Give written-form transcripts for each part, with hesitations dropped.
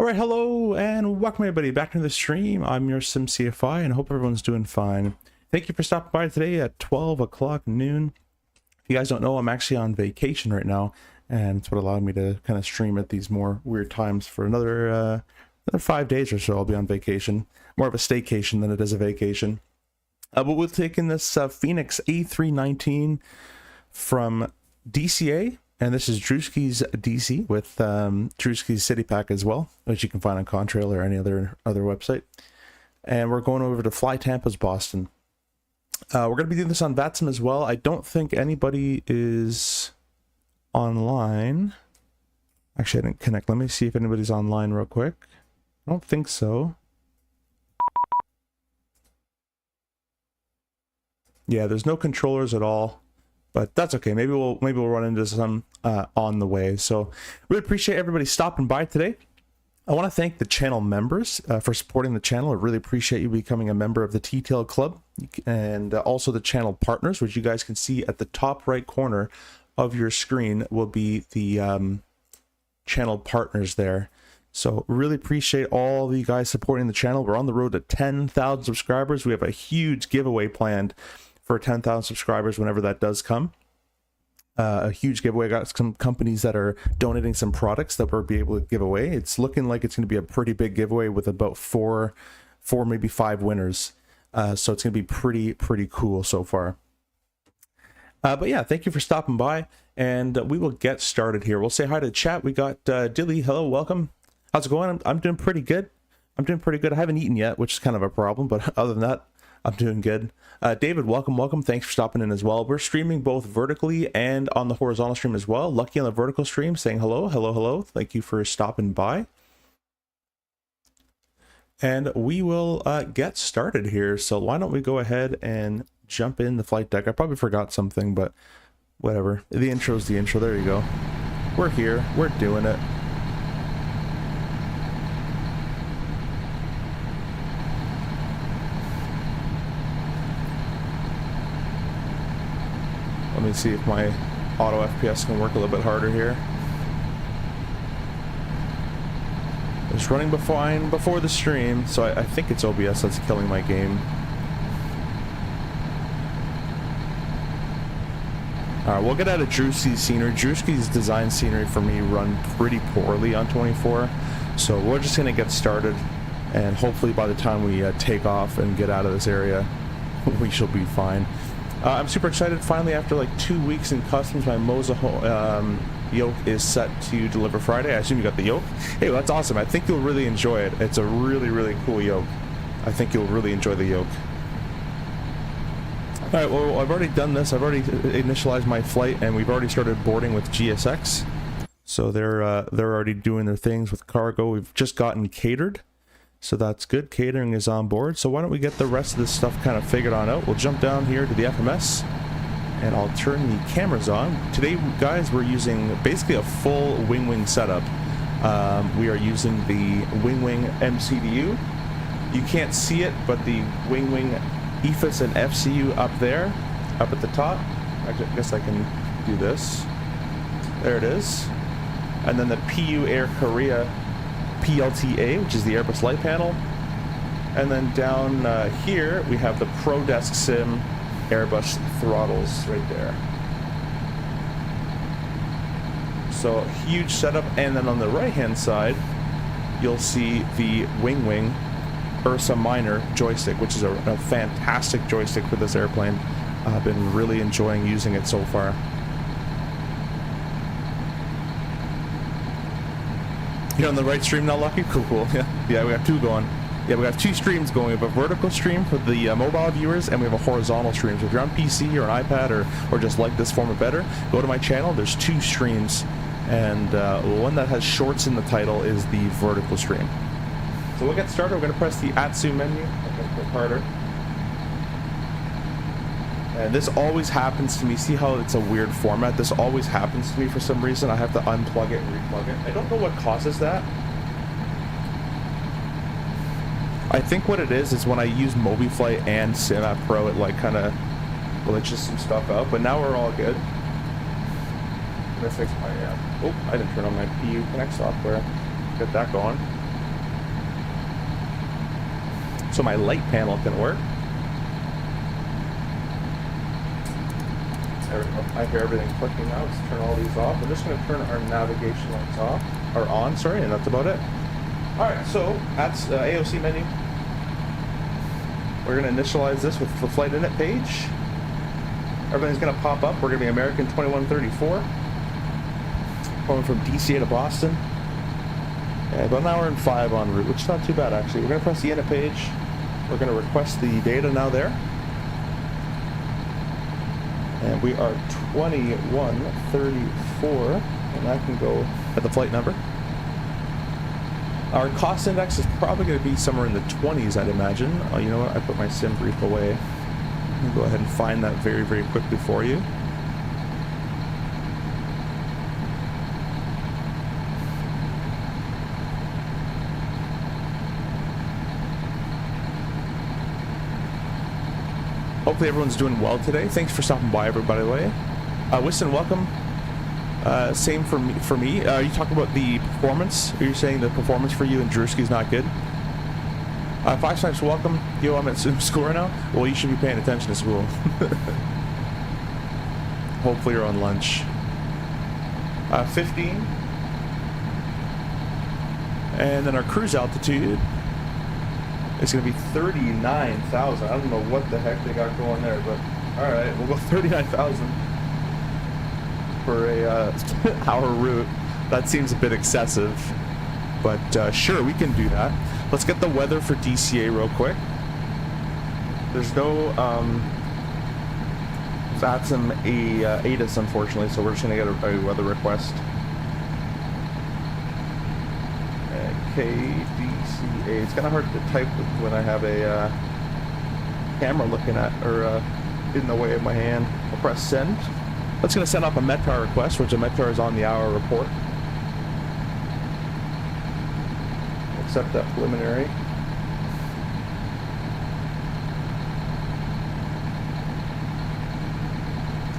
All right, hello and welcome everybody back to the stream. I'm your SimCFI and I hope everyone's doing fine. Thank you for stopping by today at 12 o'clock noon. If you guys don't know, I'm actually on vacation right now, and it's what allowed me to kind of stream at these more weird times for another 5 days or so. I'll be on vacation, more of a staycation than it is a vacation. But we're taking this Fenix A319 from DCA. And this is Drewski's DC with Drewski's City Pack as well, which you can find on Contrail or any other website. And we're going over to Fly Tampa's Boston. We're going to be doing this on VATSIM as well. I don't think anybody is online. Actually, I didn't connect. Let me see if anybody's online real quick. I don't think so. Yeah, there's no controllers at all. But that's okay. Maybe we'll run into some on the way. So really appreciate everybody stopping by today. I want to thank the channel members for supporting the channel. I really appreciate you becoming a member of the T-Tail Club, and also the channel partners, which you guys can see at the top right corner of your screen will be the channel partners there. So really appreciate all of you guys supporting the channel. We're on the road to 10,000 subscribers. We have a huge giveaway planned for 10,000 subscribers whenever that does come. A huge giveaway. I got some companies that are donating some products that we'll be able to give away. It's looking like it's going to be a pretty big giveaway with about four maybe 5 winners. So it's going to be pretty cool so far. But yeah, thank you for stopping by, and we will get started here. We'll say hi to the chat. We got Dilly. Hello, welcome. How's it going? I'm doing pretty good. I haven't eaten yet, which is kind of a problem, but other than that, I'm doing good. David, welcome. Thanks for stopping in as well. We're streaming both vertically and on the horizontal stream as well. Lucky on the vertical stream saying hello. Thank you for stopping by. And we will get started here. So why don't we go ahead and jump in the flight deck. I probably forgot something, but whatever. The intro's the intro. There you go. We're here. We're doing it. Let me see if my auto FPS can work a little bit harder here. It's running fine before the stream, so I think it's OBS that's killing my game. Alright, we'll get out of Drewski's scenery. Drewski's design scenery for me run pretty poorly on 24, so we're just going to get started, and hopefully by the time we take off and get out of this area, we shall be fine. I'm super excited. Finally, after like 2 weeks in customs, my Moza yoke is set to deliver Friday. I assume you got the yoke. Hey, well, that's awesome. I think you'll really enjoy it. It's a really cool yoke. I think you'll really enjoy the yoke. All right, well, I've already done this. I've already initialized my flight, and we've already started boarding with GSX. So they're already doing their things with cargo. We've just gotten catered. So that's good. Catering is on board. So why don't we get the rest of this stuff kind of figured on out. We'll jump down here to the FMS, and I'll turn the cameras on. Today, guys, we're using basically a full Winwing setup. We are using the Winwing MCDU. You can't see it, but the Winwing EFIS and FCU up there, up at the top. I guess I can do this. There it is. And then the PU Air Korea PLTA, which is the Airbus light panel, and then down here we have the ProDesk Sim Airbus throttles right there. So huge setup, and then on the right hand side you'll see the Winwing Ursa Minor joystick, which is a fantastic joystick for this airplane. I've been really enjoying using it so far. You're on the right stream now, Lucky? Cool. Yeah, we have 2 going. Yeah, we have 2 streams going. We have a vertical stream for the mobile viewers, and we have a horizontal stream. So if you're on PC or an iPad or just like this format better, go to my channel. There's 2 streams, and one that has shorts in the title is the vertical stream. So we'll get started. We're going to press the Atsu menu. I'm going to click harder. And this always happens to me. See how it's a weird format? This always happens to me for some reason. I have to unplug it and replug it. I don't know what causes that. I think what it is when I use MobiFlight and Cinemat Pro, it like kind of glitches some stuff out. But now we're all good. I'm gonna fix my oh, I didn't turn on my PU Connect software. Get that going. so my light panel can work. There we go. I hear everything clicking now. Let's turn all these off. We're just going to turn our navigation lights off, or on, sorry, and that's about it. Alright, so that's AOC menu. We're going to initialize this with the flight init page. Everything's going to pop up. We're going to be American 2134. Going from DCA to Boston. Yeah, about an hour and 5 en route, which is not too bad actually. We're going to press the init page. We're going to request the data now there. And we are 2134, and that can go at the flight number. Our cost index is probably going to be somewhere in the 20s, I'd imagine. Oh, you know what? I put my sim brief away. I'm going to go ahead and find that very, very quickly for you. Hopefully everyone's doing well today. Thanks for stopping by, everybody. By the way, Wiston, welcome. Same for me. Are you talking about the performance? Are you saying the performance for you and Drewski's not good? 5 Snipes, welcome. Yo, I'm at school now. Well, you should be paying attention to school. Hopefully you're on lunch. 15. And then our cruise altitude is going to be 39,000. I don't know what the heck they got going there, but all right, we'll go 39,000 for a hour route. That seems a bit excessive, but sure, we can do that. Let's get the weather for DCA real quick. There's no VATSIM ATIS, unfortunately, so we're just going to get a weather request. KDCA. It's kind of hard to type when I have a camera looking at, or in the way of my hand. I'll press send. That's going to send off a METAR request, which a METAR is on the hour report. Accept that preliminary.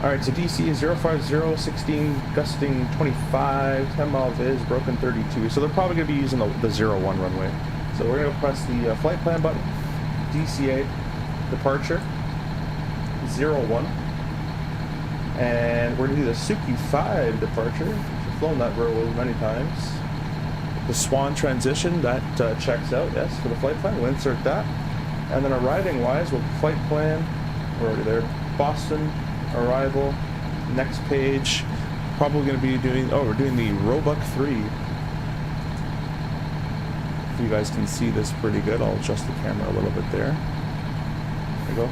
Alright, so DC is 050, 16, gusting 25, 10 mile viz, broken 32. So they're probably going to be using the 01 runway. So we're going to press the flight plan button, DCA, departure, 01. And we're going to do the Suki 5 departure, which I've flown that very many times. The Swan transition, that checks out, yes, for the flight plan. We'll insert that. And then arriving wise, we'll flight plan, we're already there, Boston, arrival, next page. Probably going to be doing, we're doing the Roebuck 3. If you guys can see this pretty good, I'll adjust the camera a little bit there. There we go.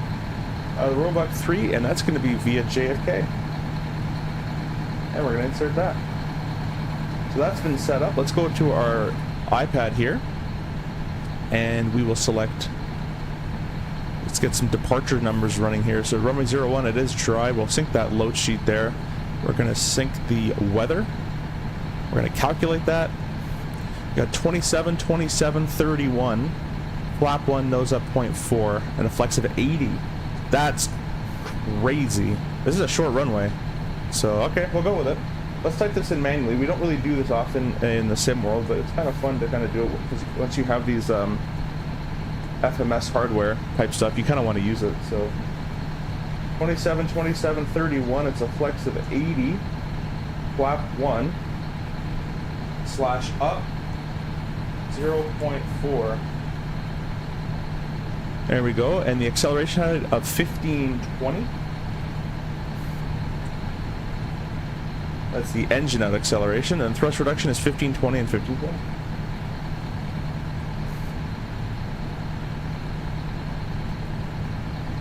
The Roebuck 3, and that's going to be via JFK. And we're going to insert that. So that's been set up. Let's go to our iPad here, and we will select. Let's get some departure numbers running here. So runway 01, it is dry. We'll sync that load sheet there. We're going to sync the weather. We're going to calculate that. We got 27, 27, 31. Flap 1, nose up 0.4, and a flex of 80. That's crazy. This is a short runway. So, okay, we'll go with it. Let's type this in manually. We don't really do this often in the sim world, but it's kind of fun to kind of do it, because once you have these FMS hardware type stuff, you kind of want to use it. So 27, 27, 31, it's a flex of 80, flap 1, slash up 0.4. There we go, and the acceleration height of 1520. That's the engine out acceleration, and thrust reduction is 1520 and 1520.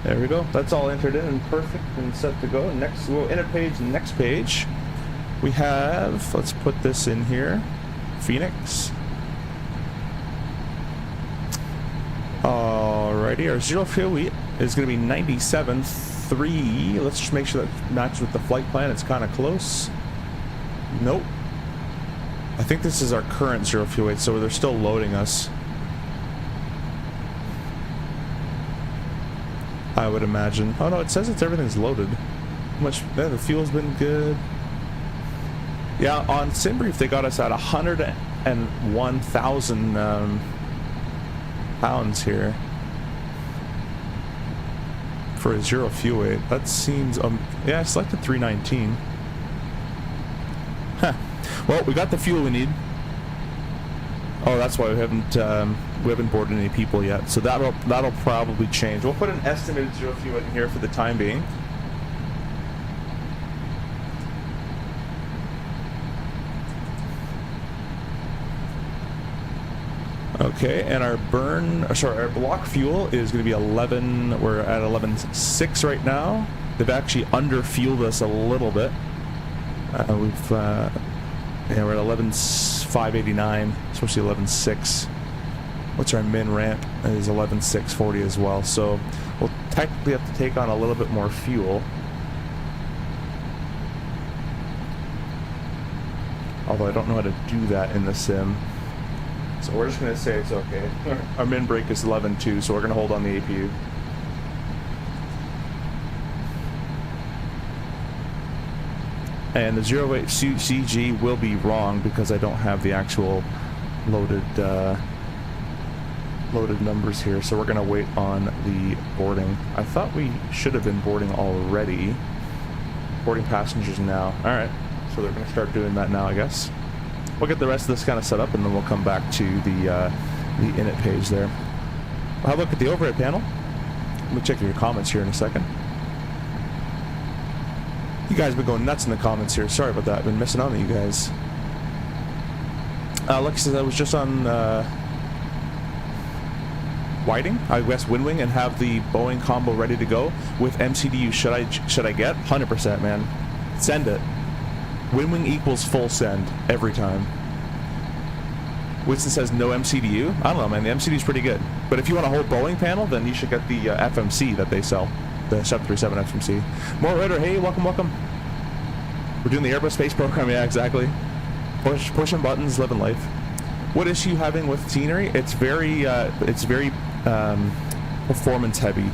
There we go. That's all entered in and perfect and set to go. Next, we'll in a page, next page. We have, let's put this in here, Fenix. Alrighty, our zero fuel weight is going to be 97.3. Let's just make sure that matches with the flight plan. It's kind of close. Nope. I think this is our current zero fuel weight, so they're still loading us. I would imagine. Oh no, it says everything's loaded. How much? Yeah, the fuel's been good. Yeah, on SimBrief they got us at 101,000 pounds here. for a 0 fuel weight. That seems, yeah, I selected 319. Huh. Well, we got the fuel we need. Oh, that's why we haven't boarded any people yet. So that'll probably change. We'll put an estimated 0 fuel weight in here for the time being. Okay, and our our block fuel is going to be 11. We're at 11.6 right now. They've actually under-fueled us a little bit. Yeah, we're at 11.589, supposed to be 11.6. What's our min ramp? It is 11.640 as well. So we'll technically have to take on a little bit more fuel. Although I don't know how to do that in the sim. So we're just going to say it's okay. Our min brake is 11.2, so we're going to hold on the APU. And the 0 weight CG will be wrong because I don't have the actual loaded numbers here. So we're going to wait on the boarding. I thought we should have been boarding already. Boarding passengers now. All right. So they're going to start doing that now, I guess. We'll get the rest of this kind of set up, and then we'll come back to the init page there. We'll have a look at the overhead panel. Let me check your comments here in a second. You guys have been going nuts in the comments here. Sorry about that. I've been missing out on you guys. Lucky says I was just on Whiting, I guess Winwing, and have the Boeing combo ready to go with MCDU. Should I get 100%, man? Send it. Winwing equals full send every time. Winston says no MCDU. I don't know, man. The MCDU is pretty good. But if you want a whole Boeing panel, then you should get the FMC that they sell. The 737 FMC. More Ritter, hey, welcome. We're doing the Airbus space program, yeah, exactly. Pushing buttons, living life. What issue you having with scenery? It's very performance heavy.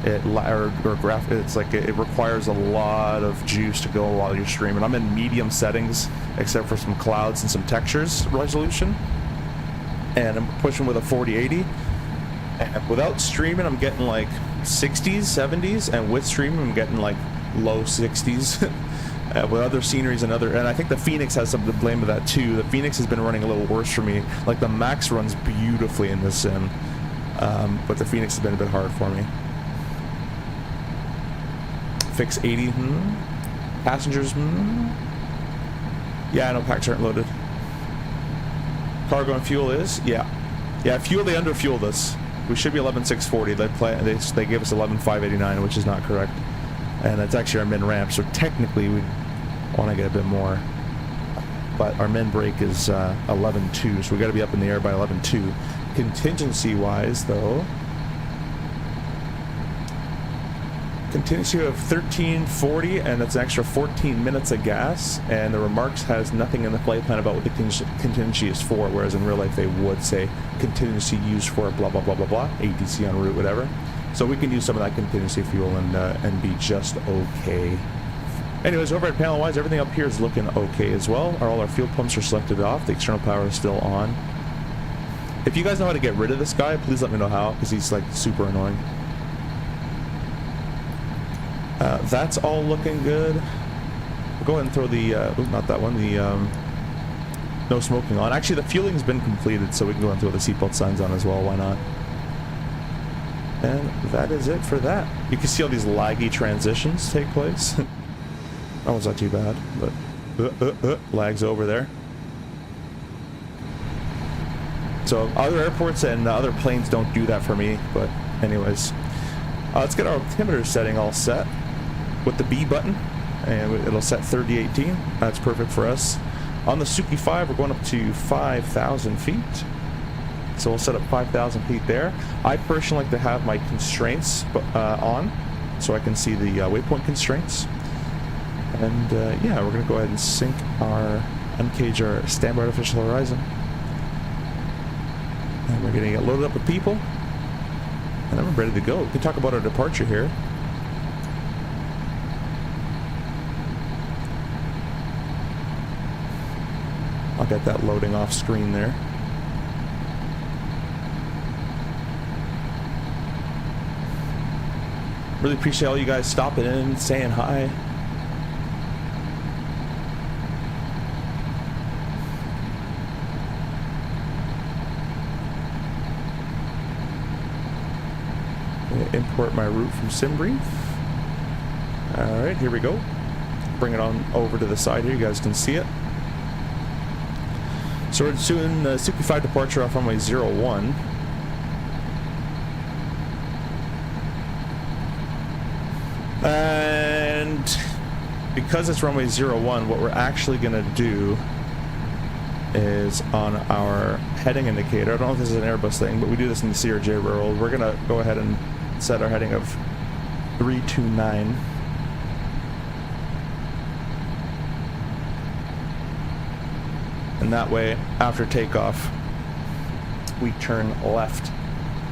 It's like it requires a lot of juice to go while you're streaming. I'm in medium settings, except for some clouds and some textures resolution, and I'm pushing with a 4080. And without streaming, I'm getting like 60s, 70s, and with streaming, I'm getting like low 60s. With other sceneries and I think the Fenix has something to blame with that too. The Fenix has been running a little worse for me. Like the Max runs beautifully in this sim, but the Fenix has been a bit hard for me. Fix 80, Passengers, Yeah, I know packs aren't loaded. Cargo and fuel is? Yeah, fuel, they under-fueled us. We should be 11.640. They gave us 11.589, which is not correct. And that's actually our min ramp, so technically we want to get a bit more. But our min brake is 11.2, so we got to be up in the air by 11.2. Contingency-wise, though, contingency of 1340, and that's an extra 14 minutes of gas, and the remarks has nothing in the flight plan about what the contingency is for, whereas in real life they would say contingency used for blah blah blah blah blah, ATC en route, whatever. So we can use some of that contingency fuel and be just okay. Anyways, overhead panel wise, everything up here is looking okay as well. All our fuel pumps are selected off. The external power is still on. If you guys know how to get rid of this guy, please let me know how, because he's like super annoying. That's all looking good. We'll go ahead and throw the, not that one, the no smoking on. Actually, the fueling's been completed, so we can go ahead and throw the seatbelt signs on as well. Why not? And that is it for that. You can see all these laggy transitions take place. That was not too bad, but lags over there. So other airports and other planes don't do that for me, but anyways. Let's get our altimeter setting all set with the B button, and it'll set 3018. That's perfect for us. On the Suki 5, we're going up to 5,000 feet. So we'll set up 5,000 feet there. I personally like to have my constraints on, so I can see the waypoint constraints. And yeah, we're going to go ahead and sync uncage our standby artificial horizon. And we're going to get loaded up with people. And I'm ready to go. We can talk about our departure here. I'll get that loading off screen there. Really appreciate all you guys stopping in, saying hi. Import my route from SimBrief. Alright, here we go. Bring it on over to the side here, you guys can see it. So we're doing the Suki 5 departure off runway 01. And because it's runway 01, what we're actually going to do is on our heading indicator, I don't know if this is an Airbus thing, but we do this in the CRJ world, we're going to go ahead and set our heading of 329. And that way, after takeoff, we turn left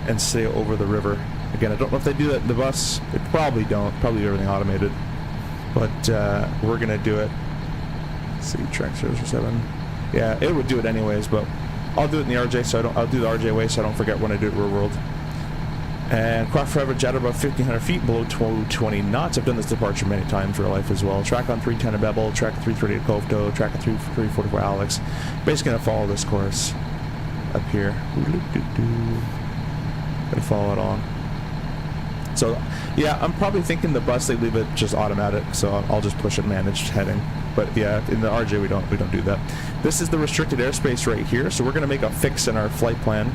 and stay over the river. Again, I don't know if they do that in the bus. They probably don't. Probably everything automated. But we're going to do it. Let's see, track 007. Yeah, it would do it anyways, but I'll do it in the RJ, so I'll do the RJ way so I don't forget when I do it real world. And craft forever jet above 1,500 feet, below 20 knots. I've done this departure many times in real life as well. Track on 310 at Bevel, track 330 at Covetow, track at 344 Alex. Basically gonna follow this course up here. Gonna follow it on. So yeah, I'm probably thinking the bus they leave it just automatic, so I'll just push it managed heading. But yeah, in the RJ we don't do that. This is the restricted airspace right here, so we're gonna make a fix in our flight plan.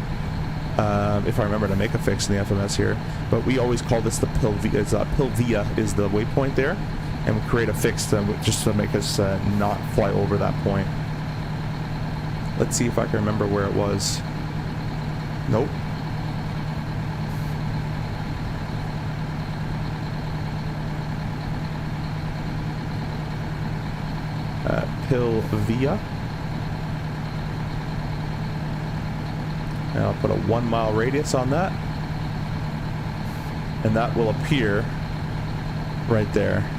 If I remember to make a fix in the FMS here, but we always call this the Pilvia is the waypoint there, and we create a fix just to make us not fly over that point. Let's see if I can remember where it was. Nope. Pilvia. And I'll put a 1 mile radius on that, and that will appear right there.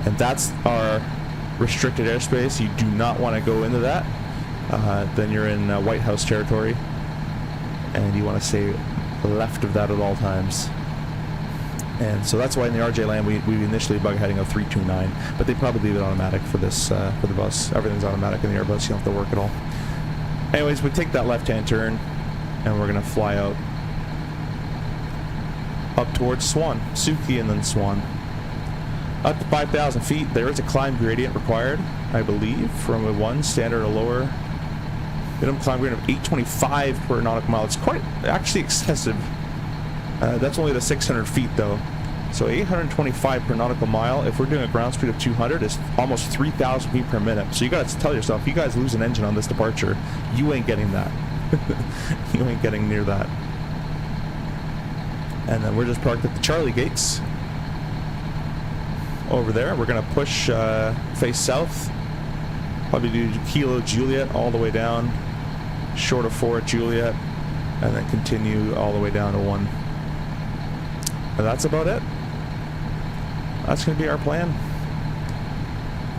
And that's our restricted airspace. You do not want to go into that. Then you're in White House territory, and you want to stay left of that at all times. And so that's why in the RJ land we initially bug heading of 329, but they probably leave it automatic for this for the bus. Everything's automatic in the Airbus. You don't have to work at all. Anyways, we take that left-hand turn, and we're gonna fly out up towards Swan, Suki, and then Swan. Up to 5,000 feet. There is a climb gradient required, I believe, from a 1 standard or lower. Minimum climb gradient of 825 per nautical mile. It's quite actually excessive. That's only the 600 feet though. So 825 per nautical mile. If we're doing a ground speed of 200, it's almost 3,000 feet per minute. So you gotta tell yourself, if you guys lose an engine on this departure, you ain't getting that. You ain't getting near that. And then we're just parked at the Charlie gates over there. We're gonna push face south, probably do Kilo Juliet all the way down, short of 4 at Juliet, and then continue all the way down to 1. And that's about it. That's gonna be our plan.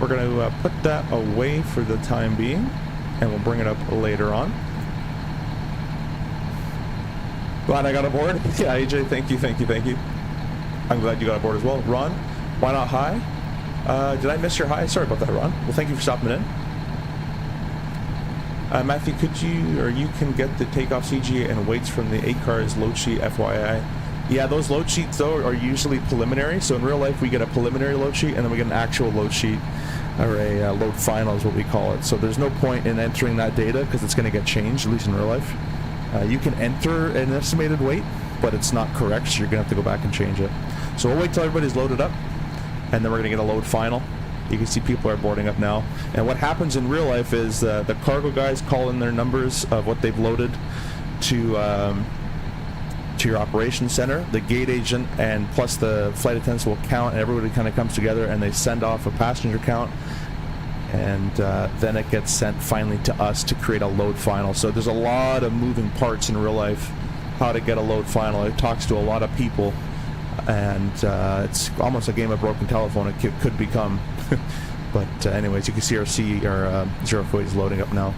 We're gonna put that away for the time being, and we'll bring it up later on. Glad I got aboard. Yeah, AJ, thank you. I'm glad you got aboard as well. Ron, why not hi? Did I miss your hi? Sorry about that, Ron. Well, thank you for stopping in. Matthew, you can get the takeoff CG and weights from the ACARS load sheet, FYI. Yeah, those load sheets though are usually preliminary. So in real life, we get a preliminary load sheet, and then we get an actual load sheet, or a load final is what we call it. So there's no point in entering that data because it's going to get changed, at least in real life. You can enter an estimated weight, but it's not correct, so you're going to have to go back and change it. So we'll wait till everybody's loaded up, and then we're going to get a load final. You can see people are boarding up now. And what happens in real life is the cargo guys call in their numbers of what they've loaded to your operations center. The gate agent and plus the flight attendants will count, and everybody kind of comes together, and they send off a passenger count. And then it gets sent finally to us to create a load final. So there's a lot of moving parts in real life how to get a load final. It talks to a lot of people, and it's almost a game of broken telephone. It could become. But anyways, you can see our 048 is loading up now.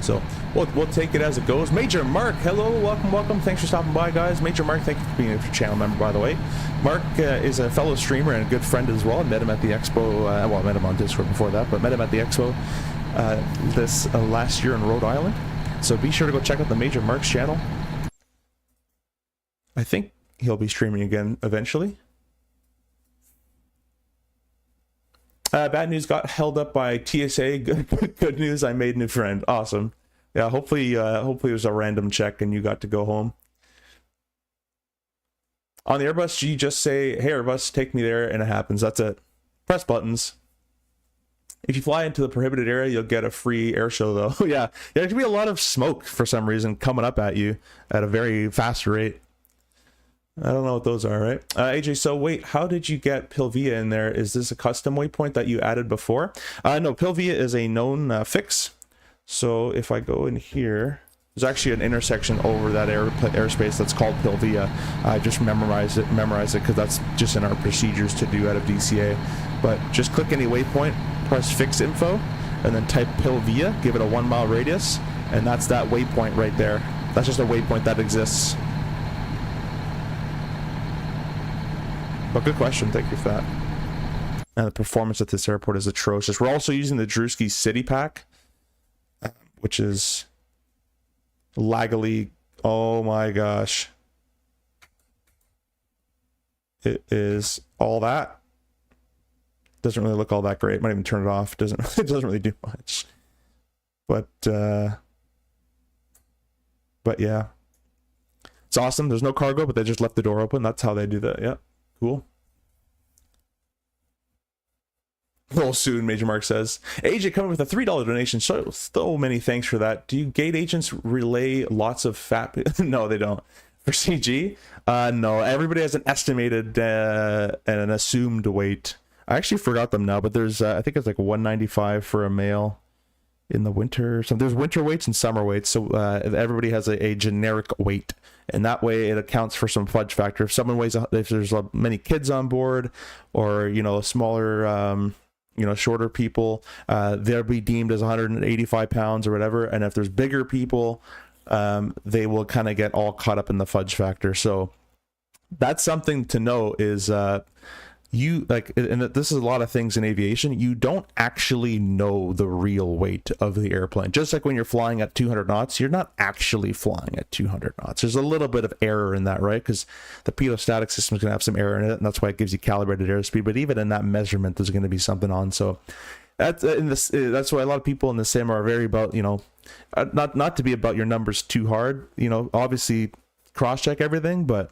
So we'll take it as it goes. Major Mark, hello, welcome. Thanks for stopping by, guys. Major Mark, thank you for being a channel member, by the way. Mark is a fellow streamer and a good friend as well. I met him at the expo. Well, I met him on Discord before that, but met him at the expo this last year in Rhode Island. So be sure to go check out the Major Mark's channel. I think he'll be streaming again eventually. Bad news got held up by TSA. Good news, I made a new friend. Awesome. Yeah, hopefully it was a random check and you got to go home. On the Airbus, you just say, hey Airbus, take me there, and it happens. That's it. Press buttons. If you fly into the prohibited area, you'll get a free air show, though. Yeah, there could be a lot of smoke for some reason coming up at you at a very fast rate. I don't know what those are, right? AJ, so wait, how did you get Pilvia in there? Is this a custom waypoint that you added before? No, Pilvia is a known fix. So if I go in here, there's actually an intersection over that airspace that's called Pilvia. I just memorize it because that's just in our procedures to do out of DCA. But just click any waypoint, press fix info, and then type Pilvia, give it a 1 mile radius, and that's that waypoint right there. That's just a waypoint that exists. But good question, thank you for that. And the performance at this airport is atrocious. We're also using the Drewski City Pack, which is laggily, oh my gosh. It is all that. Doesn't really look all that great. Might even turn it off. It doesn't really do much. But yeah. It's awesome. There's no cargo, but they just left the door open. That's how they do that. Yeah. Cool. Well, soon, Major Mark says. AJ coming with a $3 donation. So many thanks for that. Do you gate agents relay lots of fat? No, they don't. For CG? No. Everybody has an estimated and an assumed weight. I actually forgot them now, but there's I think it's like 195 for a male in the winter. So there's winter weights and summer weights. So everybody has a generic weight, and that way it accounts for some fudge factor. If someone weighs, if there's many kids on board, or smaller, shorter people, they'll be deemed as 185 pounds or whatever. And if there's bigger people, they will kind of get all caught up in the fudge factor. So that's something to know is you like, and this is a lot of things in aviation, you don't actually know the real weight of the airplane. Just like when you're flying at 200 knots, you're not actually flying at 200 knots. There's a little bit of error in that, right? Because the pitot-static system is going to have some error in it, and that's why it gives you calibrated airspeed. But even in that measurement, there's going to be something on. So that's why a lot of people in the sim are very about, not to be about your numbers too hard. Obviously cross-check everything, but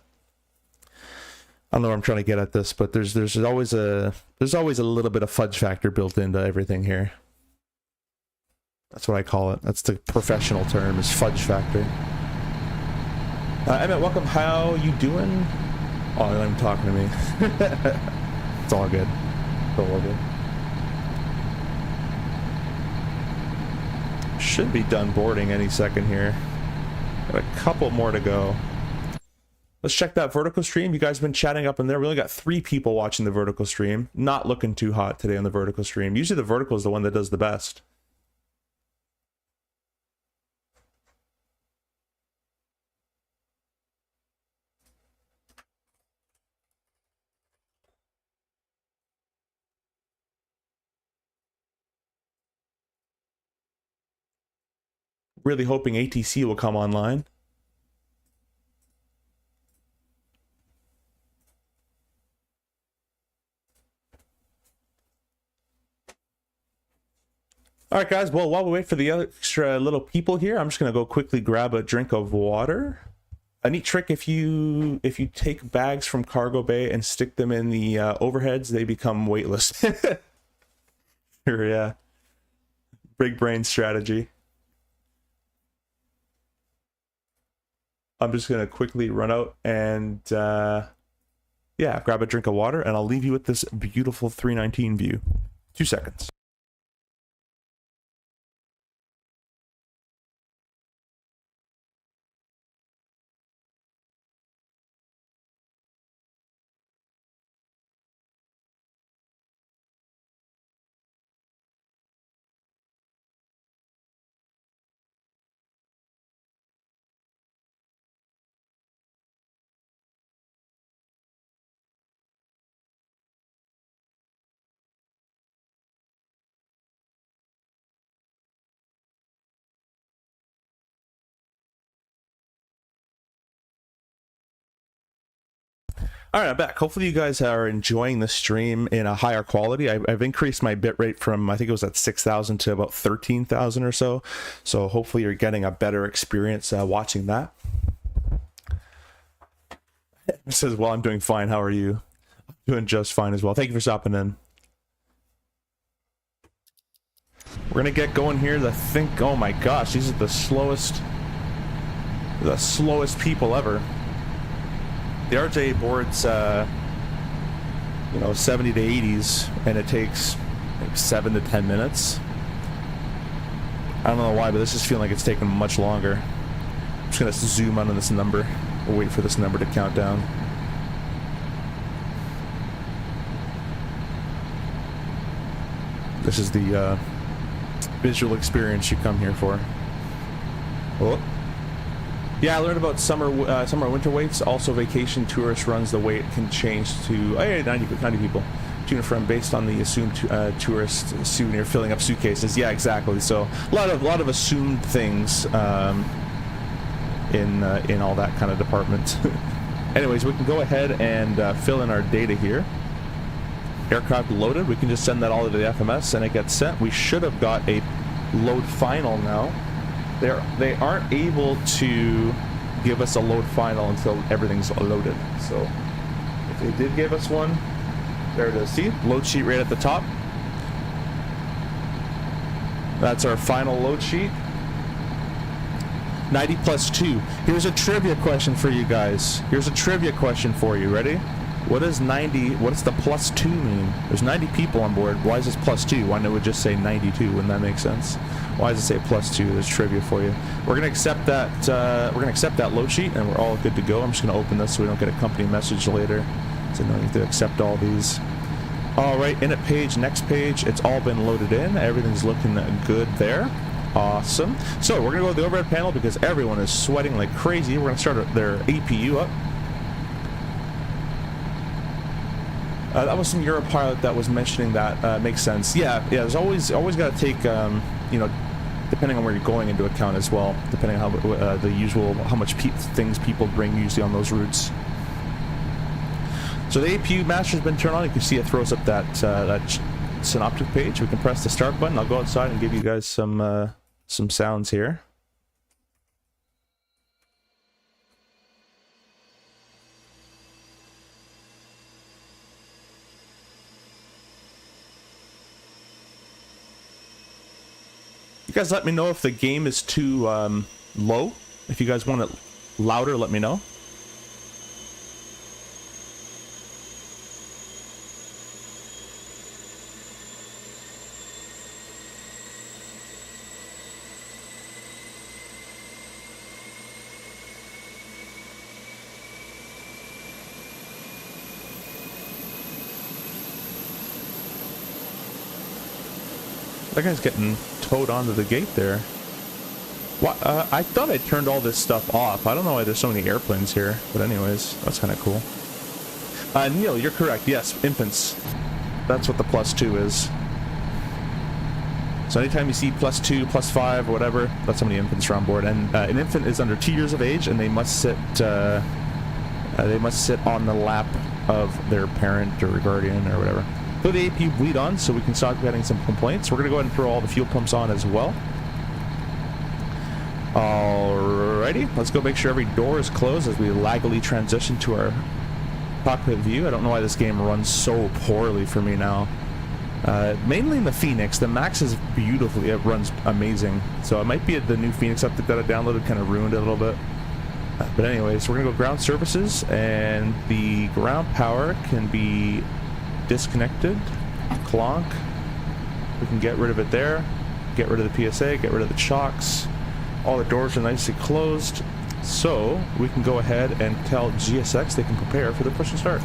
I don't know where I'm trying to get at this, but there's always a little bit of fudge factor built into everything here. That's what I call it. That's the professional term, is fudge factor. Emmett, welcome. How you doing? Oh, you're not even talking to me. It's all good. It's all good. Should be done boarding any second here. Got a couple more to go. Let's check that vertical stream. You guys have been chatting up in there. We only got 3 people watching the vertical stream. Not looking too hot today on the vertical stream. Usually the vertical is the one that does the best. Really hoping ATC will come online. All right, guys. Well, while we wait for the extra little people here, I'm just gonna go quickly grab a drink of water. A neat trick: if you take bags from cargo bay and stick them in the overheads, they become weightless. Sure, yeah. Big brain strategy. I'm just gonna quickly run out and yeah, grab a drink of water, and I'll leave you with this beautiful 319 view. 2 seconds. All right, I'm back. Hopefully you guys are enjoying the stream in a higher quality. I've increased my bitrate from, I think it was at 6,000 to about 13,000 or so. So hopefully you're getting a better experience watching that. It says, well, I'm doing fine. How are you? I'm doing just fine as well. Thank you for stopping in. We're going to get going here. I think, oh my gosh, these are the slowest people ever. The RJ board's, you know, 70 to 80s, and it takes like 7 to 10 minutes. I don't know why, but this is feeling like it's taking much longer. I'm just gonna zoom on this number. We'll wait for this number to count down. This is the visual experience you come here for. Oh. Yeah, I learned about summer winter weights. Also, vacation tourist runs, the weight can change to 90 people to and from based on the assumed tourist souvenir filling up suitcases. Yeah, exactly. So a lot of assumed things in all that kind of department. Anyways, we can go ahead and fill in our data here. Aircraft loaded. We can just send that all to the FMS and it gets sent. We should have got a load final now. They aren't able to give us a load final until everything's loaded. So if they did give us one, there it is. See, load sheet right at the top. That's our final load sheet. 90 plus 2. Here's a trivia question for you guys. Here's a trivia question for you. Ready? What does 90, what does the plus 2 mean? There's 90 people on board. Why is this plus 2? Why don't we just say 92? Wouldn't that make sense? Why does it say plus 2? There's trivia for you. We're gonna accept that. We're gonna accept that load sheet, and we're all good to go. I'm just gonna open this so we don't get a company message later. So no need to accept all these. All right, in at page, next page. It's all been loaded in. Everything's looking good there. Awesome. So we're gonna go to the overhead panel because everyone is sweating like crazy. We're gonna start their APU up. That was some Europilot that was mentioning that. Makes sense. Yeah. There's always got to take, you know, depending on where you're going into account as well. Depending on how the usual, how much things people bring usually on those routes. So the APU master's been turned on. You can see it throws up that synoptic page. We can press the start button. I'll go outside and give you guys some sounds here. You guys let me know if the game is too low. If you guys want it louder, let me know. That guy's getting towed onto the gate there. What? I thought I turned all this stuff off. I don't know why there's so many airplanes here. But anyways, that's kind of cool. Neil, you're correct. Yes, infants. That's what the plus 2 is. So anytime you see plus 2, plus 5, or whatever, that's how many infants are on board. And an infant is under 2 years of age, and they must sit on the lap of their parent or guardian or whatever. Throw the APU bleed on so we can start getting some complaints. We're going to go ahead and throw all the fuel pumps on as well. Alrighty, let's go make sure every door is closed as we laggily transition to our cockpit view. I don't know why this game runs so poorly for me now. Mainly in the Fenix. The Max is beautifully, it runs amazing. So it might be the new Fenix update that I downloaded kind of ruined it a little bit. But anyways, we're going to go ground services, and the ground power can be disconnected. Clonk. We can get rid of it there. Get rid of the PSA, get rid of the chocks. All the doors are nicely closed. So we can go ahead and tell GSX they can prepare for the push and start.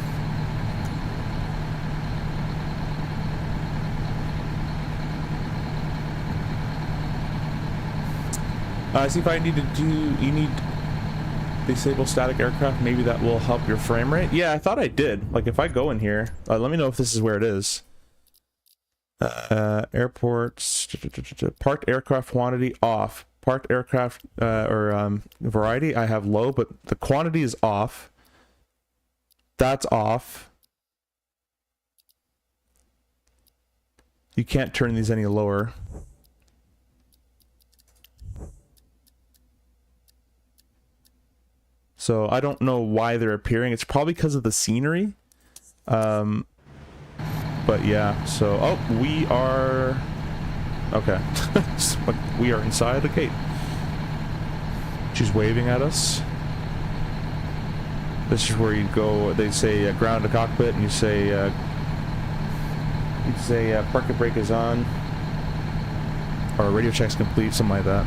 See if I need to do, you need disable static aircraft, maybe that will help your frame rate. Yeah, I thought I did. Like if I go in here, let me know if this is where it is. Airports, parked aircraft quantity off. Parked aircraft variety I have low, but the quantity is off. that's off. You can't turn these any lower. So I don't know why they're appearing. It's probably because of the scenery. But yeah, so, oh, we are, okay. We are inside the gate. She's waving at us. This is where you go, they say ground to cockpit, and you say parking brake is on, or radio check's complete, something like that.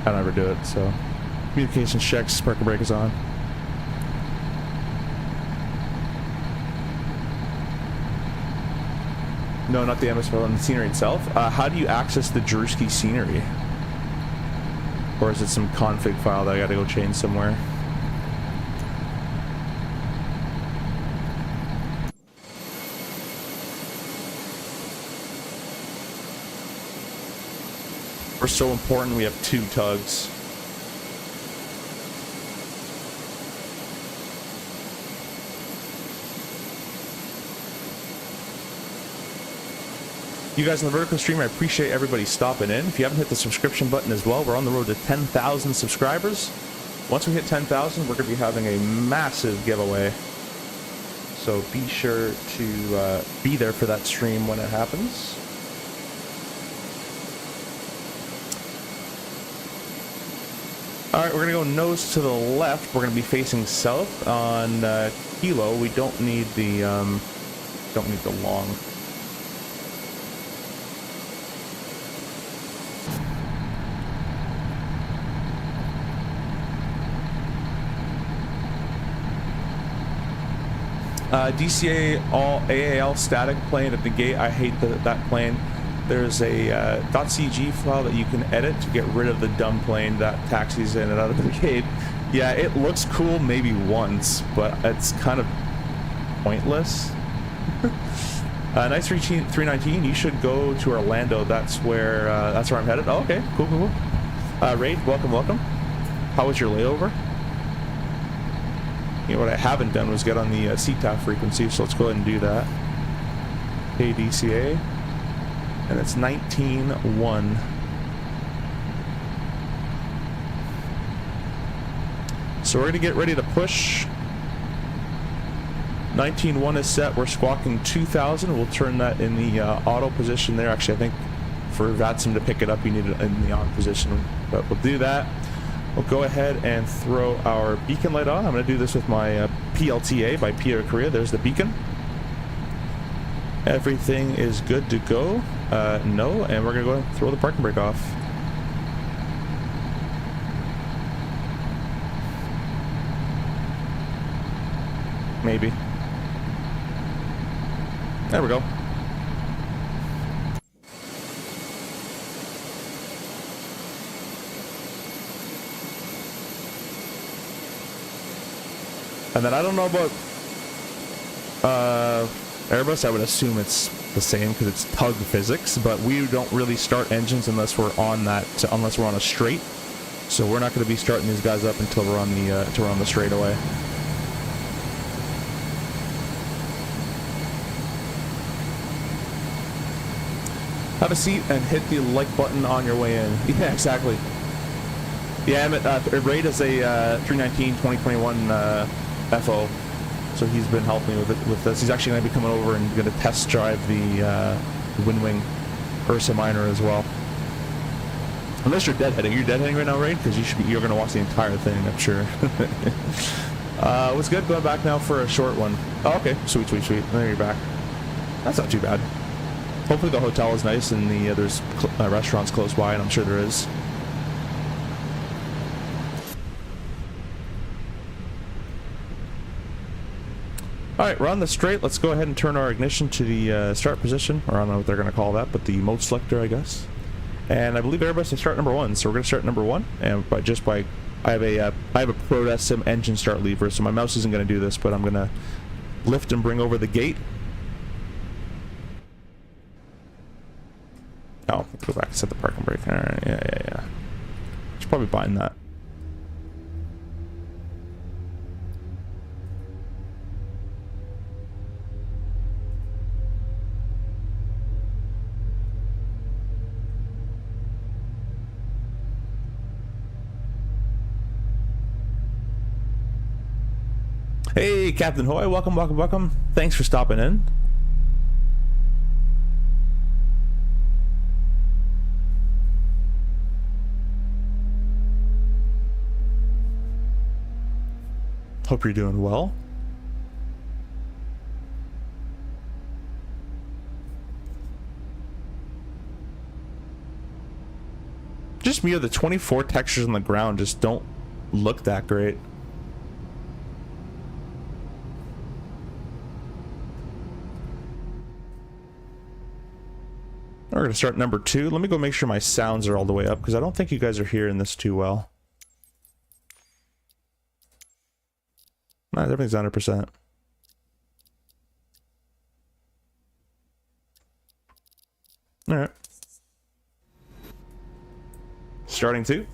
I don't ever do it, so. Communications checks, parking brake is on. No, not the MS-4, the scenery itself. How do you access the Drewski scenery? Or is it some config file that I gotta go change somewhere? We're so important, we have 2 tugs. You guys on the vertical stream, I appreciate everybody stopping in. If you haven't hit the subscription button as well, we're on the road to 10,000 subscribers. Once we hit 10,000, we're going to be having a massive giveaway. So be sure to be there for that stream when it happens. All right, we're going to go nose to the left. We're going to be facing south on Kilo. We don't need the long. AAL static plane at the gate. I hate that plane. There's a .cg file that you can edit to get rid of the dumb plane that taxis in and out of the gate. Yeah, it looks cool maybe once, but it's kind of pointless. Nice 319. You should go to Orlando. That's where I'm headed. Oh, okay, cool. Raid, welcome. How was your layover? You know, what I haven't done was get on the CTAF frequency, so let's go ahead and do that. Hey, DCA. And it's 19.1. So we're going to get ready to push. 19.1 is set. We're squawking 2,000. We'll turn that in the auto position there. Actually, I think for VATSIM to pick it up, you need it in the on position. But we'll do that. We'll go ahead and throw our beacon light on. I'm going to do this with my PLTA by Pierre Korea. There's the beacon. Everything is good to go. No, and we're going to go ahead and throw the parking brake off. Maybe. There we go. And then I don't know about Airbus. I would assume it's the same because it's tug physics, but we don't really start engines unless we're on a straight. So we're not going to be starting these guys up until we're on the straightaway. Have a seat and hit the like button on your way in. Yeah, exactly. Yeah, Raid is a 319 2021 FO, so he's been helping me with this. He's actually going to be coming over and going to test drive the Winwing Ursa Minor as well. Unless you're deadheading. You're deadheading right now, Raid? Because you're going to watch the entire thing, I'm sure. What's good? Going back now for a short one. Oh, okay. Sweet. There you're back. That's not too bad. Hopefully the hotel is nice and there's restaurants close by, and I'm sure there is. Alright, we're on the straight. Let's go ahead and turn our ignition to the start position, or I don't know what they're going to call that, but the mode selector, I guess. And I believe Airbus is start number 1, so we're going to start number 1. And I have a ProDessim engine start lever, so my mouse isn't going to do this, but I'm going to lift and bring over the gate. Oh, go back and set the parking brake. Alright, yeah. Should probably bind that. Hey, Captain Hoy, welcome, welcome, welcome. Thanks for stopping in. Hope you're doing well. Just me or the 24 textures on the ground just don't look that great. We're going to start number 2. Let me go make sure my sounds are all the way up, because I don't think you guys are hearing this too well. Nah, everything's 100%. Alright. Starting 2.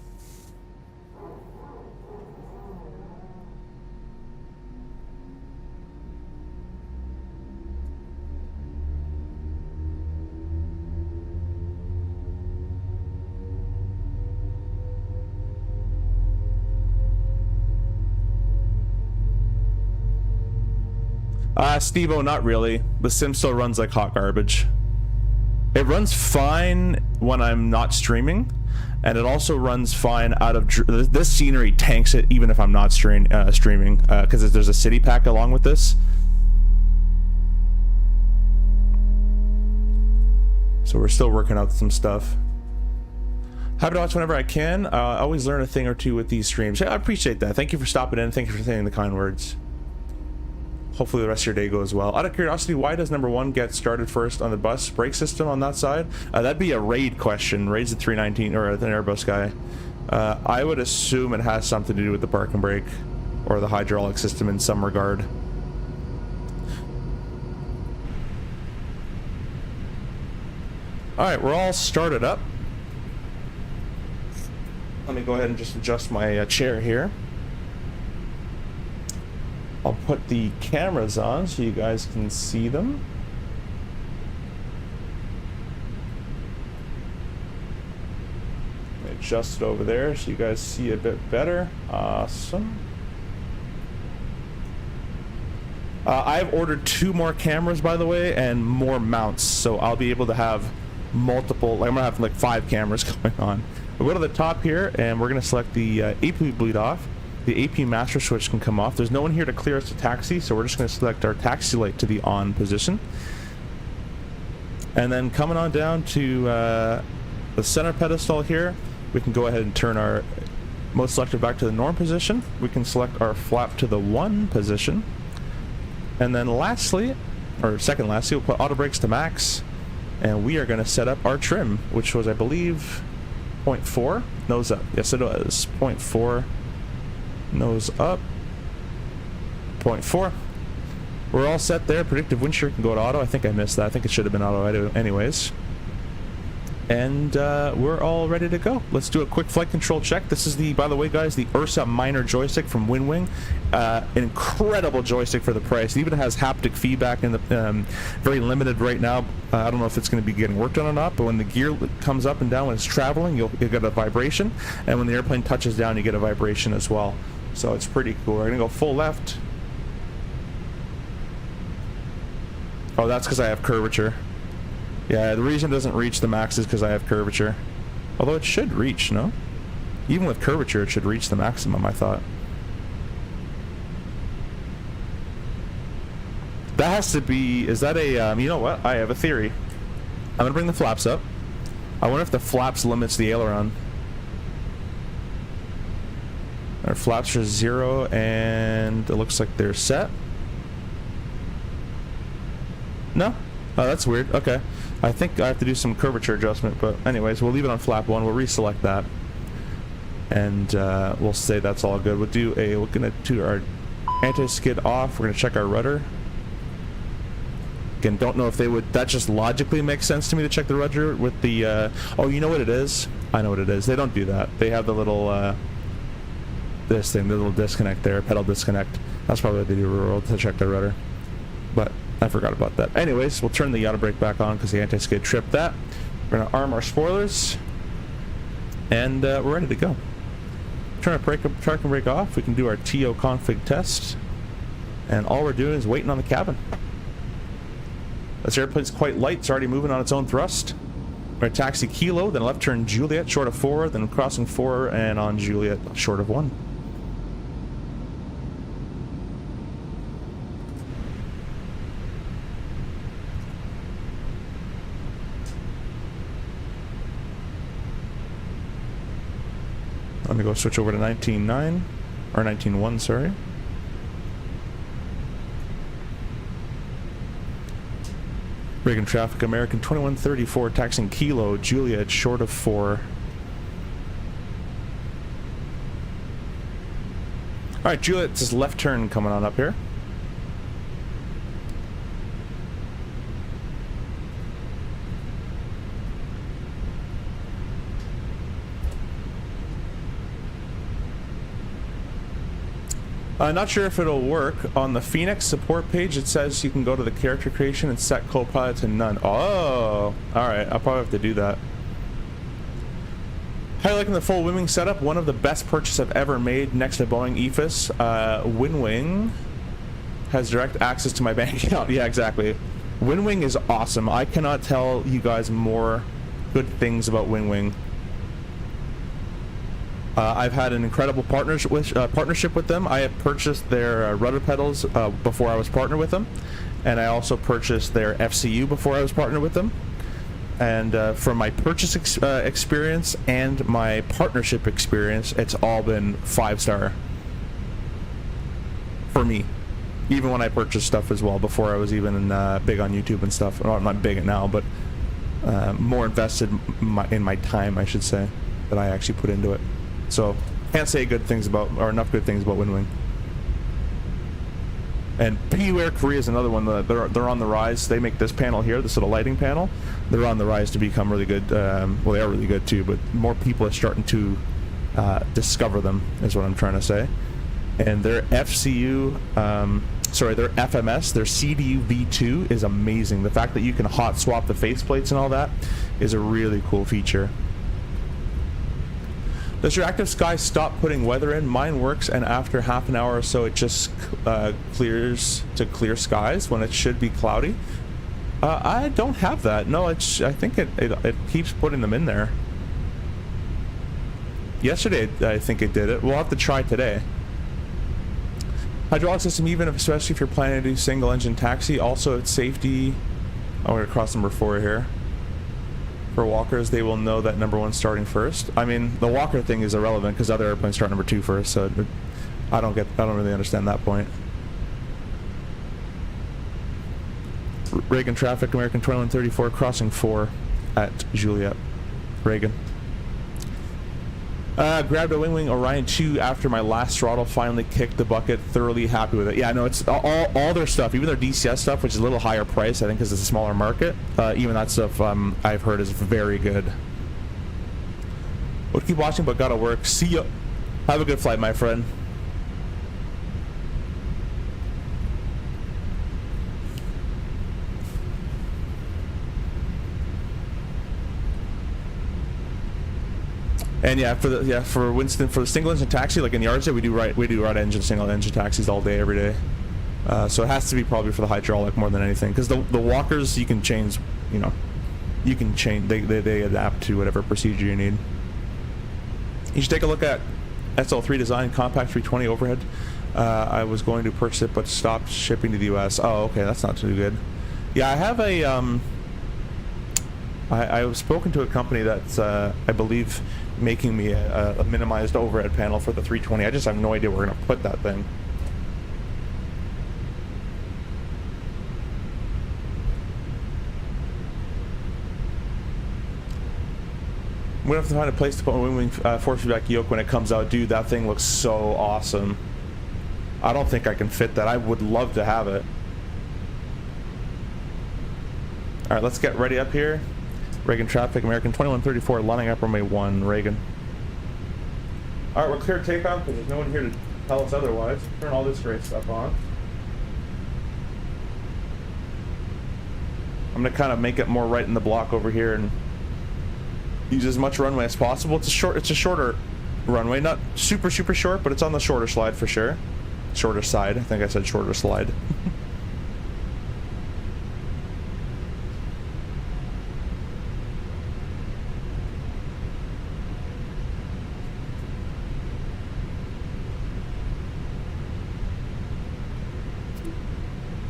Steve-O, not really. The sim still runs like hot garbage. It runs fine when I'm not streaming, and it also runs fine out of... This scenery tanks it even if I'm not streaming, because there's a city pack along with this. So we're still working out some stuff. Happy to watch whenever I can. I always learn a thing or two with these streams. Yeah, I appreciate that. Thank you for stopping in. Thank you for saying the kind words. Hopefully the rest of your day goes well. Out of curiosity, why does number 1 get started first on the bus brake system on that side? That'd be a raid question. Raid's the 319 or an Airbus guy. I would assume it has something to do with the parking brake or the hydraulic system in some regard. Alright, we're all started up. Let me go ahead and just adjust my chair here. I'll put the cameras on so you guys can see them. Let me adjust it over there so you guys see a bit better. Awesome. I've ordered 2 more cameras, by the way, and more mounts, so I'll be able to have multiple, like I'm gonna have like 5 cameras going on. We'll go to the top here and we're gonna select the AP bleed off. The AP master switch can come off. There's no one here to clear us to taxi, so we're just going to select our taxi light to the on position. And then coming on down to the center pedestal here, we can go ahead and turn our mode selector back to the norm position. We can select our flap to the 1 position. And then lastly, or second lastly, we'll put auto brakes to max. And we are going to set up our trim, which was, I believe, 0.4. Nose up. Yes, it was. 0.4. Nose up. 0.4. We're all set there. Predictive wind shear can go to auto. I think I missed that. I think it should have been auto anyways. And we're all ready to go. Let's do a quick flight control check. This is the, by the way, guys, the Ursa minor joystick from Winwing. An incredible joystick for the price. It even has haptic feedback in the very limited right now. I don't know if it's going to be getting worked on or not, but when the gear comes up and down when it's traveling, you'll get a vibration, and when the airplane touches down, you get a vibration as well. So it's pretty cool. We're going to go full left. Oh, that's because I have curvature. Yeah, the reason it doesn't reach the max is because I have curvature. Although it should reach, no? Even with curvature, it should reach the maximum, I thought. That has to be... Is that a... you know what? I have a theory. I'm going to bring the flaps up. I wonder if the flaps limits the aileron. Our flaps are 0, and it looks like they're set. No? Oh, that's weird. Okay. I think I have to do some curvature adjustment, but anyways, we'll leave it on flap 1. We'll reselect that. And we'll say that's all good. We're going to do our anti-skid off. We're going to check our rudder. Again, don't know if they would... That just logically makes sense to me to check the rudder with the... oh, you know what it is? I know what it is. They don't do that. They have the little... this thing, the little disconnect there, pedal disconnect. That's probably what they do to check the rudder. But... I forgot about that. Anyways, we'll turn the auto brake back on because the anti-skid tripped that. We're going to arm our spoilers. And we're ready to go. Turn our parking brake off. We can do our TO config test. And all we're doing is waiting on the cabin. This airplane's quite light. It's already moving on its own thrust. We're at taxi Kilo, then left turn Juliet, short of 4, then crossing 4, and on Juliet, short of 1. Let me go switch over to 19.9, or 19.1, sorry. Reagan traffic, American 2134, taxing Kilo, Juliet, short of 4. Alright, Juliet's this left turn coming on up here. Not sure if it'll work. On the Fenix support page, it says you can go to the character creation and set co-pilot to none. Oh, alright, I'll probably have to do that. How you liking the full Winwing setup? One of the best purchases I've ever made next to Boeing EFIS. Winwing has direct access to my bank account. Yeah, exactly. Winwing is awesome. I cannot tell you guys more good things about Winwing. I've had an incredible partnership with them. I have purchased their rudder pedals before I was partnered with them, and I also purchased their FCU before I was partnered with them. And from my purchase experience and my partnership experience, it's all been 5-star for me. Even when I purchased stuff as well, before I was even big on YouTube and stuff. Well, I'm not big now, but more invested in my time, I should say, that I actually put into it. So, can't say good things about, or enough good things about Winwing. And P-Ware Korea is another one that they're on the rise. They make this panel here, this little lighting panel. They're on the rise to become really good. Well, they are really good too, but more people are starting to discover them, is what I'm trying to say. And their FCU, their FMS, their CDU V2 is amazing. The fact that you can hot swap the faceplates and all that is a really cool feature. Does your active sky stop putting weather in? Mine works, and after half an hour or so it just clears to clear skies when it should be cloudy. I don't have that. No, I think it keeps putting them in there. Yesterday I think it did it. We'll have to try today. Hydraulic system, especially if you're planning to do single engine taxi. Also, it's safety. Oh, we're gonna cross number 4 here. For walkers, they will know that number 1 starting first. I mean, the walker thing is irrelevant because other airplanes start number 2 first, so I don't really understand that point. Reagan traffic, American 2134, crossing 4 at Juliet. Reagan. Grabbed a Winwing Orion 2 after my last throttle, finally kicked the bucket, thoroughly happy with it. Yeah, no, it's all their stuff, even their DCS stuff, which is a little higher price, I think, because it's a smaller market. Even that stuff I've heard is very good. Would keep watching, but gotta work. See ya. Have a good flight, my friend. And yeah, for Winston, for the single engine taxi, like in the RJ, we do right engine single engine taxis all day, every day. So it has to be probably for the hydraulic more than anything, because the walkers you can change, you can change. They adapt to whatever procedure you need. You should take a look at SL3 design compact 320 overhead. I was going to purchase it, but stopped shipping to the US. Oh, okay, that's not too good. Yeah, I have a I've spoken to a company that's I believe making me a minimized overhead panel for the 320. I just have no idea where we're gonna put that thing. I'm gonna have to find a place to put my Winwing force feedback yoke when it comes out. Dude, that thing looks so awesome. I don't think I can fit that. I would love to have it. Alright, let's get ready up here. Reagan traffic, American 2134, lining up runway 1, Reagan. Alright, we're clear takeoff because there's no one here to tell us otherwise. Turn all this great stuff on. I'm going to kind of make it more right in the block over here and use as much runway as possible. It's a shorter runway, not super short, but it's on the shorter slide for sure. Shorter side. I think I said shorter slide.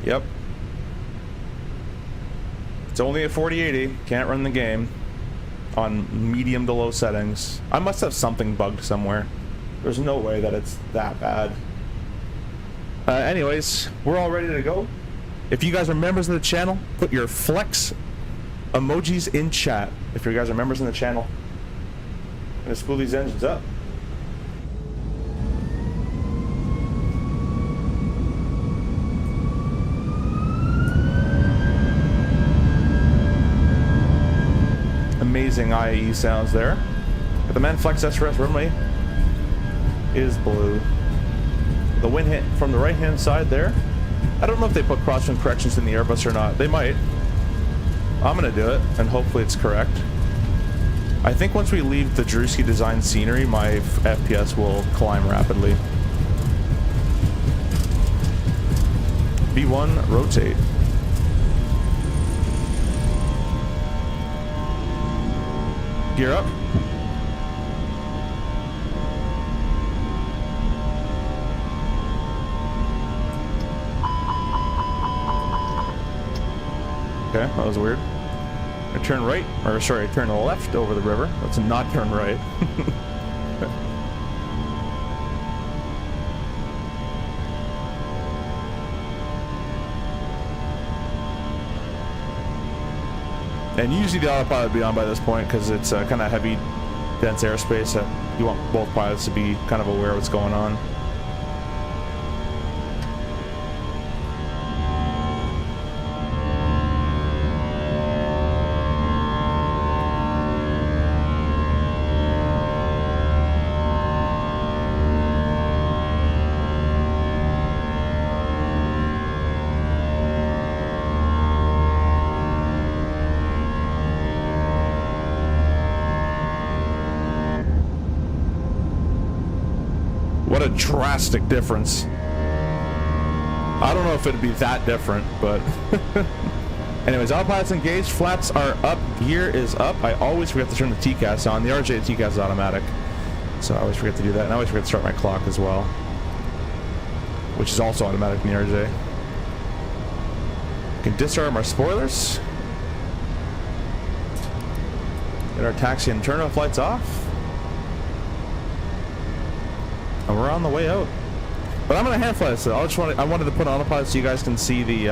Yep. It's only a 4080. Can't run the game on medium to low settings. I must have something bugged somewhere. There's no way that it's that bad. Anyways, we're all ready to go. If you guys are members of the channel, put your flex emojis in chat. If you guys are members in the channel, I'm gonna spool these engines up. Amazing IAE sounds there. But the Manflex SRS runway is blue. The wind hit from the right hand side there. I don't know if they put crosswind corrections in the Airbus or not. They might. I'm gonna do it and hopefully it's correct. I think once we leave the Drewski design scenery, my FPS will climb rapidly. V1 rotate. Gear up. Okay, that was weird. I turn right, or sorry, I turn left over the river. Let's not turn right. And usually the autopilot would be on by this point because it's kind of heavy, dense airspace. You want both pilots to be kind of aware of what's going on. What a drastic difference. I don't know if it'd be that different, but anyways, autopilot's engaged, flaps are up, gear is up. I always forget to turn the TCAS on. The RJ TCAS is automatic, so I always forget to do that, and I always forget to start my clock as well, which is also automatic in the RJ. We can disarm our spoilers, get our taxi and turn off lights off. And we're on the way out. But I'm gonna hand fly this. I wanted to put on autopilot so you guys can see the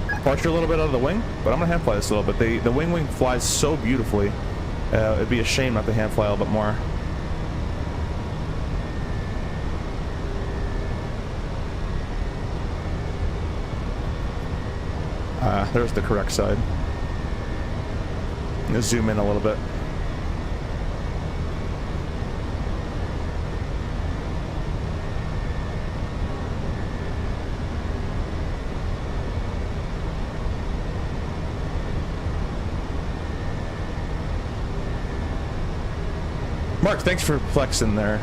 departure a little bit out of the wing. But I'm gonna hand fly this a little bit. The Winwing flies so beautifully. It'd be a shame not to hand fly a little bit more. There's the correct side. Let's zoom in a little bit. Mark, thanks for flexing there.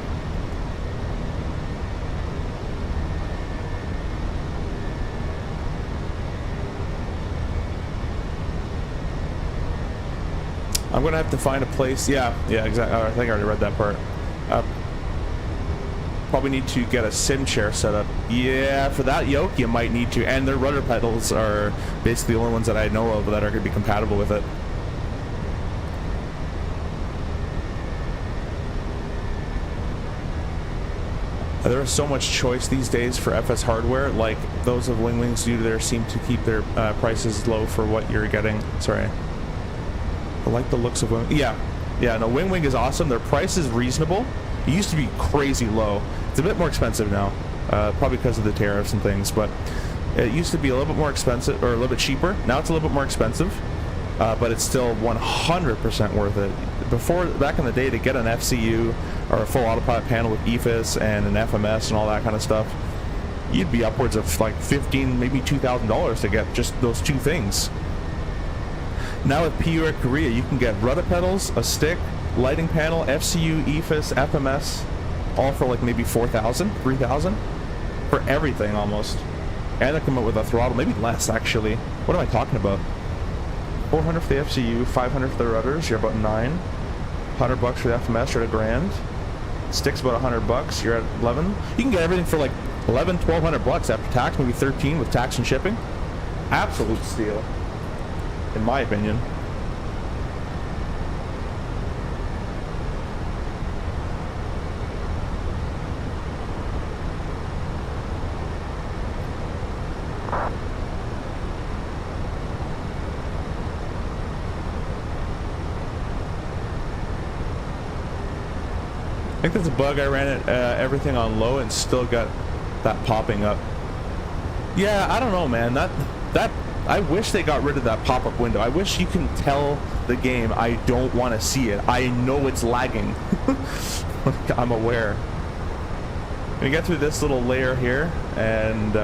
I'm gonna have to find a place. Yeah, exactly. I think I already read that part. Probably need to get a sim chair set up. Yeah, for that yoke, you might need to. And their rudder pedals are basically the only ones that I know of that are gonna be compatible with it. There is so much choice these days for FS hardware. Like those of Winwings do, there seem to keep their prices low for what you're getting. Sorry, I like the looks of Winwing. Yeah. No, Winwing is awesome. Their price is reasonable. It used to be crazy low. It's a bit more expensive now, probably because of the tariffs and things. But it used to be a little bit more expensive, or a little bit cheaper. Now it's a little bit more expensive, but it's still 100% worth it. Before, back in the day, to get an FCU or a full autopilot panel with EFIS and an FMS and all that kind of stuff, you'd be upwards of like $15,000, maybe $2,000 to get just those two things. Now with PUR Korea, you can get rudder pedals, a stick, lighting panel, FCU, EFIS, FMS, all for like maybe $4,000, $3,000. for everything almost. And they come out with a throttle, maybe less actually. What am I talking about? 400 for the FCU, 500 for the rudders, you're about 9. 100 bucks for the FMS, you're at $1,000. Sticks about 100 bucks, you're at 11. You can get everything for like 11, 1200 bucks after tax, maybe 13 with tax and shipping. Absolute steal, in my opinion. I think that's a bug. I ran it everything on low and still got that popping up. Yeah, I don't know, man. That I wish they got rid of that pop-up window. I wish you can tell the game I don't want to see it. I know it's lagging. I'm aware. We get through this little layer here, and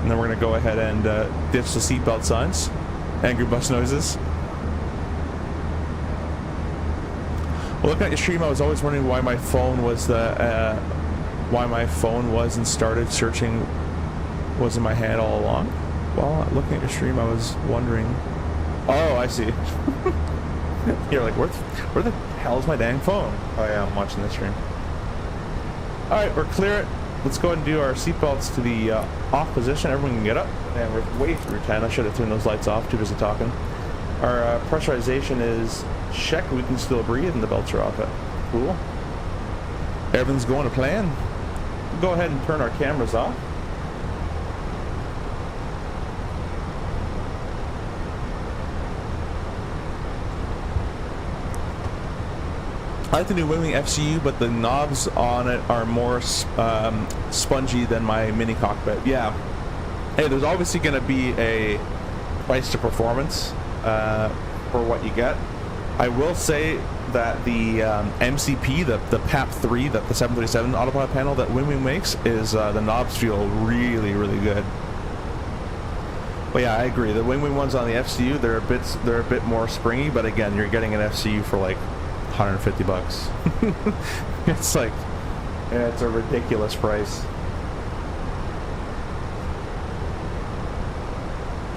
and then we're going to go ahead and ditch the seatbelt signs. Angry bus noises. Well, looking at your stream, I was always wondering why my phone was wasn't started searching was in my hand all along. Well, looking at your stream, I was wondering. Oh, I see. You're like, where the hell is my dang phone? Oh yeah, I'm watching this stream. All right, we're clear. Let's go ahead and do our seatbelts to the off position. Everyone can get up. And we're way through 10. I should have turned those lights off. Too busy talking. Our pressurization is check. We can still breathe, and the belts are off it. Cool. Everything's going to plan. We'll go ahead and turn our cameras off. I like the new Winwing FCU, but the knobs on it are more spongy than my mini cockpit. Yeah. Hey, there's obviously going to be a price to performance for what you get. I will say that the MCP, the PAP3, the 737 autopilot panel that Winwing makes, is the knobs feel really, really good. But yeah, I agree. The Winwing ones on the FCU, they're a bit more springy, but again, you're getting an FCU for like 150 bucks. It's like, yeah, it's a ridiculous price.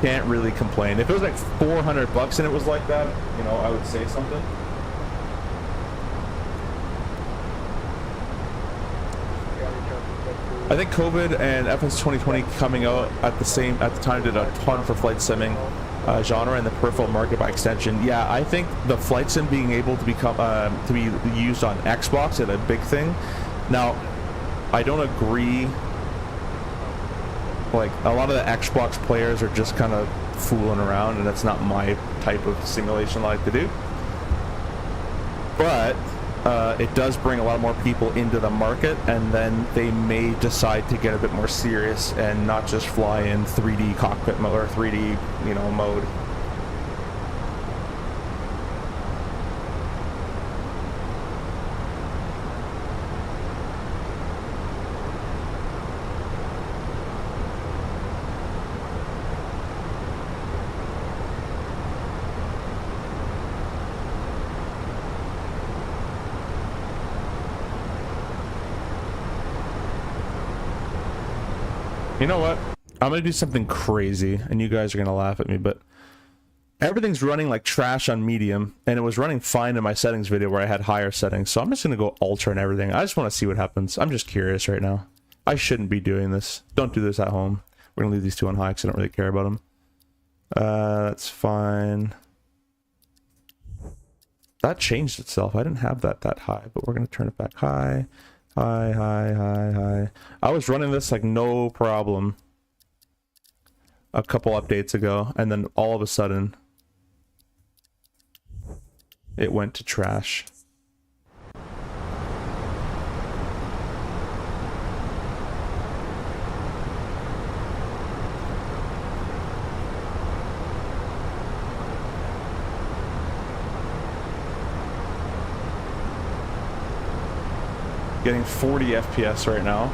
Can't really complain. If it was like 400 bucks and it was like that, you know, I would say something. I think COVID and FS 2020 coming out at the time did a ton for flight simming genre and the peripheral market by extension. Yeah, I think the flight sim being able to become to be used on Xbox is a big thing. Now, I don't agree. Like, a lot of the Xbox players are just kind of fooling around, and that's not my type of simulation I like to do. But it does bring a lot more people into the market, and then they may decide to get a bit more serious and not just fly in 3D cockpit mode or 3D, you know, mode. You know what? I'm gonna do something crazy, and you guys are gonna laugh at me, but everything's running like trash on medium, and it was running fine in my settings video where I had higher settings, so I'm just gonna go ultra and everything. I just want to see what happens. I'm just curious right now. I shouldn't be doing this. Don't do this at home. We're gonna leave these two on high because I don't really care about them. That's fine. That changed itself. I didn't have that high, but we're gonna turn it back high. High. I was running this like no problem a couple updates ago, and then all of a sudden it went to trash. Getting 40 FPS right now.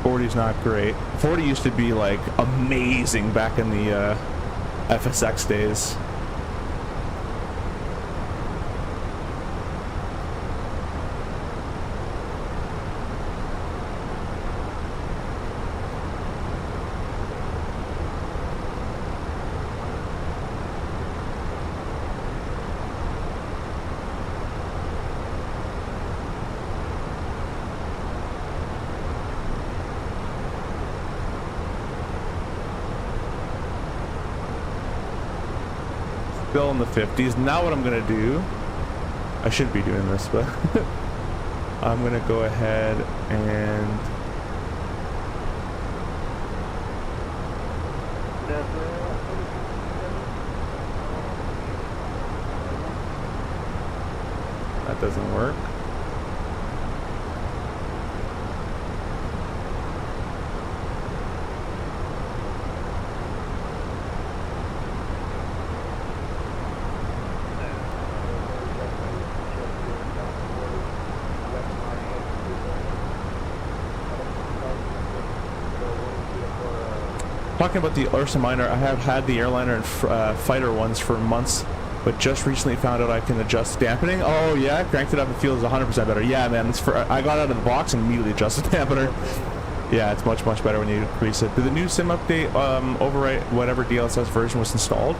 40 is not great. 40 used to be like amazing back in the FSX days. Still in the 50s. Now what I'm gonna do, I shouldn't be doing this, but I'm gonna go ahead and that doesn't work. Talking about the Ursa Minor, I have had the airliner and fighter ones for months, but just recently found out I can adjust dampening. Oh yeah, cranked it up and feels 100% better. Yeah, man, I got out of the box and immediately adjusted dampener. Yeah, it's much better when you increase it. Did the new sim update overwrite whatever DLSS version was installed?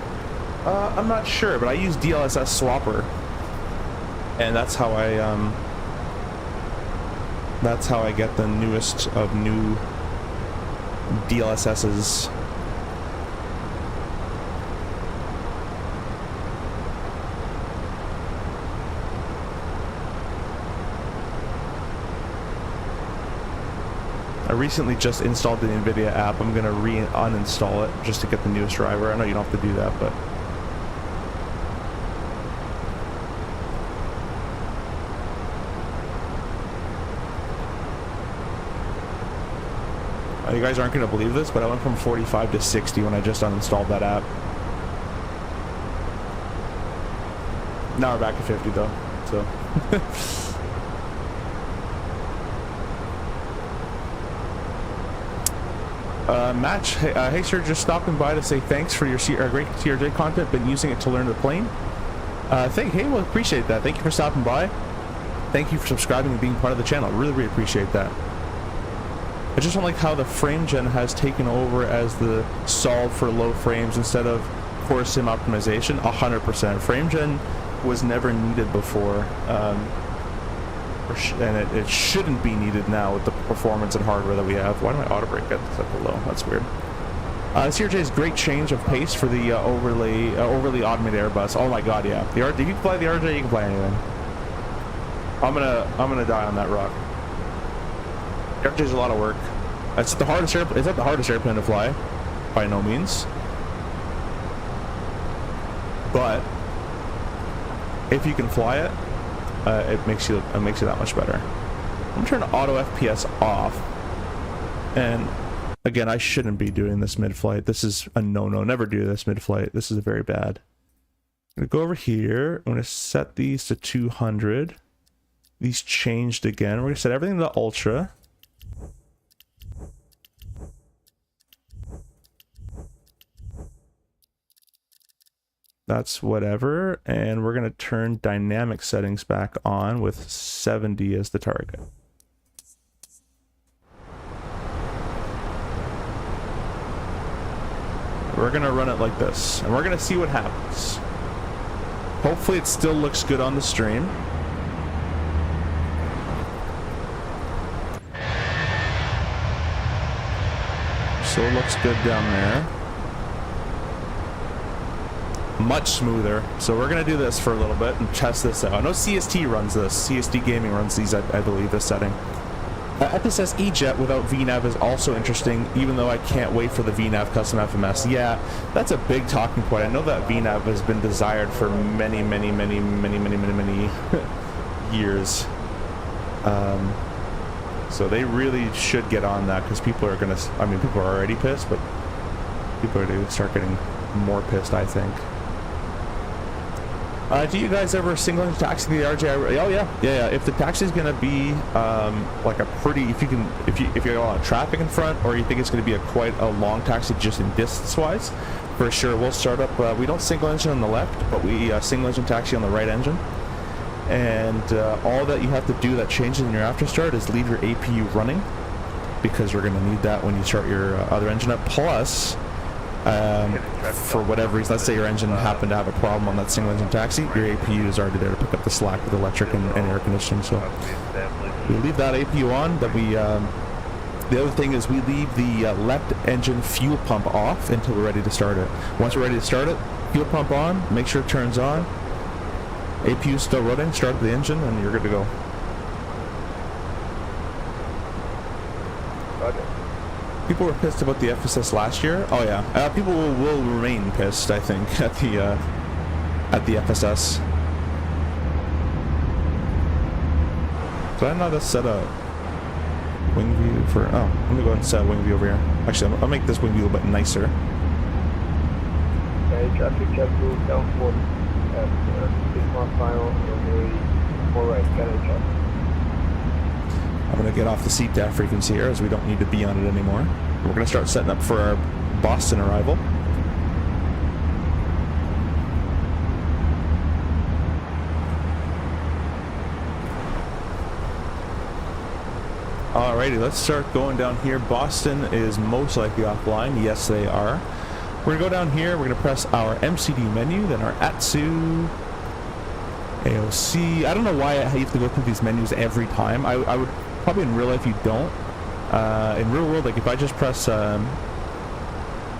I'm not sure, but I use DLSS Swapper, and that's how I get the newest of new DLSS's. I recently just installed the NVIDIA app. I'm gonna uninstall it just to get the newest driver. I know you don't have to do that, but you guys aren't going to believe this, but I went from 45 to 60 when I just uninstalled that app. Now we're back to 50 though, so. Match, hey sir, just stopping by to say thanks for your great CRJ content. Been using it to learn the plane. Hey, well, appreciate that. Thank you for stopping by. Thank you for subscribing and being part of the channel. Really appreciate that. I just don't like how the frame gen has taken over as the solve for low frames instead of core sim optimization. 100%. Frame gen was never needed before, and it shouldn't be needed now with the performance and hardware that we have. Why do my auto brake get set to low? That's weird. CRJ is great change of pace for the overly automated Airbus. Oh my god, yeah. The if you can fly the RJ, you can fly anything. I'm gonna die on that rock. Is a lot of work. It's the hardest airplane. It's not the hardest airplane to fly, by no means. But if you can fly it, it makes you that much better. I'm gonna turn auto FPS off. And again, I shouldn't be doing this mid-flight. This is a no-no. Never do this mid-flight. This is very bad. I'm gonna go over here. I'm gonna set these to 200. These changed again. We're gonna set everything to ultra. That's whatever, and we're gonna turn dynamic settings back on with 70 as the target. We're gonna run it like this, and we're gonna see what happens. Hopefully it still looks good on the stream. Still looks good down there. Much smoother. So we're gonna do this for a little bit and test this out. I know CST runs this. CST Gaming runs these, I believe, this setting. FSS E-Jet without VNAV is also interesting, even though I can't wait for the VNAV custom FMS. Yeah, that's a big talking point. I know that VNAV has been desired for many years. So they really should get on that, because people are gonna, I mean, people are already pissed, but people are gonna start getting more pissed, I think. Do you guys ever single engine taxi the RJ? Oh yeah. If the taxi is gonna be like a pretty, if you got a lot of traffic in front, or you think it's gonna be quite a long taxi just in distance wise, for sure we'll start up. We don't single engine on the left, but we single engine taxi on the right engine. And all that you have to do that changes in your after start is leave your APU running, because you're gonna need that when you start your other engine up. Plus, for whatever reason, let's say your engine happened to have a problem on that single engine taxi, your APU is already there to pick up the slack with electric and air conditioning. So we leave that APU on. Then we the other thing is we leave the left engine fuel pump off until we're ready to start it. Once we're ready to start it, fuel pump on, make sure it turns on, APU is still running, start the engine, and you're good to go. People were pissed about the FSS last year. Oh yeah, people will remain pissed, I think, at the FSS. So I know to set a wing view for. Oh, let me go ahead and set a wing view over here. Actually, I'll make this wing view a bit nicer. Okay, traffic check group down 40 at 6 mile runway 4 right, scatter check. I'm going to get off the CTAF frequency here, as we don't need to be on it anymore. We're going to start setting up for our Boston arrival. Alrighty, let's start going down here. Boston is most likely offline. Yes, they are. We're going to go down here. We're going to press our MCD menu, then our ATSU, AOC. I don't know why I have to go through these menus every time. I would probably in real life you don't. In real world, like if I just press the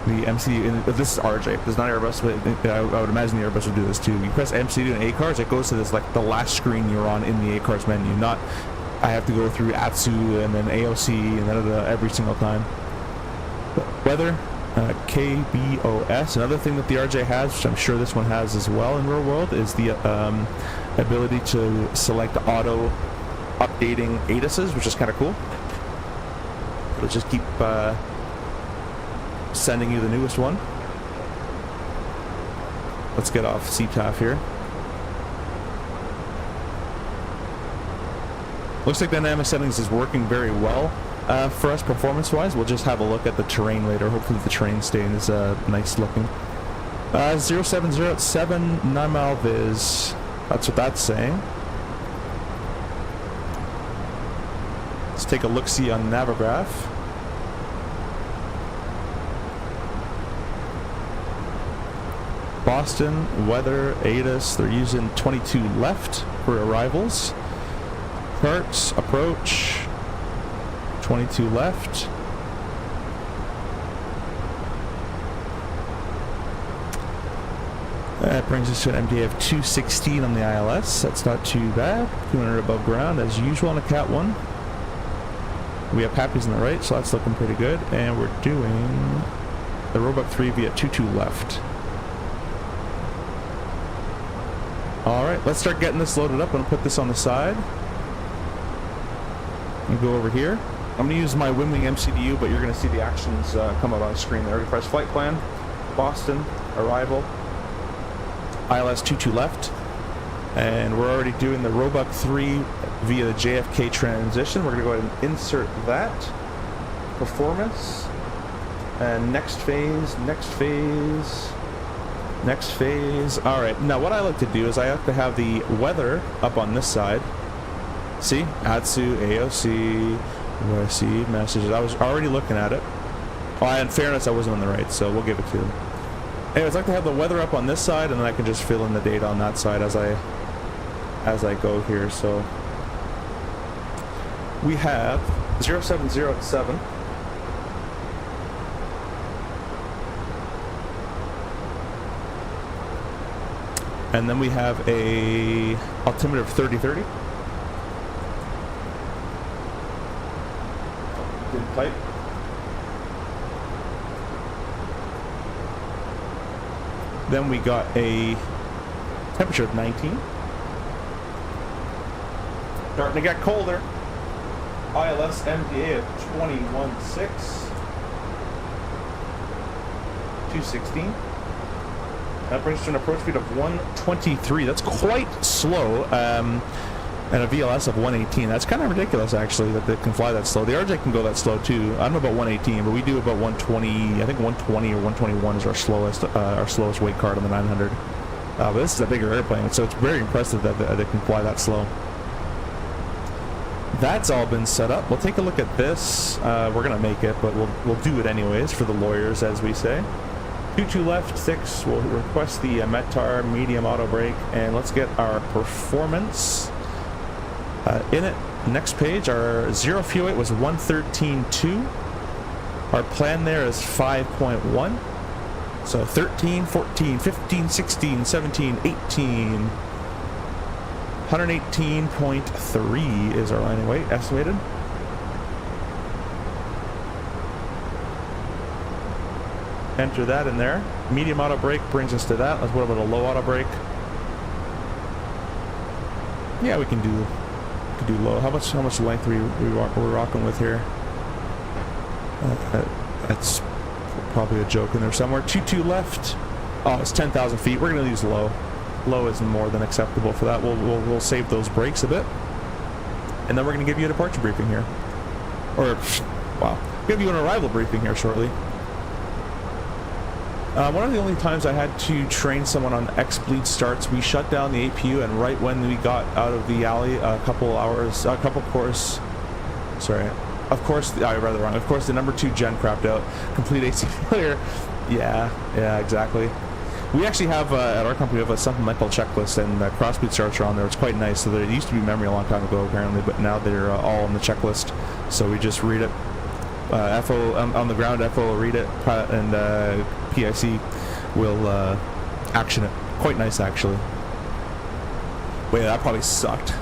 MCD, this is RJ, this is not Airbus, but I would imagine the Airbus would do this too. You press MCD and ACARS, it goes to this like the last screen you're on in the ACARS menu. Not I have to go through ATSU and then AOC and then every single time. Weather, KBOS. Another thing that the RJ has, which I'm sure this one has as well in real world, is the ability to select auto updating ATISs, which is kind of cool. It'll just keep sending you the newest one. Let's get off CTAF here. Looks like dynamic settings is working very well for us performance-wise. We'll just have a look at the terrain later. Hopefully the terrain stays nice looking. 0707, 9 mile viz. That's what that's saying. Let's take a look-see on Navigaph. Boston, weather, ATIS, they're using 22 left for arrivals. Charts, approach, 22 left. That brings us to an MD of 216 on the ILS. That's not too bad. 200 above ground as usual on a Cat 1. We have Pappies on the right, so that's looking pretty good. And we're doing the Roebuck 3 via 22 left. Alright, let's start getting this loaded up. I'm going to put this on the side. And go over here. I'm going to use my Winwing MCDU, but you're going to see the actions come out on screen there. Press flight plan, Boston, arrival, ILS 22 left. And we're already doing the Roebuck 3 via the JFK transition. We're going to go ahead and insert that. Performance. And next phase, next phase, next phase. Alright, now what I like to do is I have to have the weather up on this side. See? ATSU, AOC, receive messages. I was already looking at it. Well, in fairness, I wasn't on the right, so we'll give it to them. Anyways, I like to have the weather up on this side, and then I can just fill in the data on that side as I go here. So we have 0707. And then we have a altimeter of 3030. Didn't type. Then we got a temperature of 19. Starting to get colder. ILS MDA of 21.6. 216. That brings us to an approach speed of 123. That's quite slow. And a VLS of 118. That's kind of ridiculous, actually, that they can fly that slow. The RJ can go that slow too. I don't know about 118, but we do about 120. I think 120 or 121 is our slowest weight card on the 900. But this is a bigger airplane, so it's very impressive that they can fly that slow. That's all been set up. We'll take a look at this. We're gonna make it, but we'll do it anyways for the lawyers, as we say. 22 left, 6. We'll request the METAR medium auto brake, and let's get our performance in it. Next page, our 0 fuel weight was 113.2. Our plan there is 5.1. So 13, 14, 15, 16, 17, 18. 118.3 is our landing weight estimated. Enter that in there. Medium auto brake brings us to that. Let's what about a low auto brake? Yeah, we can do low. How much length are we rocking with here? That's probably a joke in there somewhere. 22 left. Oh, it's 10,000 feet. We're gonna use low. Low is more than acceptable for that. We'll save those brakes a bit, and then we're gonna give you a departure briefing here, or wow, give you an arrival briefing here shortly. One of the only times I had to train someone on X-bleed starts, we shut down the APU, and right when we got out of the alley, of course, I read it wrong. Of course, the number 2 gen crapped out. Complete AC failure. Yeah, exactly. We actually have, at our company, we have a supplemental checklist, and cross-bleed starts are on there. It's quite nice. So there used to be memory a long time ago, apparently, but now they're all on the checklist. So we just read it. FO on the ground, FO will read it, and PIC will action it. Quite nice, actually. Wait, that probably sucked.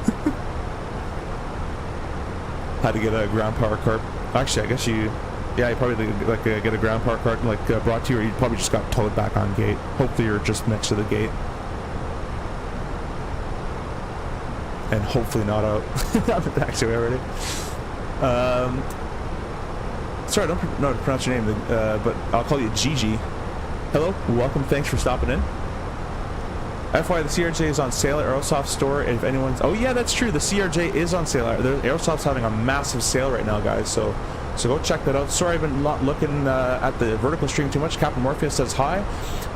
Had to get a ground power cart. Actually, I guess you probably get a ground power cart brought to you, or you probably just got towed back on gate. Hopefully you're just next to the gate. And hopefully not out. Actually, already. Sorry, I don't know how to pronounce your name, but I'll call you Gigi. Hello, welcome, thanks for stopping in. FYI, the CRJ is on sale at Aerosoft store. If anyone's... Oh yeah, that's true, the CRJ is on sale. Aerosoft's having a massive sale right now, guys, so go check that out. Sorry, I've been not looking at the vertical stream too much. Captain Morpheus says hi.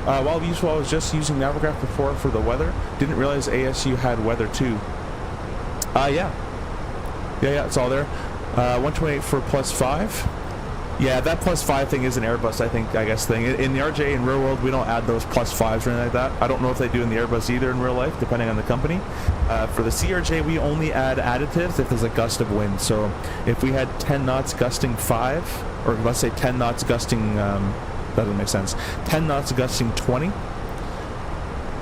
While I was just using Navigraph before for the weather. Didn't realize ASU had weather too. Yeah, it's all there. 128 for +5. Yeah, that +5 thing is an Airbus, I guess thing. In the RJ in real world, we don't add those +5s or anything like that. I don't know if they do in the Airbus either in real life, depending on the company. For the CRJ, we only add additives if there's a gust of wind. So if we had 10 knots gusting 5, or let's say 10 knots gusting, that doesn't make sense, 10 knots gusting 20,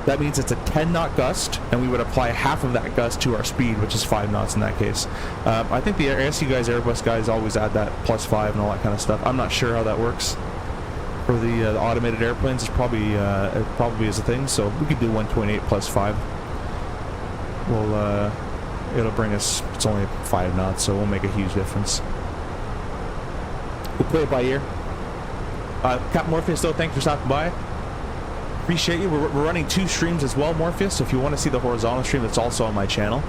that means it's a 10 knot gust, and we would apply half of that gust to our speed, which is 5 knots in that case. I think the ASU guys, Airbus guys, always add that +5 and all that kind of stuff. I'm not sure how that works. For the automated airplanes, it probably is a thing, so we could do 128 +5. It'll bring us, it's only 5 knots, so it won't make a huge difference. We'll play it by ear. Captain Morpheus, though, thanks for stopping by. Appreciate you. We're running 2 streams as well, Morpheus, so if you want to see the horizontal stream, that's also on my channel.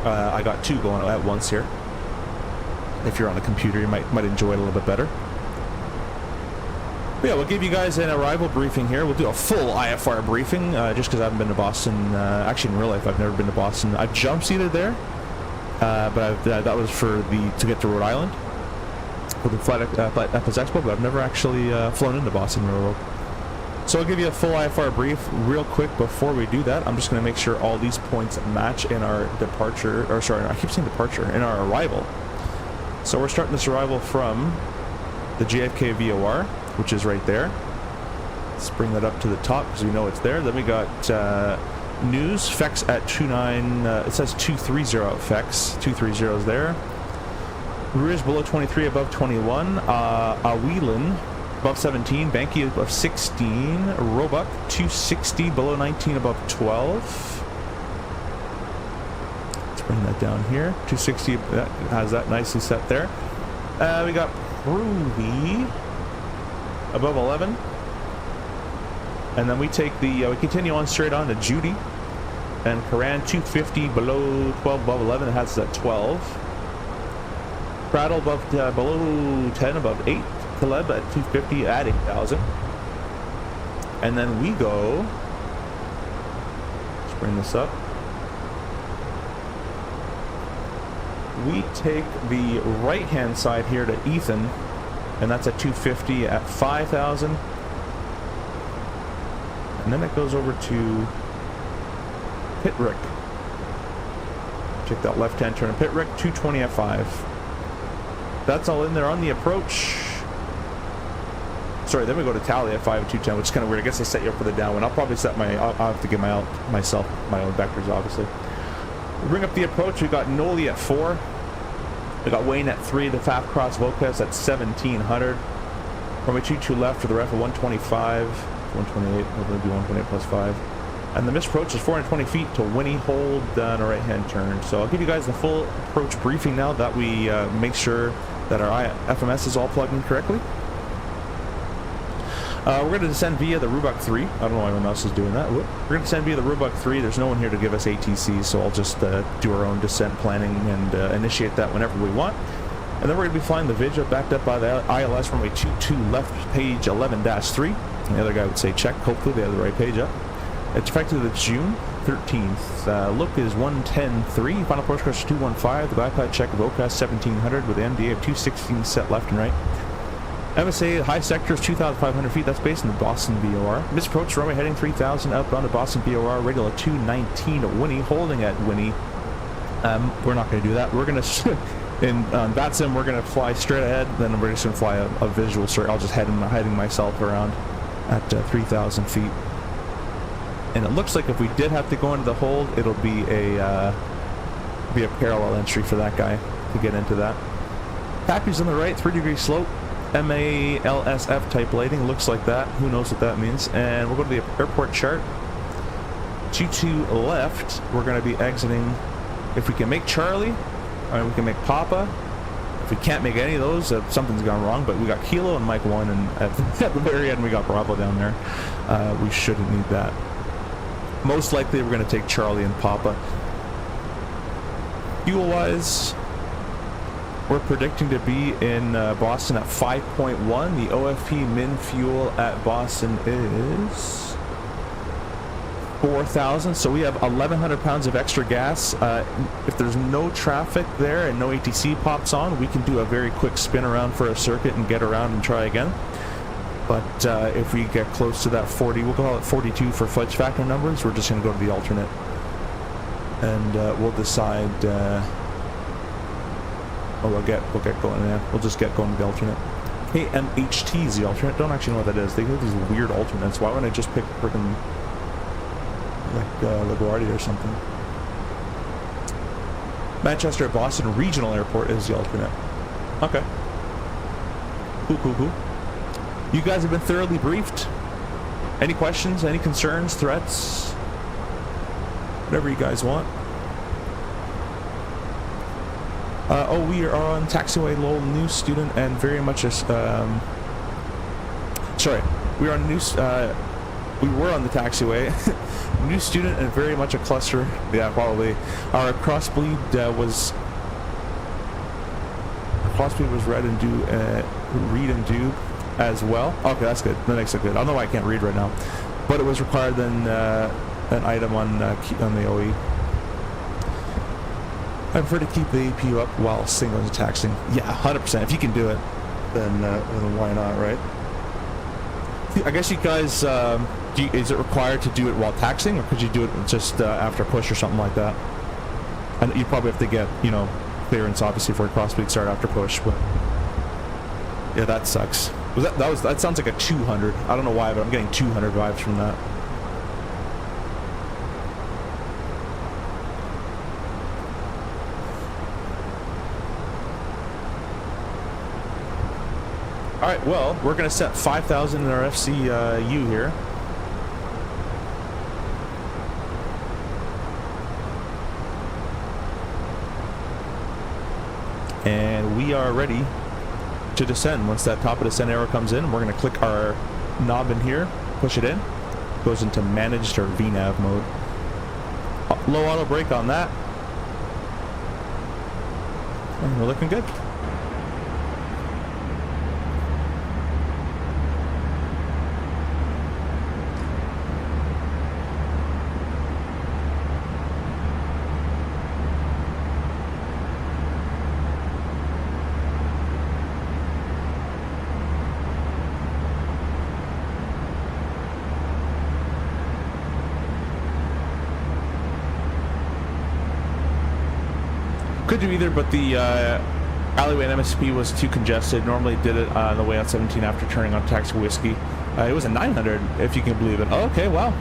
I got 2 going at once here. If you're on a computer, you might enjoy it a little bit better. But yeah, we'll give you guys an arrival briefing here. We'll do a full IFR briefing, just because I haven't been to Boston. Actually, in real life, I've never been to Boston. I've jump seated there, but that was to get to Rhode Island for the Flight FS Expo, but I've never actually flown into Boston real world. So I'll give you a full IFR brief real quick. Before we do that, I'm just going to make sure all these points match in our departure, or sorry, I keep saying departure, in our arrival. So we're starting this arrival from the JFK VOR, which is right there. Let's bring that up to the top because we know it's there. Then we got news, FEX at 29, it says 230 at FEX, 230 is there. Rouge below 23, above 21, Winiwng above 17, Banky above 16, Roebuck 260, below 19, above 12. Let's bring that down here. 260, that has that nicely set there. We got Ruby above 11. And then we take the, we continue on straight on to Judy. And Karan 250 below 12, above 11, it has at 12. Prattle above, below 10, above 8. Caleb at 250 at 8,000. And then we go, let's bring this up. We take the right hand side here to Ethan, and that's at 250 at 5,000. And then it goes over to Pitrick. Take that left hand turn. Pitrick 220 at 5. That's all in there on the approach. Sorry, then we go to Tally at 5 at 210, which is kind of weird. I guess I set you up for the downwind. I'll probably set my, I'll have to get myself my own vectors, obviously. We bring up the approach. We got Noli at 4. We got Wayne at 3. The Faf Cross Vocus at 1700. Runway 22 left for the ref at 125. 128. We're going to do 128 plus 5. And the missed approach is 420 feet to Winnie. Hold on a right hand turn. So I'll give you guys the full approach briefing now that we make sure that our FMS is all plugged in correctly. We're going to descend via the Rubak 3. I don't know why my mouse is doing that. Whoop. We're going to descend via the Rubak 3. There's no one here to give us ATC, so I'll just do our own descent planning and initiate that whenever we want. And then we're going to be flying the Vidya backed up by the ILS runway 22 left, page 11-3. And the other guy would say check. Hopefully they have the right page up. It's effective the June 13th. Look is 110.3. Final approach course 215. The bypass check of OCAS 1700 with the MDA of 216 set left and right. MSA high sector is 2,500 feet. That's based in the Boston BOR. Misapproach runway heading 3,000 outbound to Boston BOR. Radial at 219 to Winnie. Holding at Winnie. We're not going to do that. We're going to in VATSIM we're going to fly straight ahead. Then we're just going to fly a visual straight. I'll just heading myself around at 3,000 feet. And it looks like if we did have to go into the hold, it'll be a parallel entry for that guy to get into that. Pappy's on the right, 3-degree slope. MALSF type lighting, looks like that. Who knows what that means? And we'll go to the airport chart. 22 left, we're going to be exiting. If we can make Charlie, or we can make Papa. If we can't make any of those, something's gone wrong. But we got Kilo and Mike 1, and at the very end we got Bravo down there. We shouldn't need that. Most likely we're going to take Charlie and Papa. Fuel-wise, we're predicting to be in Boston at 5.1. The OFP min fuel at Boston is 4,000. So we have 1,100 pounds of extra gas. If there's no traffic there and no ATC pops on, we can do a very quick spin around for a circuit and get around and try again. But if we get close to that 40, we'll call it 42 for fudge factor numbers. We're just going to go to the alternate. And we'll decide... we'll get going, yeah. We'll just get going to the alternate. KMHT is the alternate. Don't actually know what that is. They have these weird alternates. Why wouldn't I just pick freaking like LaGuardia or something? Manchester at Boston Regional Airport is the alternate. Okay. Cool. You guys have been thoroughly briefed. Any questions? Any concerns? Threats? Whatever you guys want. We are on taxiway Lowell, new student, and very much a, sorry, we are on new, we were on the taxiway, new student and very much a cluster. Yeah, probably. Our crossbleed was read and due as well. Okay, that's good. That makes it good. I don't know why I can't read right now, but it was required then an item on the OE. I prefer to keep the APU up while singling and taxing. Yeah, 100%. If you can do it, then why not, right? I guess you guys, is it required to do it while taxing, or could you do it just after push or something like that? And you probably have to get, clearance obviously for a crossbleed start after push, but yeah, that sucks. That sounds like a 200. I don't know why, but I'm getting 200 vibes from that. Alright, well, we're going to set 5,000 in our FCU here. And we are ready to descend. Once that top of descent arrow comes in, we're going to click our knob in here, push it in, goes into managed or VNAV mode. Low auto brake on that. And we're looking good. Could do either, but the alleyway and MSP was too congested. Normally did it on the way on 17 after turning on Taxi Whiskey. It was a 900, if you can believe it. Oh, okay, wow.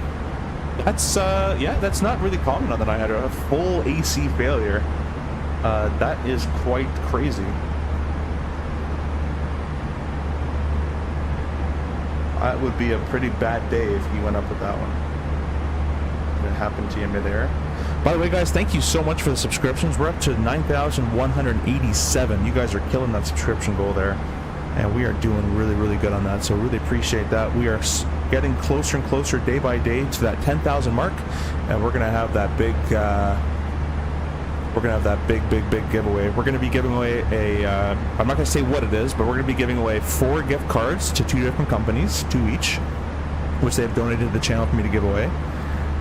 That's, yeah, that's not really common on the 900. A full AC failure. That is quite crazy. That would be a pretty bad day if you went up with that one. It happened to you midair. By the way, guys, thank you so much for the subscriptions. We're up to 9,187. You guys are killing that subscription goal there, and we are doing really, really good on that. So really appreciate that. We are getting closer and closer day by day to that 10,000 mark, and we're gonna have that big. We're gonna have that big giveaway. We're gonna be giving away a. I'm not gonna say what it is, but we're gonna be giving away 4 gift cards to 2 different companies, 2 each, which they've donated to the channel for me to give away.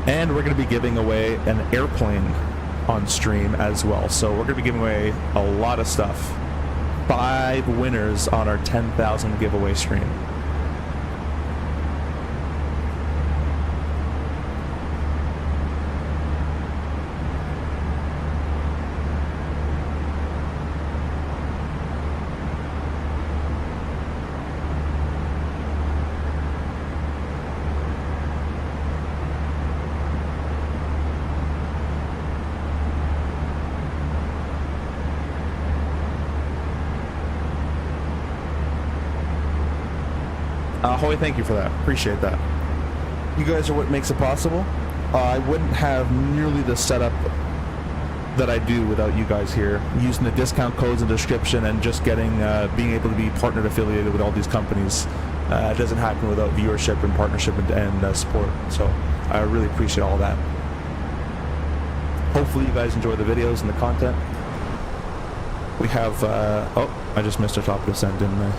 And we're going to be giving away an airplane on stream as well. So we're going to be giving away a lot of stuff. 5 winners on our 10,000 giveaway stream. Hoy, thank you for that. Appreciate that. You guys are what makes it possible. I wouldn't have nearly the setup that I do without you guys here. Using the discount codes in the description and just getting, being able to be partnered affiliated with all these companies. It doesn't happen without viewership and partnership and support. So I really appreciate all that. Hopefully you guys enjoy the videos and the content. We have, oh, I just missed a top descent, didn't I?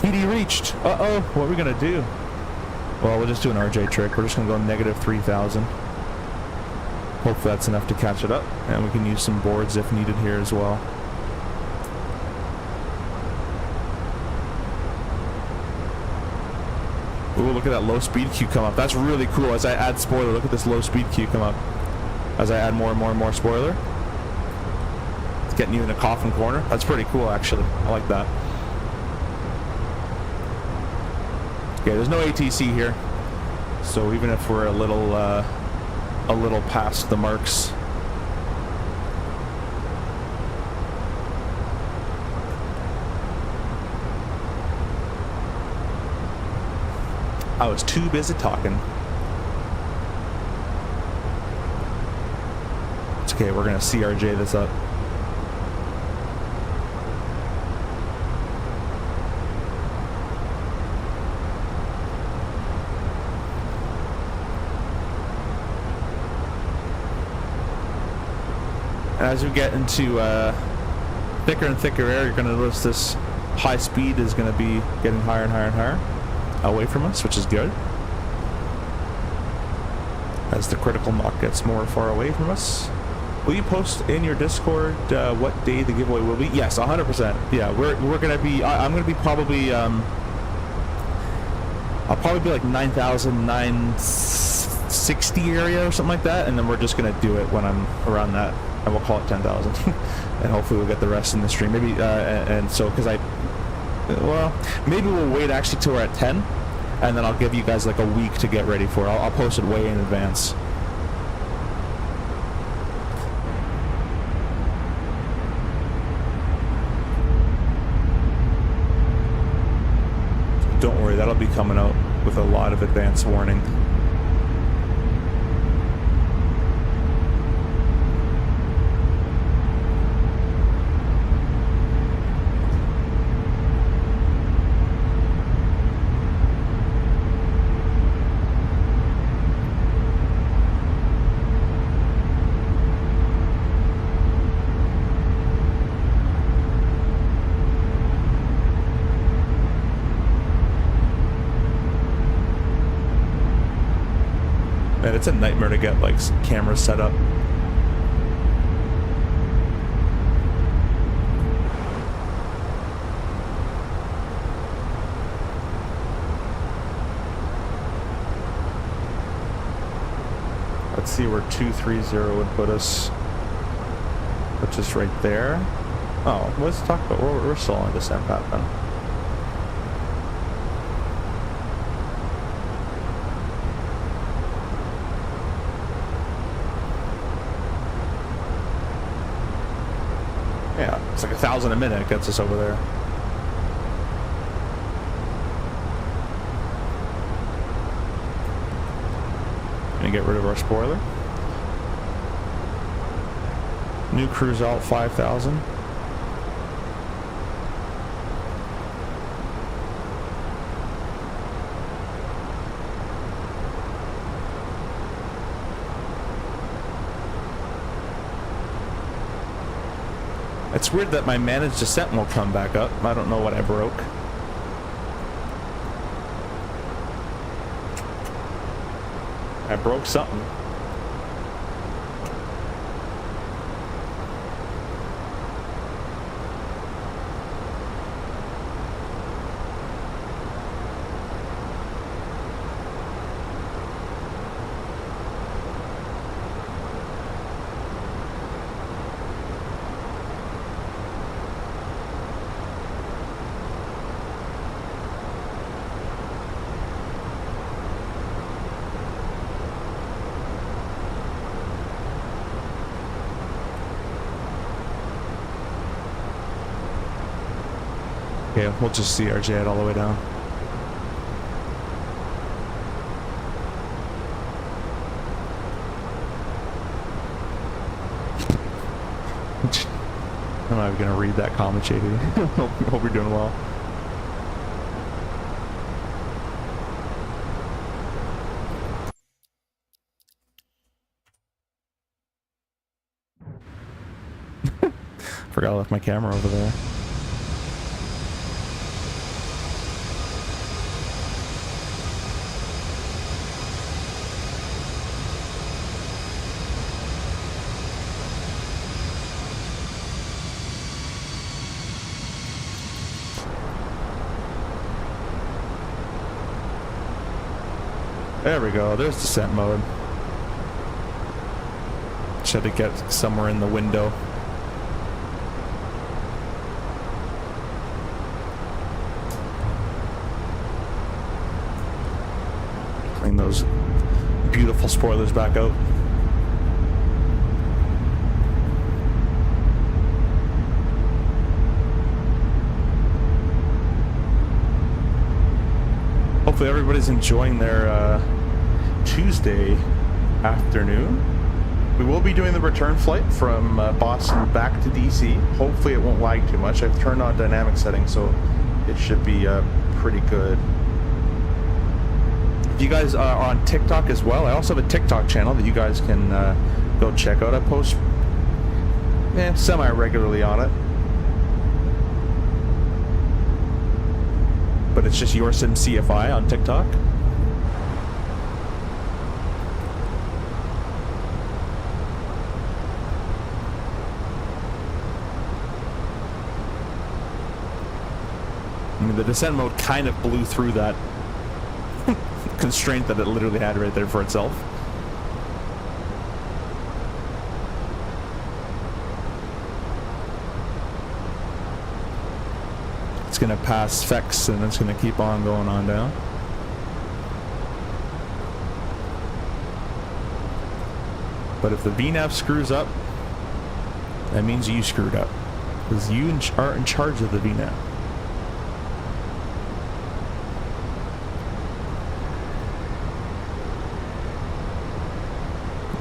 PD reached. Uh-oh, what are we gonna do? Well, we'll just do an RJ trick. We're just gonna go negative 3,000. Hopefully that's enough to catch it up, and we can use some boards if needed here as well. Ooh, look at that low speed queue come up. That's really cool. As I add spoiler, look at this low speed queue come up. As I add more and more and more spoiler. It's getting you in a coffin corner. That's pretty cool, actually. I like that. Okay, there's no ATC here, so even if we're a little past the marks, I was too busy talking. It's okay, we're gonna CRJ this up. As we get into thicker and thicker air, you're going to notice this high speed is going to be getting higher and higher and higher away from us, which is good. As the critical knock gets more far away from us. Will you post in your Discord what day the giveaway will be? Yes, 100%. Yeah, we're going to be, I'm going to be probably, I'll probably be like 9,960 area or something like that, and then we're just going to do it when I'm around that. And we'll call it 10,000, and hopefully we'll get the rest in the stream. Maybe, and so because well, maybe we'll wait actually till we're at 10, and then I'll give you guys like a week to get ready for it. I'll post it way in advance. Don't worry, that'll be coming out with a lot of advance warning. It's a nightmare to get like cameras set up. Let's see where 230 would put us. Which is right there. Oh, let's talk about, we're still on descent path then. Yeah, it's like 1,000 a minute gets us over there. Gonna get rid of our spoiler. New cruise out 5,000. It's weird that my managed descent won't come back up. I don't know what I broke. I broke something. Okay, we'll just see our jet all the way down. I'm not even gonna read that comment, JD. Hope you're doing well. Forgot I left my camera over there. There we go, there's descent mode. Should have get somewhere in the window. Bring those beautiful spoilers back out. Hopefully everybody's enjoying their Tuesday afternoon. We will be doing the return flight from Boston back to DC. Hopefully it won't lag too much. I've turned on dynamic settings, so it should be pretty good. If you guys are on TikTok as well, I also have a TikTok channel that you guys can go check out. I post semi-regularly on it. But it's just YourSimCFI on TikTok. I mean, the descent mode kind of blew through that constraint that it literally had right there for itself. It's gonna pass Fenix and it's gonna keep on going on down. But if the VNAV screws up, that means you screwed up, because you are in charge of the VNAV.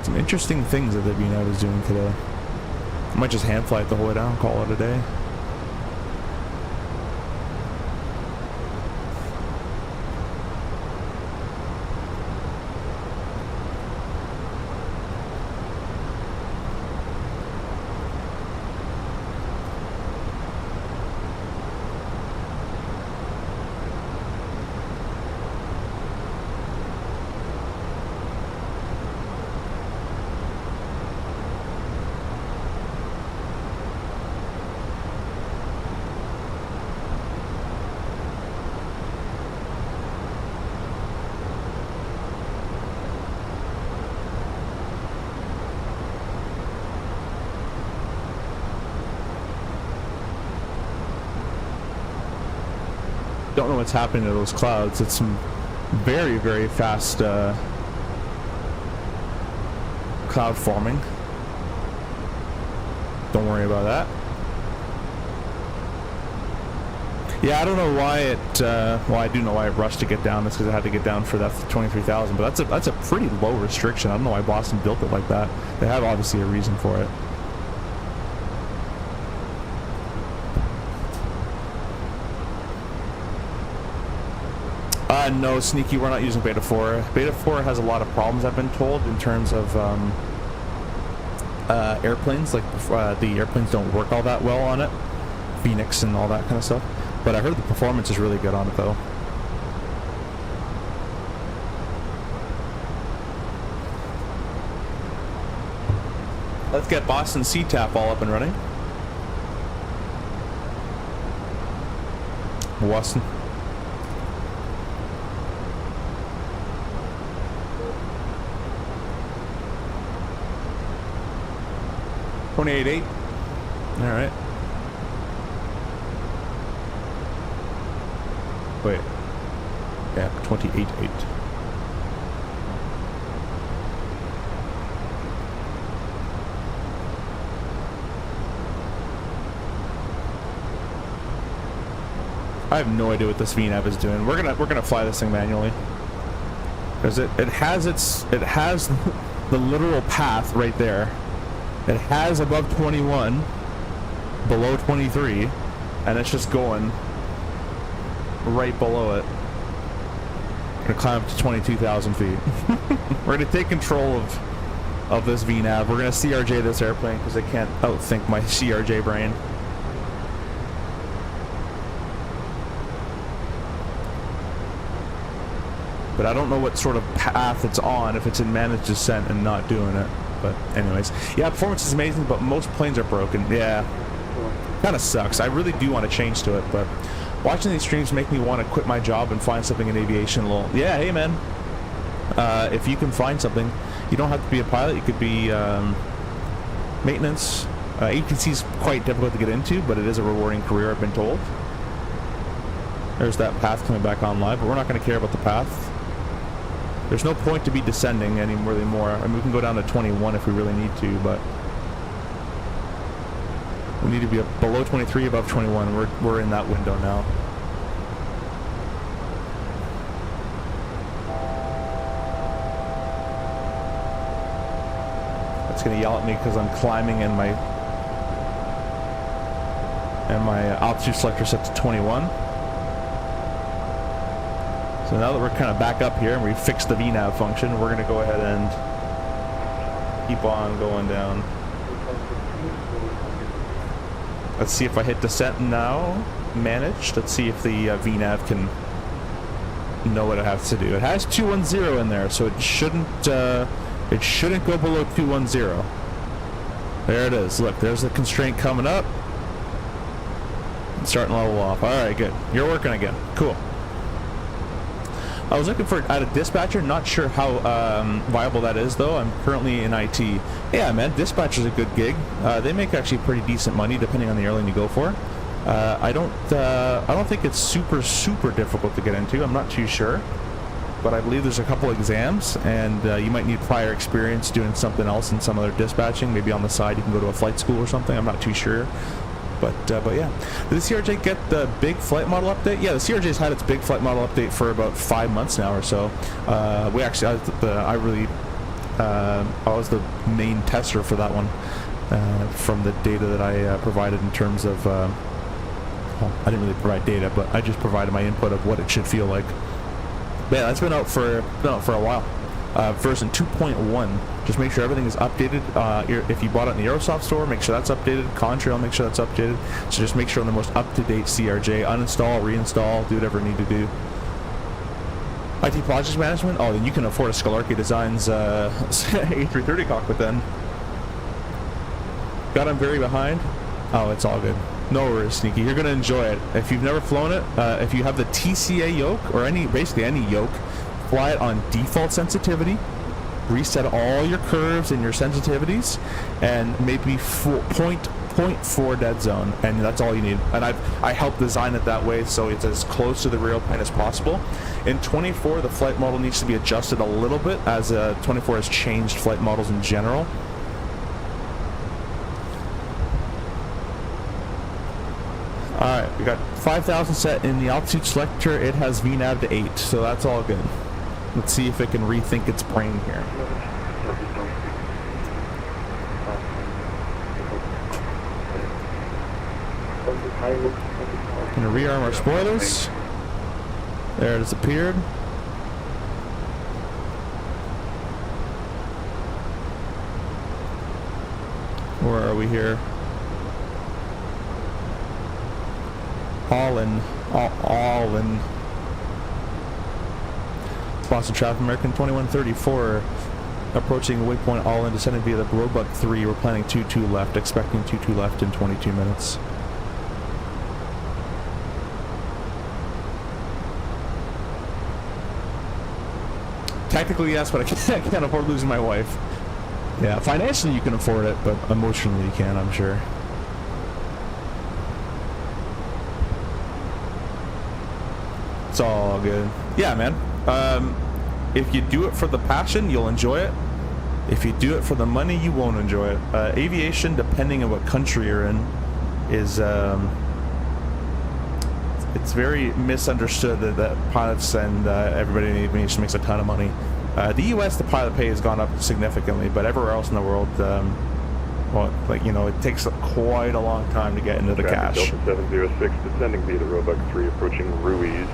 Some interesting things that the VNAV is doing today. I might just hand fly it the whole way down, call it a day. don't know what's happening to those clouds. It's some very, very fast cloud forming. Don't worry about that. Yeah, I don't know why it, well, I do know why it rushed to get down. It's because it had to get down for that 23,000, but that's a pretty low restriction. I don't know why Boston built it like that. They have obviously a reason for it. No, Sneaky, we're not using Beta 4. Beta 4 has a lot of problems, I've been told, in terms of airplanes. Like, the airplanes don't work all that well on it. Fenix and all that kind of stuff. But I heard the performance is really good on it, though. Let's get Boston CTAP all up and running. Boston. $28.8. All right. Wait. Yeah, 28.8. I have no idea what this VNAV is doing. We're gonna fly this thing manually, because it has the literal path right there. It has above 21, below 23, and it's just going right below it. We're gonna climb up to 22,000 feet. We're gonna take control of this VNAV. We're gonna CRJ this airplane because I can't outthink my CRJ brain. But I don't know what sort of path it's on, if it's in managed descent and not doing it. But anyways, yeah, performance is amazing, but most planes are broken. Yeah, kind of sucks. I really do want to change to it, but watching these streams make me want to quit my job and find something in aviation. Yeah, hey man, if you can find something, you don't have to be a pilot. You could be maintenance. ATC is quite difficult to get into, but it is a rewarding career, I've been told. There's that path coming back on live, but we're not going to care about the path. There's no point to be descending anymore. I mean, we can go down to 21 if we really need to, but we need to be below 23, above 21. We're in that window now. It's gonna yell at me because I'm climbing and my altitude selector set to 21. So now that we're kind of back up here and we fixed the VNAV function, we're going to go ahead and keep on going down. Let's see if I hit descent now. Managed. Let's see if the VNAV can know what it has to do. It has 210 in there, so it shouldn't go below 210. There it is. Look, there's the constraint coming up. It's starting to level off. All right, good. You're working again. Cool. I was looking for at a dispatcher, not sure how viable that is though. I'm currently in IT. Yeah, man, dispatcher's a good gig. They make actually pretty decent money depending on the airline you go for. I don't think it's super difficult to get into. I'm not too sure, but I believe there's a couple exams, and you might need prior experience doing something else in some other dispatching. Maybe on the side you can go to a flight school or something. I'm not too sure. But yeah, did the CRJ get the big flight model update? Yeah, the CRJ's had its big flight model update for about 5 months now or so. We actually, I was the main tester for that one from the data that I provided in terms of, well, I didn't really provide data, but I just provided my input of what it should feel like. But yeah, that's been out for a while. Version 2.1. Just make sure everything is updated. If you bought it in the Aerosoft store, make sure that's updated. Contrail, make sure that's updated. So just make sure on the most up-to-date CRJ. Uninstall, reinstall, do whatever you need to do. IT project management. Oh, then you can afford a Scholarchy Designs A330 cockpit then. God, I'm very behind. Oh, it's all good. No worries, Sneaky. You're gonna enjoy it. If you've never flown it, if you have the TCA yoke or basically any yoke, fly it on default sensitivity, reset all your curves and your sensitivities, and maybe 0.1 0.4 dead zone, and that's all you need. And I helped design it that way so it's as close to the real plane as possible. In 24, the flight model needs to be adjusted a little bit, as 24 has changed flight models in general. Alright, we got 5,000 set in the altitude selector. It has VNAV to 8, so that's all good. Let's see if it can rethink its brain here. Gonna rearm our spoilers. There it has appeared. Where are we here? All in. Boston traffic, American 2134, approaching waypoint all in, descending via the Roebuck 3. We're planning 22 left, expecting 22 left in 22 minutes. Technically, yes, but I can't afford losing my wife. Yeah, financially you can afford it, but emotionally you can't, I'm sure. It's all good. Yeah, man. If you do it for the passion, you'll enjoy it. If you do it for the money, you won't enjoy it. Aviation, depending on what country you're in, is it's very misunderstood that pilots and everybody in aviation makes a ton of money. The U.S., the pilot pay has gone up significantly, but everywhere else in the world, well, like, you know, it takes quite a long time to get into the cash. Delta 706, descending via the Roebuck 3, approaching Ruiz,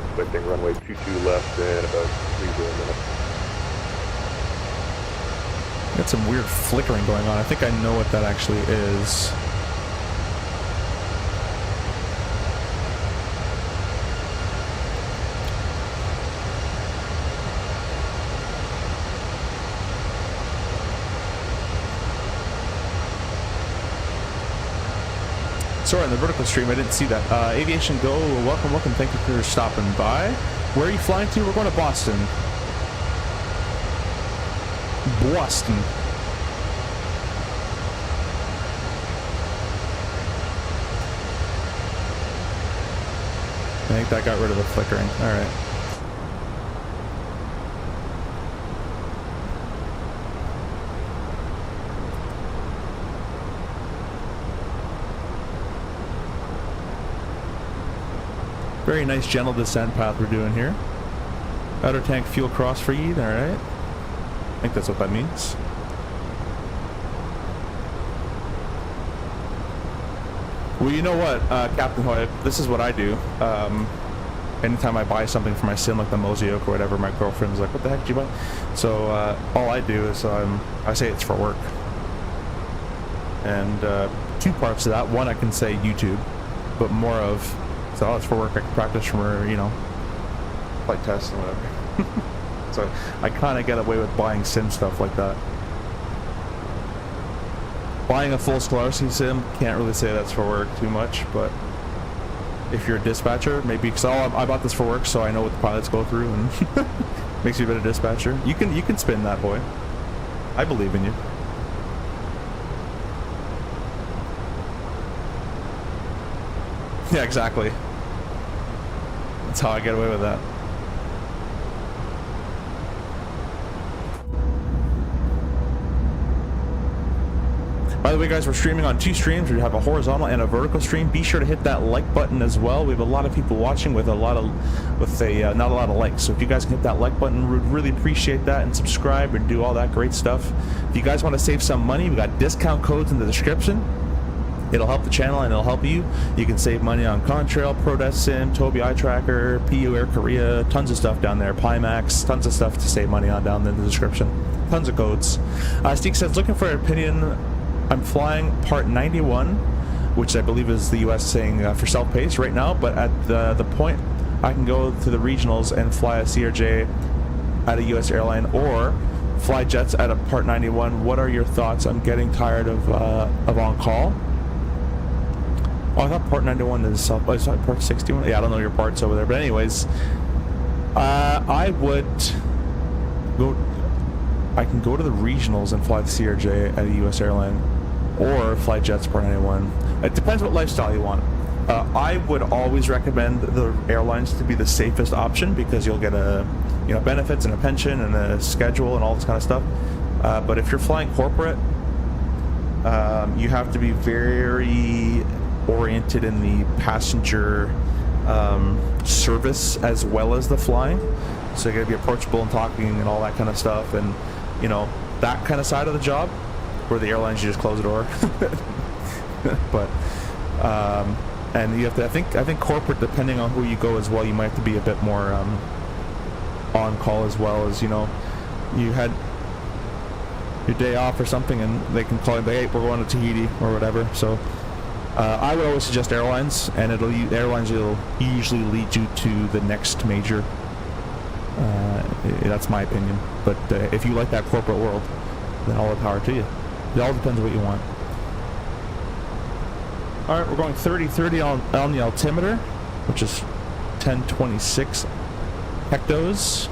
expecting runway 22 left in about 3 minutes. Got some weird flickering going on. I think I know what that actually is. Sorry, on the vertical stream, I didn't see that. Aviation Go, welcome, thank you for stopping by. Where are you flying to? We're going to Boston. Boston. I think that got rid of the flickering. Alright. Very nice gentle descent path we're doing here. Outer tank fuel cross feed, alright. I think that's what that means. Well, you know what, Captain Hoy, this is what I do. Anytime I buy something for my sim, like the Moza or whatever, my girlfriend's like, what the heck did you buy? So all I do is I say it's for work. And two parts to that. One, I can say YouTube, but more of, so it's for work, I can practice for, you know, flight tests and whatever. So I kind of get away with buying sim stuff like that. Buying a full Scholarity sim, can't really say that's for work too much, but if you're a dispatcher, maybe, because I bought this for work, so I know what the pilots go through, and makes you a better dispatcher. You can spin that, boy. I believe in you. Yeah, exactly. That's how I get away with that. By the way, guys, we're streaming on 2 streams. We have a horizontal and a vertical stream. Be sure to hit that like button as well. We have a lot of people watching with not a lot of likes. So if you guys can hit that like button, we'd really appreciate that, and subscribe and do all that great stuff. If you guys want to save some money, we got discount codes in the description. It'll help the channel and it'll help you. You can save money on Contrail, ProDesk Sim, Tobii Eye Tracker, PU Air Korea, tons of stuff down there. Pimax, tons of stuff to save money on down in the description. Tons of codes. Steve says, looking for an opinion. I'm flying Part 91, which I believe is the US saying for self-paced right now, but at the point I can go to the regionals and fly a CRJ at a US airline or fly jets at a Part 91. What are your thoughts? I'm getting tired of on-call. Oh, I thought Part 91 is self. Oh, sorry, Part 61. Yeah, I don't know your parts over there, but anyways, I would go. I can go to the regionals and fly the CRJ at a US airline. or fly JetSport 91. It depends what lifestyle you want. I would always recommend the airlines to be the safest option because you'll get benefits and a pension and a schedule and all this kind of stuff. But if you're flying corporate, you have to be very oriented in the passenger service as well as the flying. So you got to be approachable and talking and all that kind of stuff, and that kind of side of the job. Where the airlines, you just close the door. But and you have to. I think corporate, depending on who you go as well, you might have to be a bit more on call as well. As you had your day off or something, and they can call you, hey, we're going to Tahiti or whatever. So I would always suggest airlines, and airlines will usually lead you to the next major. That's my opinion. But if you like that corporate world, then all the power to you. It all depends on what you want. All right, we're going 30-30 on the altimeter, which is 1026 hectos.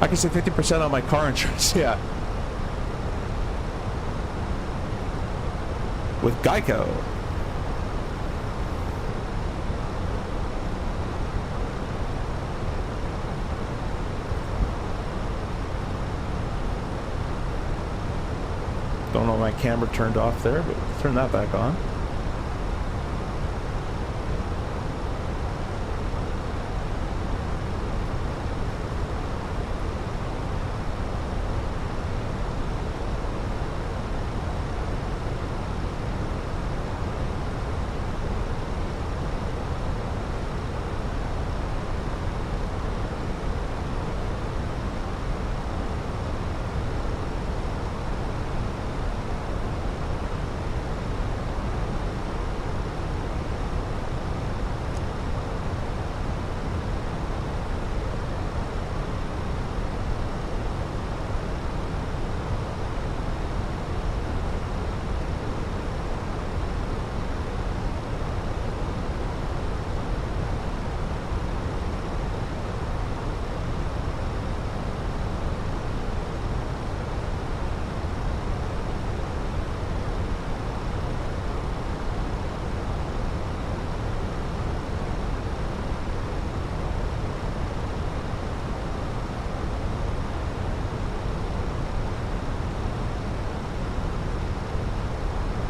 I can say 50% on my car insurance, yeah. With Geico. Don't know my camera turned off there, but turn that back on.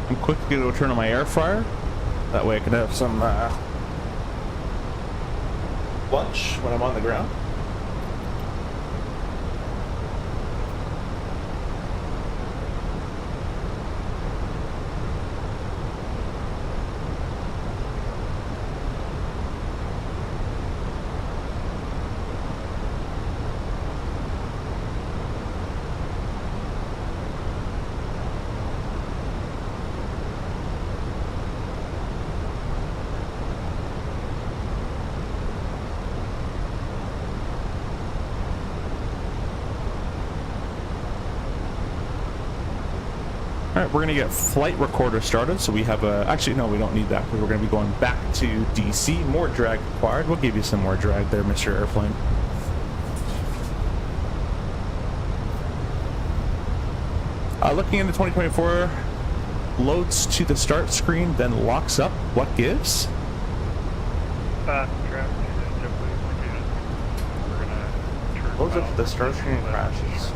I'm quickly going to turn on my air fryer. That way I can have some lunch when I'm on the ground. Alright, we're going to get flight recorder started, so we have a... Actually, no, we don't need that, because we're going to be going back to DC. More drag required. We'll give you some more drag there, Mr. Airplane. Looking into 2024, loads to the start screen, then locks up. What gives? Loads up to the start screen and crashes.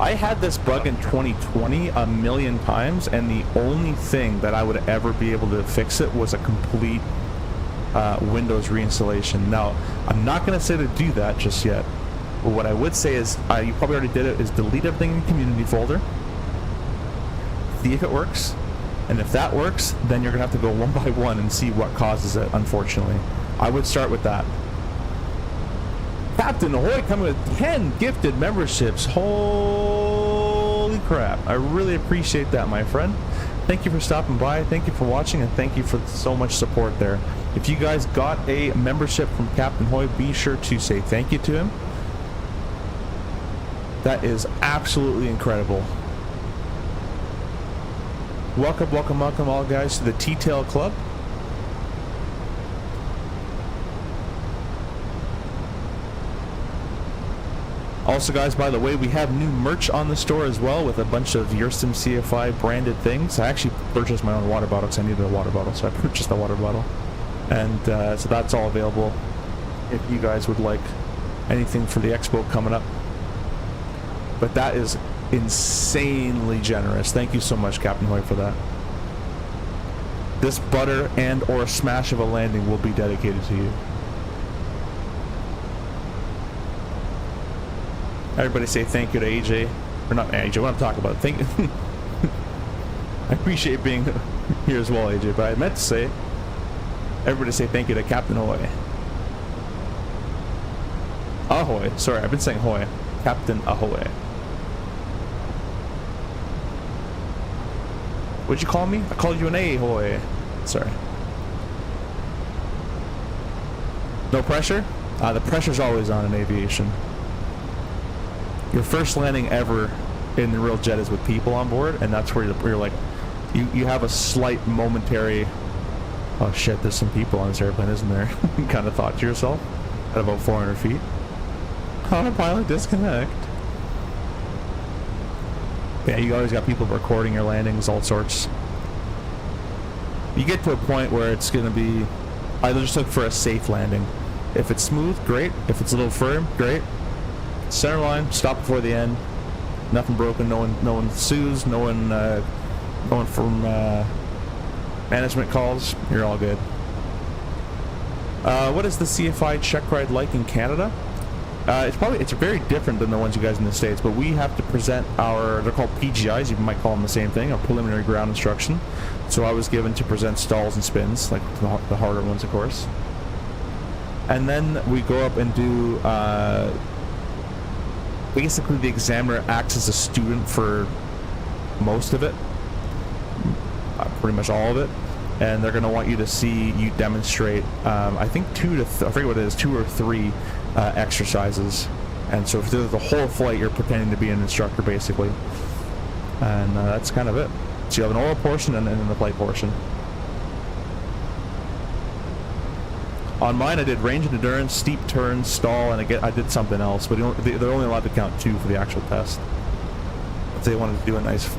I had this bug in 2020 a million times, and the only thing that I would ever be able to fix it was a complete Windows reinstallation. Now, I'm not going to say to do that just yet, but what I would say is, you probably already did it, is delete everything in the community folder, see if it works, and if that works, then you're going to have to go one by one and see what causes it, unfortunately. I would start with that. Captain Ahoy coming with 10 gifted memberships. Holy crap. I really appreciate that, my friend. Thank you for stopping by. Thank you for watching, and thank you for so much support there. If you guys got a membership from Captain Hoy, be sure to say thank you to him. That is absolutely incredible. Welcome, welcome, welcome all guys to the T-Tail Club. Also, guys, by the way, we have new merch on the store as well with a bunch of Yurstim CFI branded things. I actually purchased my own water bottle because I needed a water bottle, so I purchased a water bottle. And so that's all available if you guys would like anything for the expo coming up. But that is insanely generous. Thank you so much, Captain Hoy, for that. This butter and or smash of a landing will be dedicated to you. Everybody say thank you to AJ. Or not AJ, what I'm talking about. Thank you. I appreciate being here as well, AJ, but I meant to say, everybody say thank you to Captain Hoy. Ahoy. Sorry, I've been saying Hoy. Captain Ahoy. What'd you call me? I called you an Ahoy. Sorry. No pressure? The pressure's always on in aviation. Your first landing ever in the real jet is with people on board, and that's where you're like, you have a slight momentary, oh shit, there's some people on this airplane, isn't there? Kind of thought to yourself at about 400 feet. Autopilot disconnect. Yeah, you always got people recording your landings, all sorts. You get to a point where it's going to be, either just look for a safe landing. If it's smooth, great. If it's a little firm, great. Center line, stop before the end. Nothing broken. No one sues. No one going from management calls. You're all good. What is the CFI check ride like in Canada? It's very different than the ones you guys in the States, but we have to present they're called PGIs, you might call them the same thing, a preliminary ground instruction. So I was given to present stalls and spins, like the harder ones, of course. And then we go up and do, basically the examiner acts as a student for most of it, pretty much all of it. And they're going to want you to see you demonstrate, I think I forget what it is, 2 or 3 exercises. And so through the whole flight, you're pretending to be an instructor, basically. And that's kind of it. So you have an oral portion and then the flight portion. On mine, I did range and endurance, steep turns, stall, and I did something else, but they're only allowed to count 2 for the actual test. If they wanted to do a nice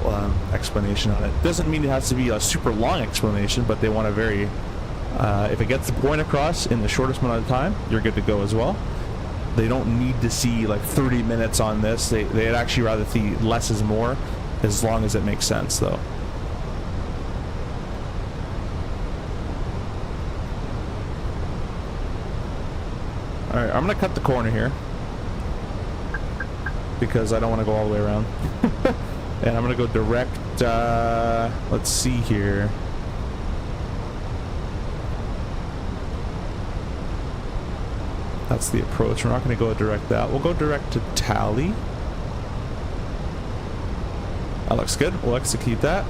explanation on it. Doesn't mean it has to be a super long explanation, but they want a very, if it gets the point across in the shortest amount of time, you're good to go as well. They don't need to see like 30 minutes on this. They'd actually rather see less is more, as long as it makes sense, though. Alright, I'm gonna cut the corner here because I don't want to go all the way around. And I'm gonna go direct, let's see here. That's the approach. We're not gonna go direct that. We'll go direct to Tally. That looks good. We'll execute that.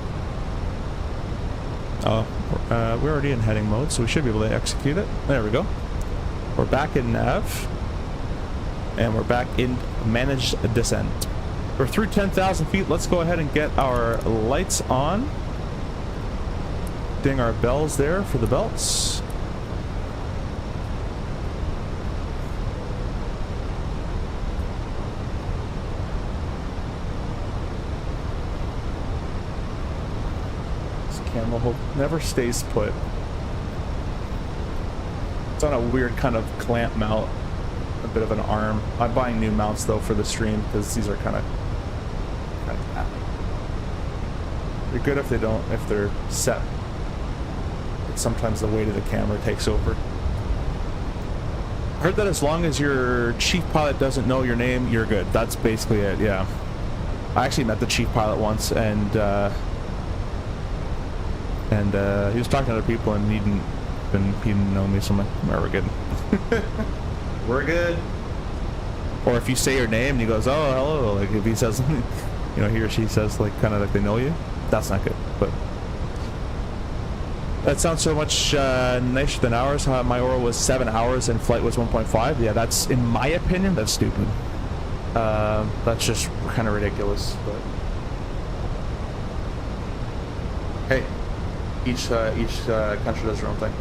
Oh, we're already in heading mode, so we should be able to execute it. There we go. We're back in nav, and we're back in managed descent. We're through 10,000 feet. Let's go ahead and get our lights on. Ding our bells there for the belts. This camel hook never stays put. It's on a weird kind of clamp mount, a bit of an arm. I'm buying new mounts though for the stream because these are kind of they're good if they're set. But sometimes the weight of the camera takes over. I heard that as long as your chief pilot doesn't know your name, you're good. That's basically it. Yeah, I actually met the chief pilot once, and he was talking to other people, and he didn't know me, so I'm like, oh, we're good. We're good. Or if you say your name and he goes, oh, hello, like if he says, you know, he or she says like kind of like they know you, that's not good. But that sounds so much nicer than ours. My oral was 7 hours and flight was 1.5. Yeah, that's, in my opinion, that's stupid. That's just kind of ridiculous. But hey, each country does their own thing.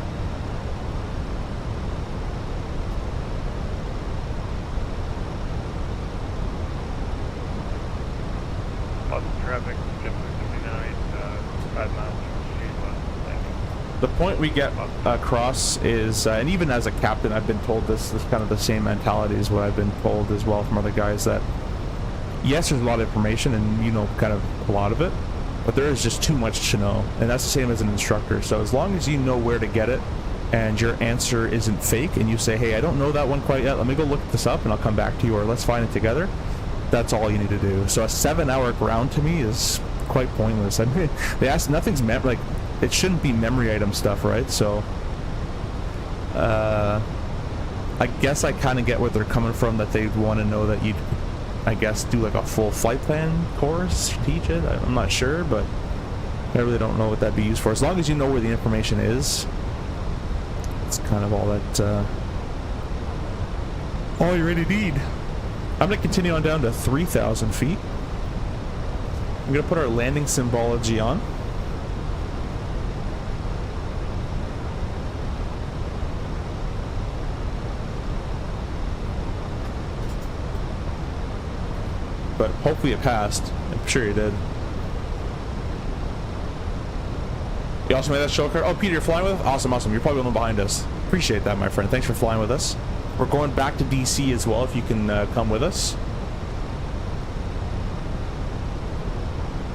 Lots of traffic, Jet 59, 5 miles from Shane West. The point we get across is, and even as a captain, I've been told this is kind of the same mentality as what I've been told as well from other guys, that yes, there's a lot of information and you know kind of a lot of it, but there is just too much to know, and that's the same as an instructor. So as long as you know where to get it and your answer isn't fake and you say, hey, I don't know that one quite yet, let me go look this up and I'll come back to you, or let's find it together, that's all you need to do. So a 7-hour ground to me is quite pointless. I mean, they ask, nothing's like, it shouldn't be memory item stuff, right? So I guess I kind of get where they're coming from, that they want to know that you'd, I guess, do like a full flight plan course, teach it. I'm not sure, but I really don't know what that'd be used for. As long as you know where the information is, it's kind of all that all you really need. I'm going to continue on down to 3,000 feet. I'm going to put our landing symbology on. But hopefully it passed. I'm sure you did. You also made that show card. Oh, Peter, you're flying with us? Awesome, awesome. You're probably the one behind us. Appreciate that, my friend. Thanks for flying with us. We're going back to DC as well, if you can come with us.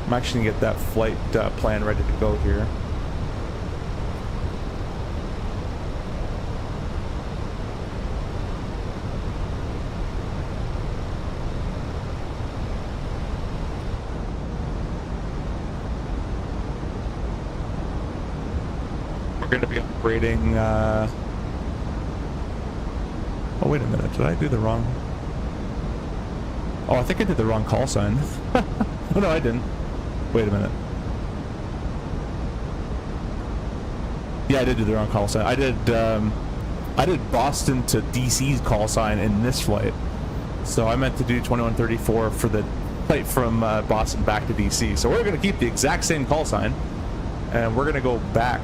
I'm actually going to get that flight plan ready to go here. We're going to be upgrading... Oh, wait a minute. Did I do the wrong... Oh, I think I did the wrong call sign. Oh, no, I didn't. Wait a minute. Yeah, I did do the wrong call sign. I did Boston to DC's call sign in this flight. So I meant to do 2134 for the flight from Boston back to DC. So we're going to keep the exact same call sign, and we're going to go back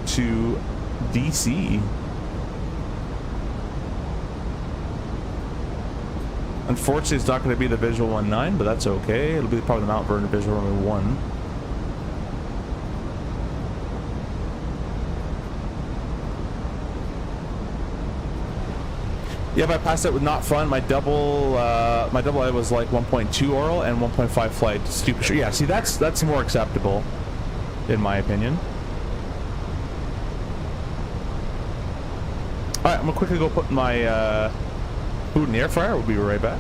to DC. Unfortunately, it's not going to be the Visual 19, but that's okay. It'll be probably the Mount Vernon Visual Runway 1. Yeah, if I passed it with not fun, my double A was like 1.2 oral and 1.5 flight. Stupid shit. Yeah, see, that's more acceptable, in my opinion. Alright, I'm gonna quickly go put my food in the air fryer. We'll be right back.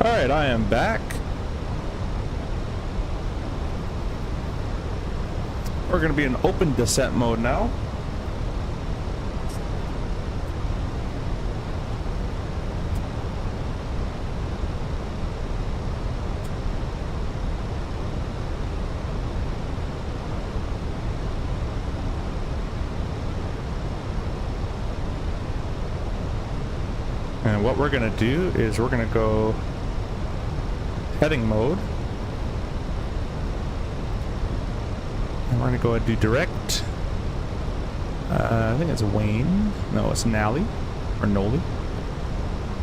Alright, I am back. We're going to be in open descent mode now. And what we're going to do is we're going to go heading mode. And we're going to go and do direct. I think it's Wayne. No, it's Nally. Or Noli.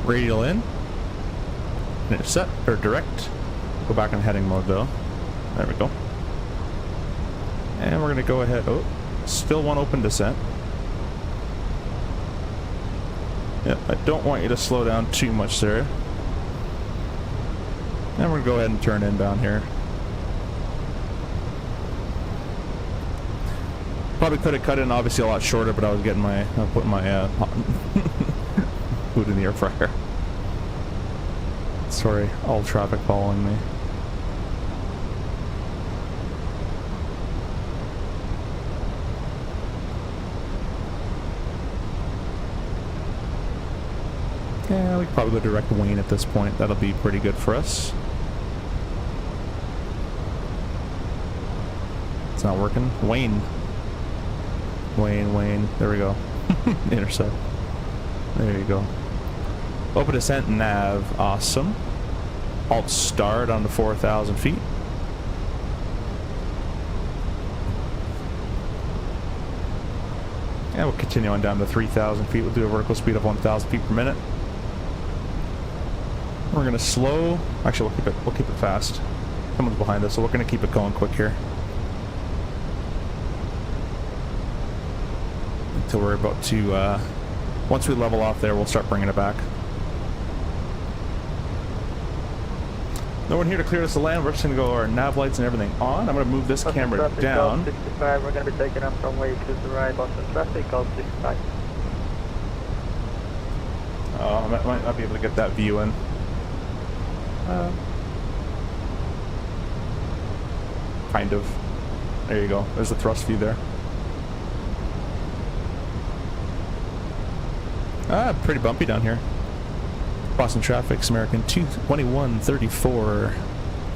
Radial in. Set or direct. Go back in heading mode though. There we go. And we're gonna go ahead. Oh, still one open descent. Yep, I don't want you to slow down too much there. And we're gonna go ahead and turn inbound here. Probably could have cut in obviously a lot shorter, but I was getting my, putting my food in the air fryer. Sorry, all traffic following me. Yeah, we could probably go direct Wayne at this point. That'll be pretty good for us. It's not working. Wayne. Wayne. There we go. Intercept. There you go. Open descent nav. Awesome. Alt star down to 4,000 feet. And we'll continue on down to 3,000 feet. We'll do a vertical speed of 1,000 feet per minute. We're gonna slow. Actually, we'll keep it fast. Someone's behind us, so we're gonna keep it going quick here until we're about to. Once we level off there, we'll start bringing it back. No one here to clear us the land. We're just gonna go our nav lights and everything on. I'm gonna move this camera down. 65, we're gonna be taking up from way to the right. Boston traffic, call 65. Oh, I might not be able to get that view in. Kind of. There you go. There's the thrust view there. Pretty bumpy down here. Boston traffic's American 22134.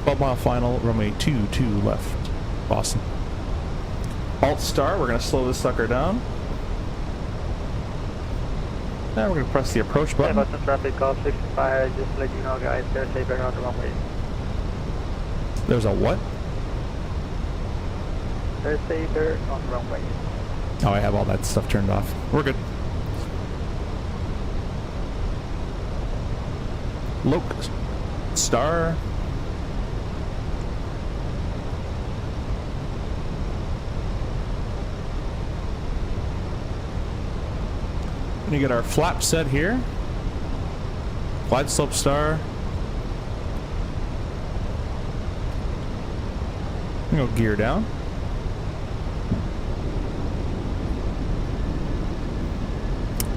12-mile final, runway 22 left. Boston. Alt star, we're going to slow this sucker down. Now we're going to press the approach button. Boston traffic, call 65. Just to let you know, guys, they're safer on the runway. There's a what? They're safer on the runway. Oh, I have all that stuff turned off. We're good. Locust star. And you get our flap set here. Glide slope star. We go gear down.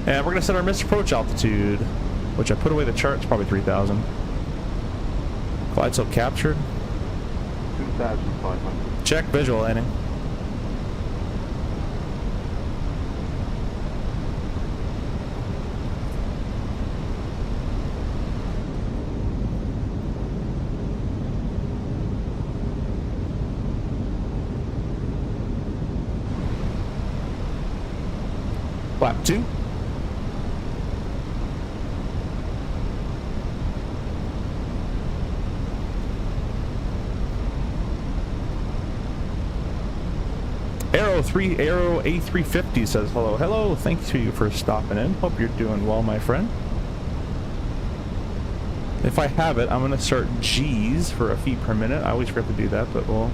And we're gonna set our missed approach altitude, which I put away the chart. It's probably 3,000. Glide slope captured. 2,500. Check visual landing. Flap 2. Arrow A350 says hello. Hello, thanks to you for stopping in. Hope you're doing well, my friend. If I have it, I'm going to start G's for a feet per minute. I always forget to do that, but we'll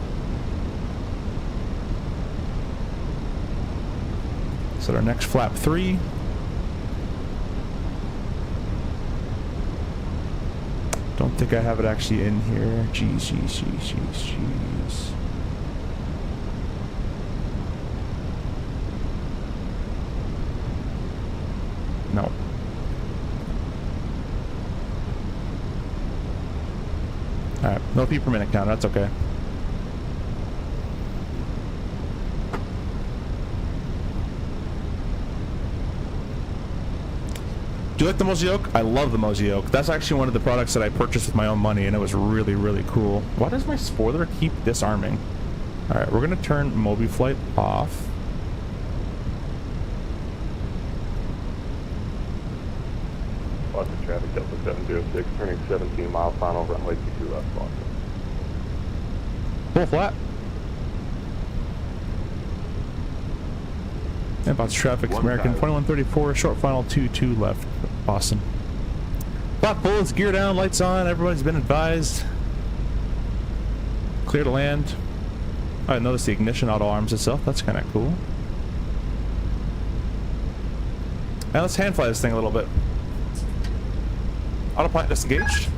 set our next flap 3. Don't think I have it actually in here. G's. No. Alright, no feet per minute count, that's okay. Do you like the Moza yoke? I love the Moza yoke. That's actually one of the products that I purchased with my own money, and it was really, really cool. Why does my spoiler keep disarming? Alright, we're gonna turn Mobi flight off. Boston traffic, Delta 706, turning 17-mile final, runway 22 left, Boston. Full flat. And Boston traffic, American 2134, short final 22 left, Boston. Clock bullets, gear down, lights on, everybody's been advised. Clear to land. I noticed the ignition auto arms itself, that's kind of cool. Now let's hand fly this thing a little bit. Autopilot disengaged.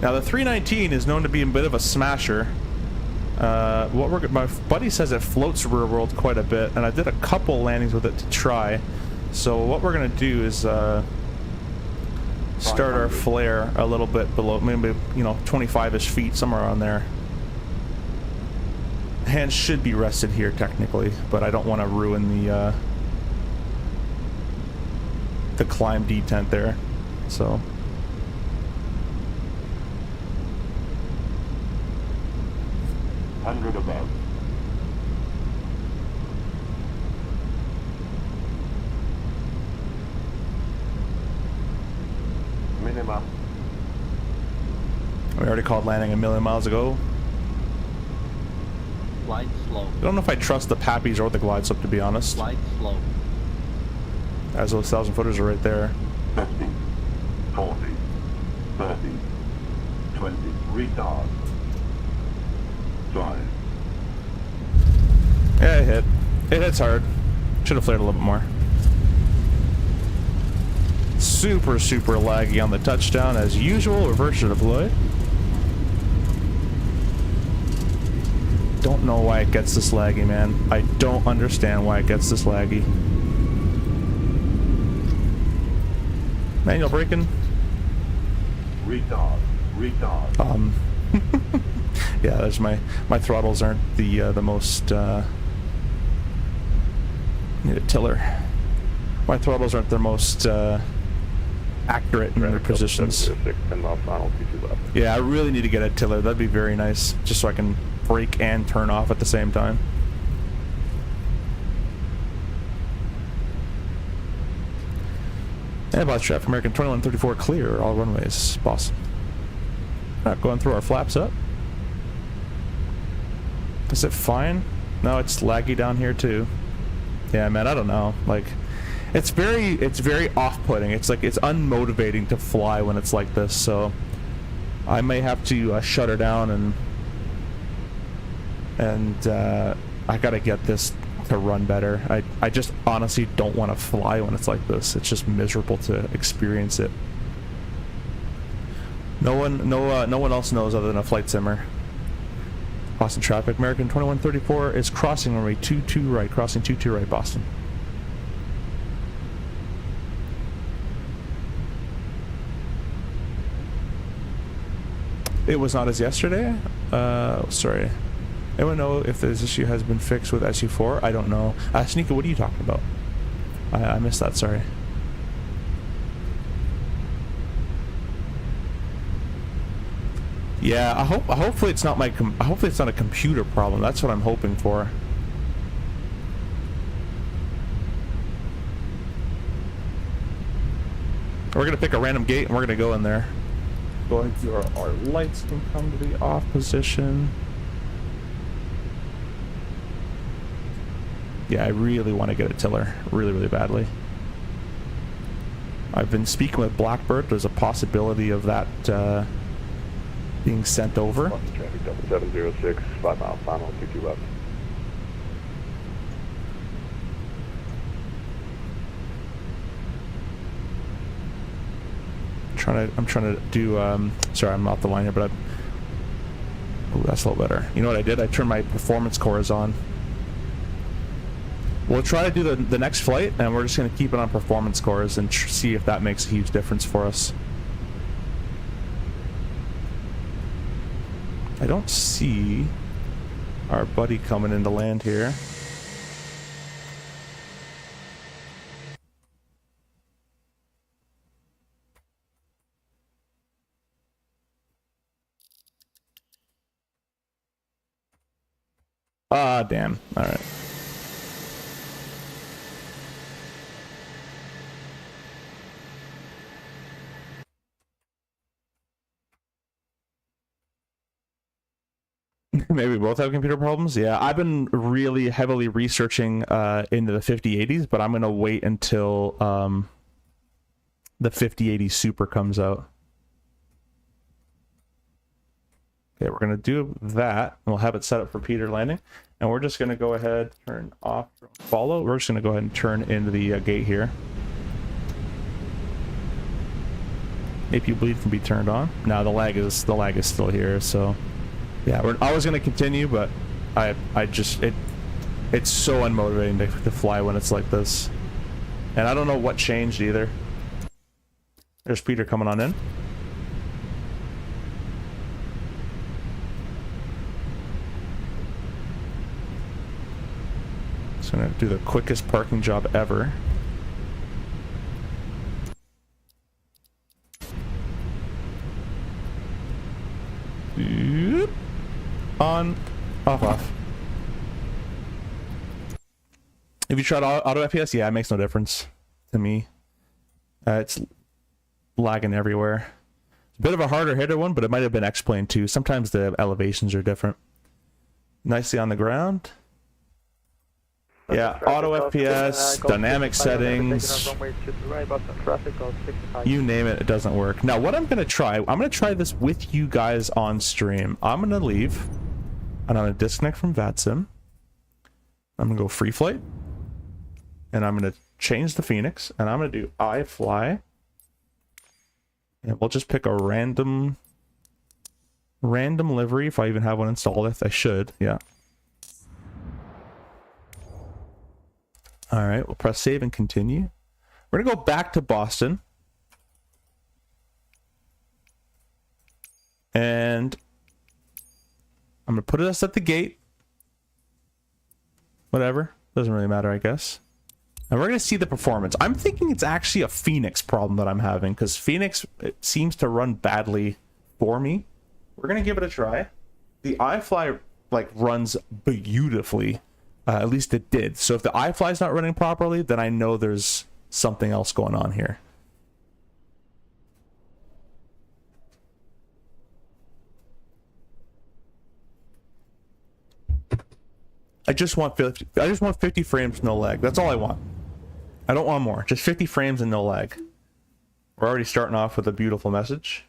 Now the 319 is known to be a bit of a smasher. My buddy says it floats rear world quite a bit, and I did a couple landings with it to try. So what we're gonna do is start our flare a little bit below, maybe 25-ish feet, somewhere around there. Hands should be rested here technically, but I don't want to ruin the climb detent there. So 100 above. Minima. we already called landing a million miles ago. Glide slow. I don't know if I trust the Pappies or the glide slope, to be honest. Glide slow. As those 1,000 footers are right there. 50, 40, 30, 20, retard. Drive. Yeah, it hit. It hits hard. Should have flared a little bit more. Super, super laggy on the touchdown as usual. Reverse to deploy. Don't know why it gets this laggy, man. I don't understand why it gets this laggy. Manual braking. Retard. Retard. Yeah, there's my throttles aren't the most need a tiller. My throttles aren't the most accurate in their positions. 10 mile final, 22 left. Yeah, I really need to get a tiller. That'd be very nice, just so I can brake and turn off at the same time. And boss traffic, American 2134 clear, all runways, boss. Not going through our flaps up. Is it fine? No, it's laggy down here too. Yeah, man, I don't know. Like, it's very off-putting. It's like, it's unmotivating to fly when it's like this, so I may have to shut her down and I gotta get this to run better. I just honestly don't want to fly when it's like this. It's just miserable to experience it. No one else knows other than a flight simmer. Boston traffic, American 2134 is crossing runway 22 right, crossing 22 right, Boston. It was not as yesterday. Sorry. Anyone know if this issue has been fixed with SU4? I don't know. Sneaker, what are you talking about? I missed that, sorry. Yeah, hopefully it's not hopefully it's not a computer problem. That's what I'm hoping for. We're gonna pick a random gate and we're gonna go in there. Going through our lights can come to the off position. Yeah, I really want to get a tiller, really, really badly. I've been speaking with Blackbird. There's a possibility of that being sent over. Boston traffic, 706, 5 mile final, 22 left. I'm trying to do, sorry, I'm off the line here, but oh, that's a little better. You know what I did? I turned my performance cores on. We'll try to do the next flight, and we're just going to keep it on performance cores and see if that makes a huge difference for us. I don't see our buddy coming into land here. Ah, damn. All right. Maybe we both have computer problems. Yeah, I've been really heavily researching into the 5080s, but I'm gonna wait until the 5080 Super comes out. Okay, we're gonna do that. We'll have it set up for Peter landing, and we're just gonna go ahead, turn off follow. We're just gonna go ahead and turn into the gate here. AP bleed can be turned on. Now the lag is still here, so yeah, I was gonna continue, but I just it's so unmotivating to fly when it's like this, and I don't know what changed either. There's Peter coming on in. Just gonna do the quickest parking job ever. Yep. On, off. If you tried auto FPS, yeah, it makes no difference to me. It's lagging everywhere. It's a bit of a harder hitter one, but it might have been X-Plane too. Sometimes the elevations are different. Nicely on the ground. Yeah, auto FPS, dynamic settings, you name it, it doesn't work. Now what I'm going to try this with you guys on stream. I'm going to leave, and I'm going to disconnect from VATSIM. I'm going to go free flight, and I'm going to change the Fenix, and I'm going to do iFly, and we'll just pick a random livery if I even have one installed. I should, yeah. All right, we'll press save and continue. We're gonna go back to Boston. And I'm gonna put us at the gate. Whatever, doesn't really matter, I guess. And we're gonna see the performance. I'm thinking it's actually a Fenix problem that I'm having, because Fenix, it seems to run badly for me. We're gonna give it a try. The iFly like runs beautifully. At least it did. So if the iFly is not running properly, then I know there's something else going on here. I just want 50 frames, no lag. That's all I want. I don't want more. Just 50 frames and no lag. We're already starting off with a beautiful message.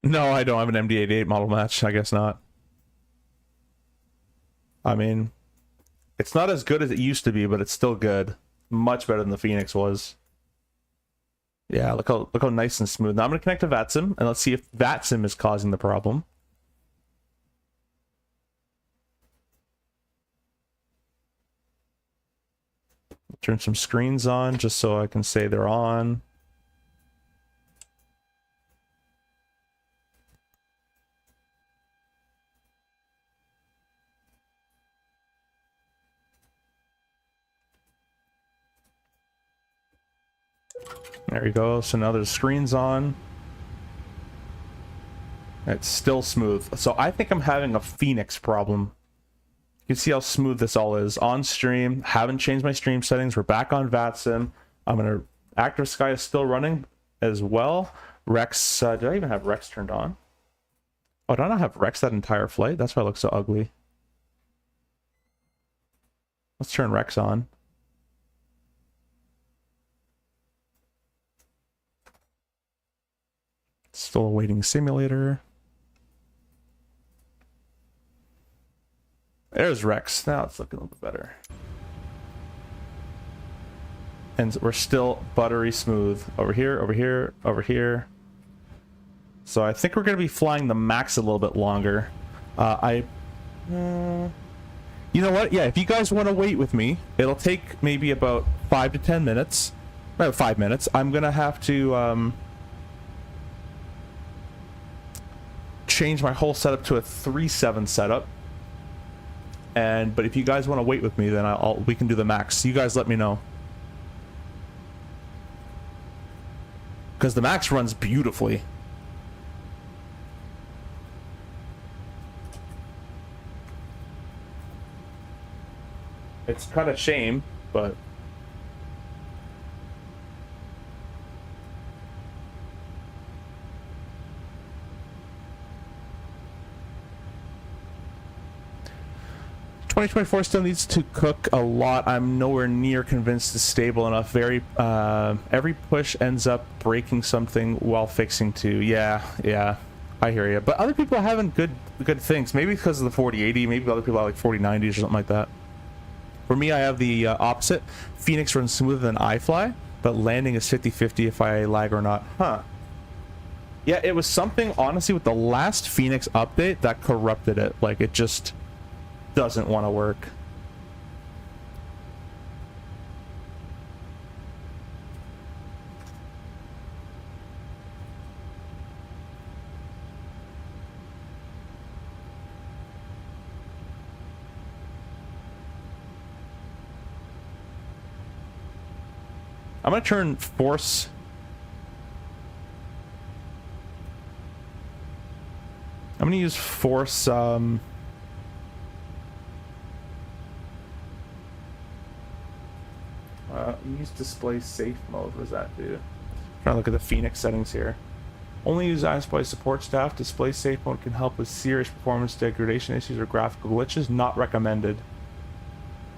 No, I don't have an MD-88 model match. I guess not. I mean, it's not as good as it used to be, but it's still good. Much better than the Fenix was. Yeah, look how nice and smooth. Now I'm gonna connect to VATSIM, and let's see if VATSIM is causing the problem. Turn some screens on just so I can say they're on. There we go. So now there's screens on. It's still smooth. So I think I'm having a Fenix problem. You can see how smooth this all is. On stream, haven't changed my stream settings. We're back on VATSIM. I'm gonna, Active Sky is still running as well. Rex, did I even have Rex turned on? Oh, did I not have Rex that entire flight? That's why it looks so ugly. Let's turn Rex on. Still awaiting simulator. There's Rex. Now it's looking a little bit better. And we're still buttery smooth. Over here, over here, over here. So I think we're going to be flying the max a little bit longer. You know what? Yeah, if you guys want to wait with me, it'll take maybe about 5 to 10 minutes. About 5 minutes. I'm going to have to change my whole setup to a 3.7 setup. But if you guys want to wait with me, then we can do the max. You guys let me know. Because the max runs beautifully. It's kind of shame, but ...2024 still needs to cook a lot. I'm nowhere near convinced it's stable enough. Every push ends up breaking something while fixing two. Yeah, I hear you. But other people are having good things. Maybe because of the 4080. Maybe other people have like 4090s or something like that. For me, I have the opposite. Fenix runs smoother than iFly, but landing is 50-50 if I lag or not. Huh. Yeah, it was something, honestly, with the last Fenix update that corrupted it. Like, it just doesn't want to work. I'm gonna turn force. I'm gonna use force. Use display safe mode. What does that do? Trying to look at the Fenix settings here. Only use asked by support staff. Display safe mode can help with serious performance degradation issues or graphical glitches. Not recommended.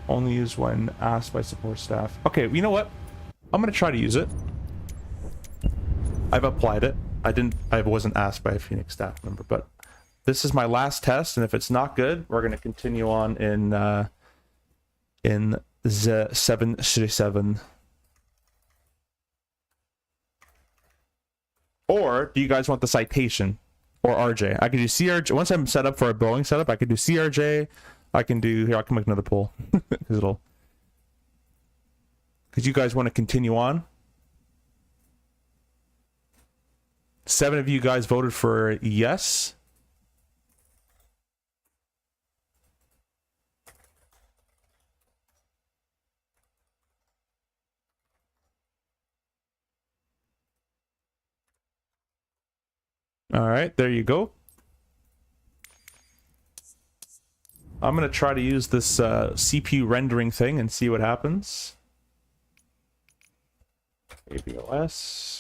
Only use when asked by support staff. Okay, you know what? I'm gonna try to use it. I've applied it. I wasn't asked by a Fenix staff member, but this is my last test, and if it's not good, we're gonna continue on in the 737. Or do you guys want the citation or RJ? I can do CRJ. Once I'm set up for a Boeing setup, I can do CRJ. I can do here. I can make another poll because you guys want to continue on. 7 of you guys voted for yes. All right, there you go. I'm going to try to use this CPU rendering thing and see what happens. ABOS.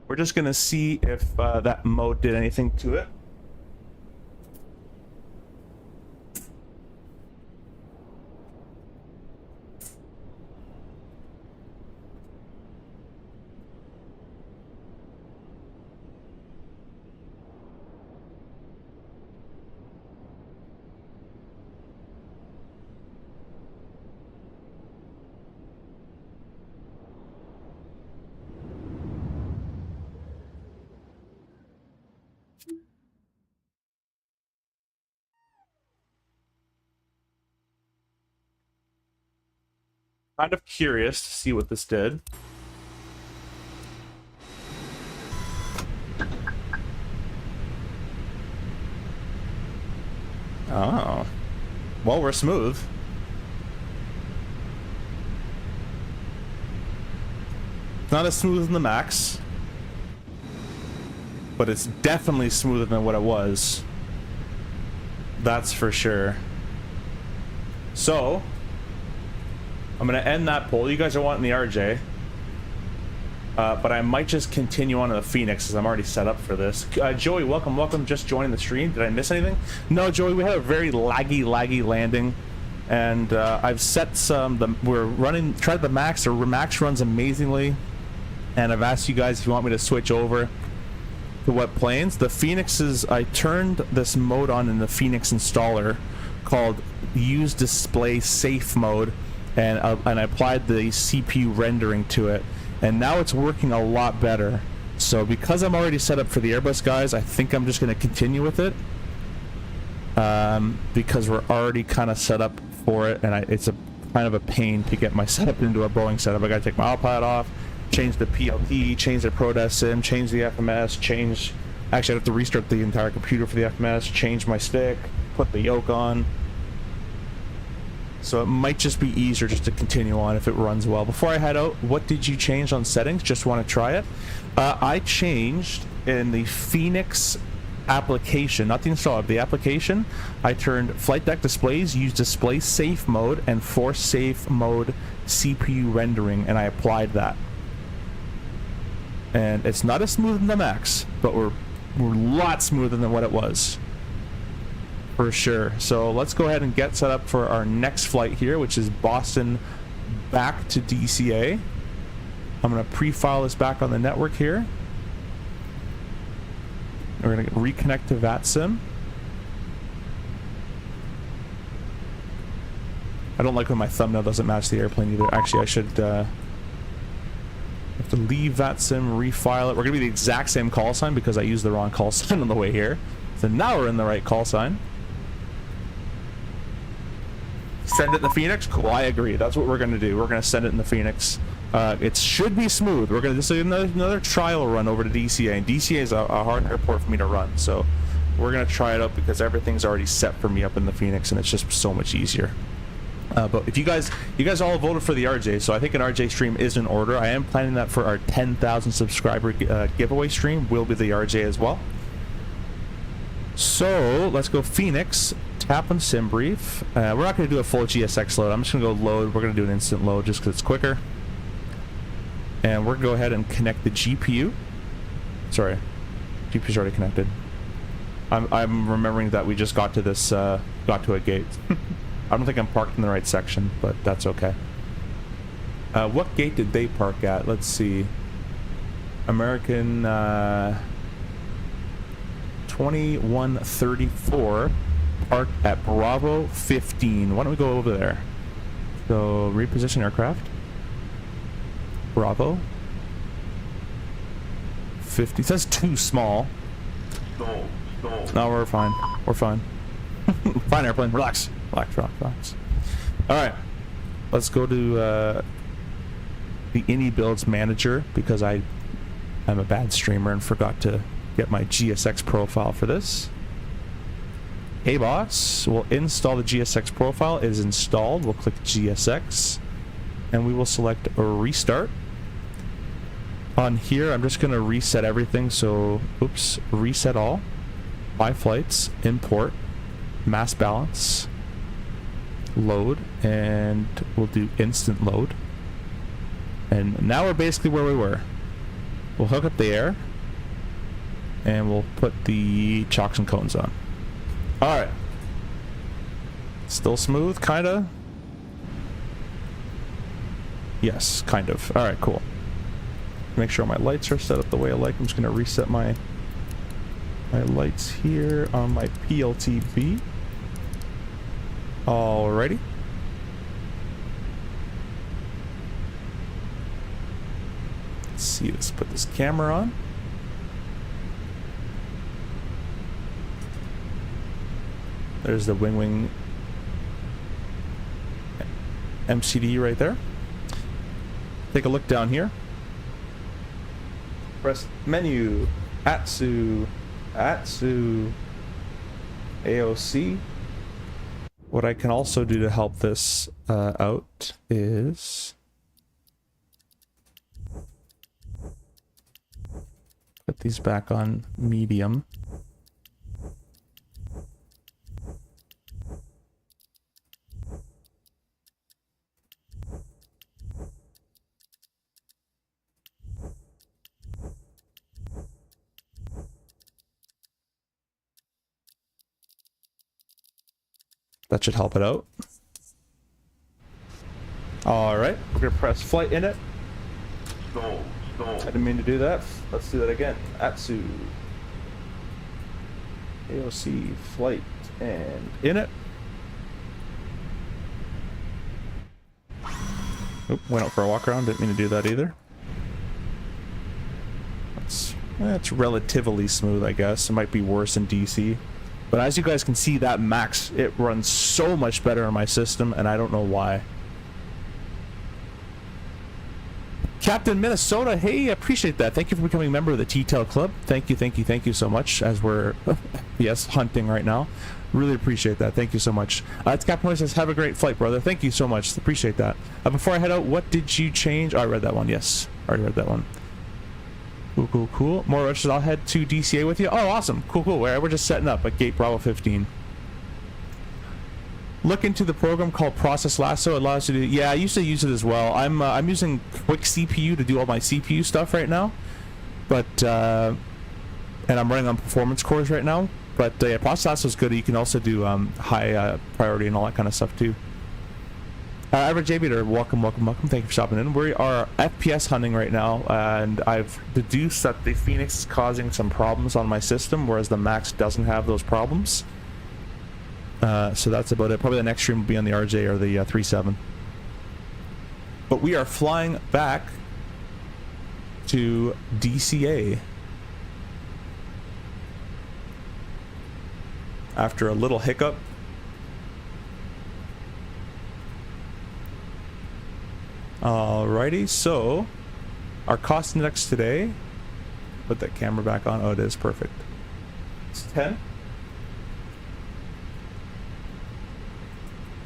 We're just going to see if that mode did anything to it. Kind of curious to see what this did. Oh. Well, we're smooth. Not as smooth as the Max, but it's definitely smoother than what it was. That's for sure. So I'm gonna end that poll. You guys are wanting the RJ, but I might just continue on to the Fenix as I'm already set up for this. Joey, welcome. Just joining the stream. Did I miss anything? No, Joey. We had a very laggy landing, and I've set some. Tried the Max. The Max runs amazingly, and I've asked you guys if you want me to switch over to what planes. The Fenixes. I turned this mode on in the Fenix installer called Use Display Safe Mode. And I applied the CPU rendering to it, and now it's working a lot better. So because I'm already set up for the Airbus guys, I think I'm just going to continue with it, because we're already kind of set up for it, and it's a kind of a pain to get my setup into a Boeing setup. I got to take my autopilot off, change the PLT, change the ProDesk sim, change the FMS, change Actually, I have to restart the entire computer for the FMS, change my stick, put the yoke on. So it might just be easier just to continue on if it runs well. Before I head out, what did you change on settings? Just want to try it. I changed in the Fenix application, not the installer, the application. I turned flight deck displays, use display safe mode, and force safe mode CPU rendering, and I applied that. And it's not as smooth as the Max, but we're a lot smoother than what it was. For sure. So let's go ahead and get set up for our next flight here, which is Boston back to DCA. I'm going to pre-file this back on the network here. We're going to reconnect to VATSIM. I don't like when my thumbnail doesn't match the airplane either. Actually, I should have to leave VATSIM, refile it. We're going to be the exact same call sign because I used the wrong call sign on the way here. So now we're in the right call sign. Send it in the Fenix? Cool, I agree. That's what we're going to do. We're going to send it in the Fenix. It should be smooth. We're going to do another trial run over to DCA. And DCA is a hard airport for me to run. So we're going to try it out because everything's already set for me up in the Fenix. And it's just so much easier. But if you guys all voted for the RJ. So I think an RJ stream is in order. I am planning that for our 10,000 subscriber giveaway stream. Will be the RJ as well. So let's go Fenix. Tap on sim brief. We're not going to do a full GSX load. I'm just going to go load. We're going to do an instant load just because it's quicker. And we're going to go ahead and connect the GPU. Sorry, GPU's already connected. I'm remembering that we just got to this, got to a gate. I don't think I'm parked in the right section, but that's okay. What gate did they park at? Let's see. American 2134. Park at Bravo 15. Why don't we go over there? So reposition aircraft. Bravo 50. It says too small. Stall. No, we're fine. We're fine. Fine airplane. Relax. Relax. All right. Let's go to the INI builds manager because I'm a bad streamer and forgot to get my GSX profile for this. Hey boss, we'll install the GSX profile. It is installed. We'll click GSX and we will select a restart. On here, I'm just going to reset everything. So, oops, reset all, buy flights, import, mass balance, load, and we'll do instant load. And now we're basically where we were. We'll hook up the air and we'll put the chocks and cones on. Alright. Still smooth, kinda? Yes, kind of. Alright, cool. Make sure my lights are set up the way I like. I'm just gonna reset my lights here on my PLTB. Alrighty. Let's see, let's put this camera on. There's the Winwing MCD right there. Take a look down here. Press menu, ATSU, AOC. What I can also do to help this out is put these back on medium. That should help it out. Alright, we're going to press flight in it. Stall. I didn't mean to do that. Let's do that again. ATSU. AOC flight and in it. Oop, went out for a walk around. Didn't mean to do that either. That's relatively smooth, I guess. It might be worse in DC. But as you guys can see, that max, it runs so much better in my system, and I don't know why. Captain Minnesota, hey, appreciate that. Thank you for becoming a member of the T-Tail Club. Thank you so much, as we're, yes, hunting right now. Really appreciate that. Thank you so much. It's Captain Noise says, have a great flight, brother. Thank you so much. Appreciate that. Before I head out, what did you change? Oh, I read that one. Yes, already read that one. Cool. More rushes. I'll head to DCA with you. Oh, awesome. Cool. We're just setting up at Gate Bravo 15. Look into the program called Process Lasso. It allows you to, yeah, I used to use it as well. I'm using Quick CPU to do all my CPU stuff right now, but and I'm running on performance cores right now. But yeah, Process Lasso is good. You can also do high priority and all that kind of stuff too. Average Aviator, welcome. Thank you for stopping in. We are FPS hunting right now, and I've deduced that the Fenix is causing some problems on my system, whereas the Max doesn't have those problems. So that's about it. Probably the next stream will be on the RJ or the 3.7. But we are flying back to DCA after a little hiccup. Alrighty, so our cost index today, put that camera back on. Oh, it is perfect. It's 10.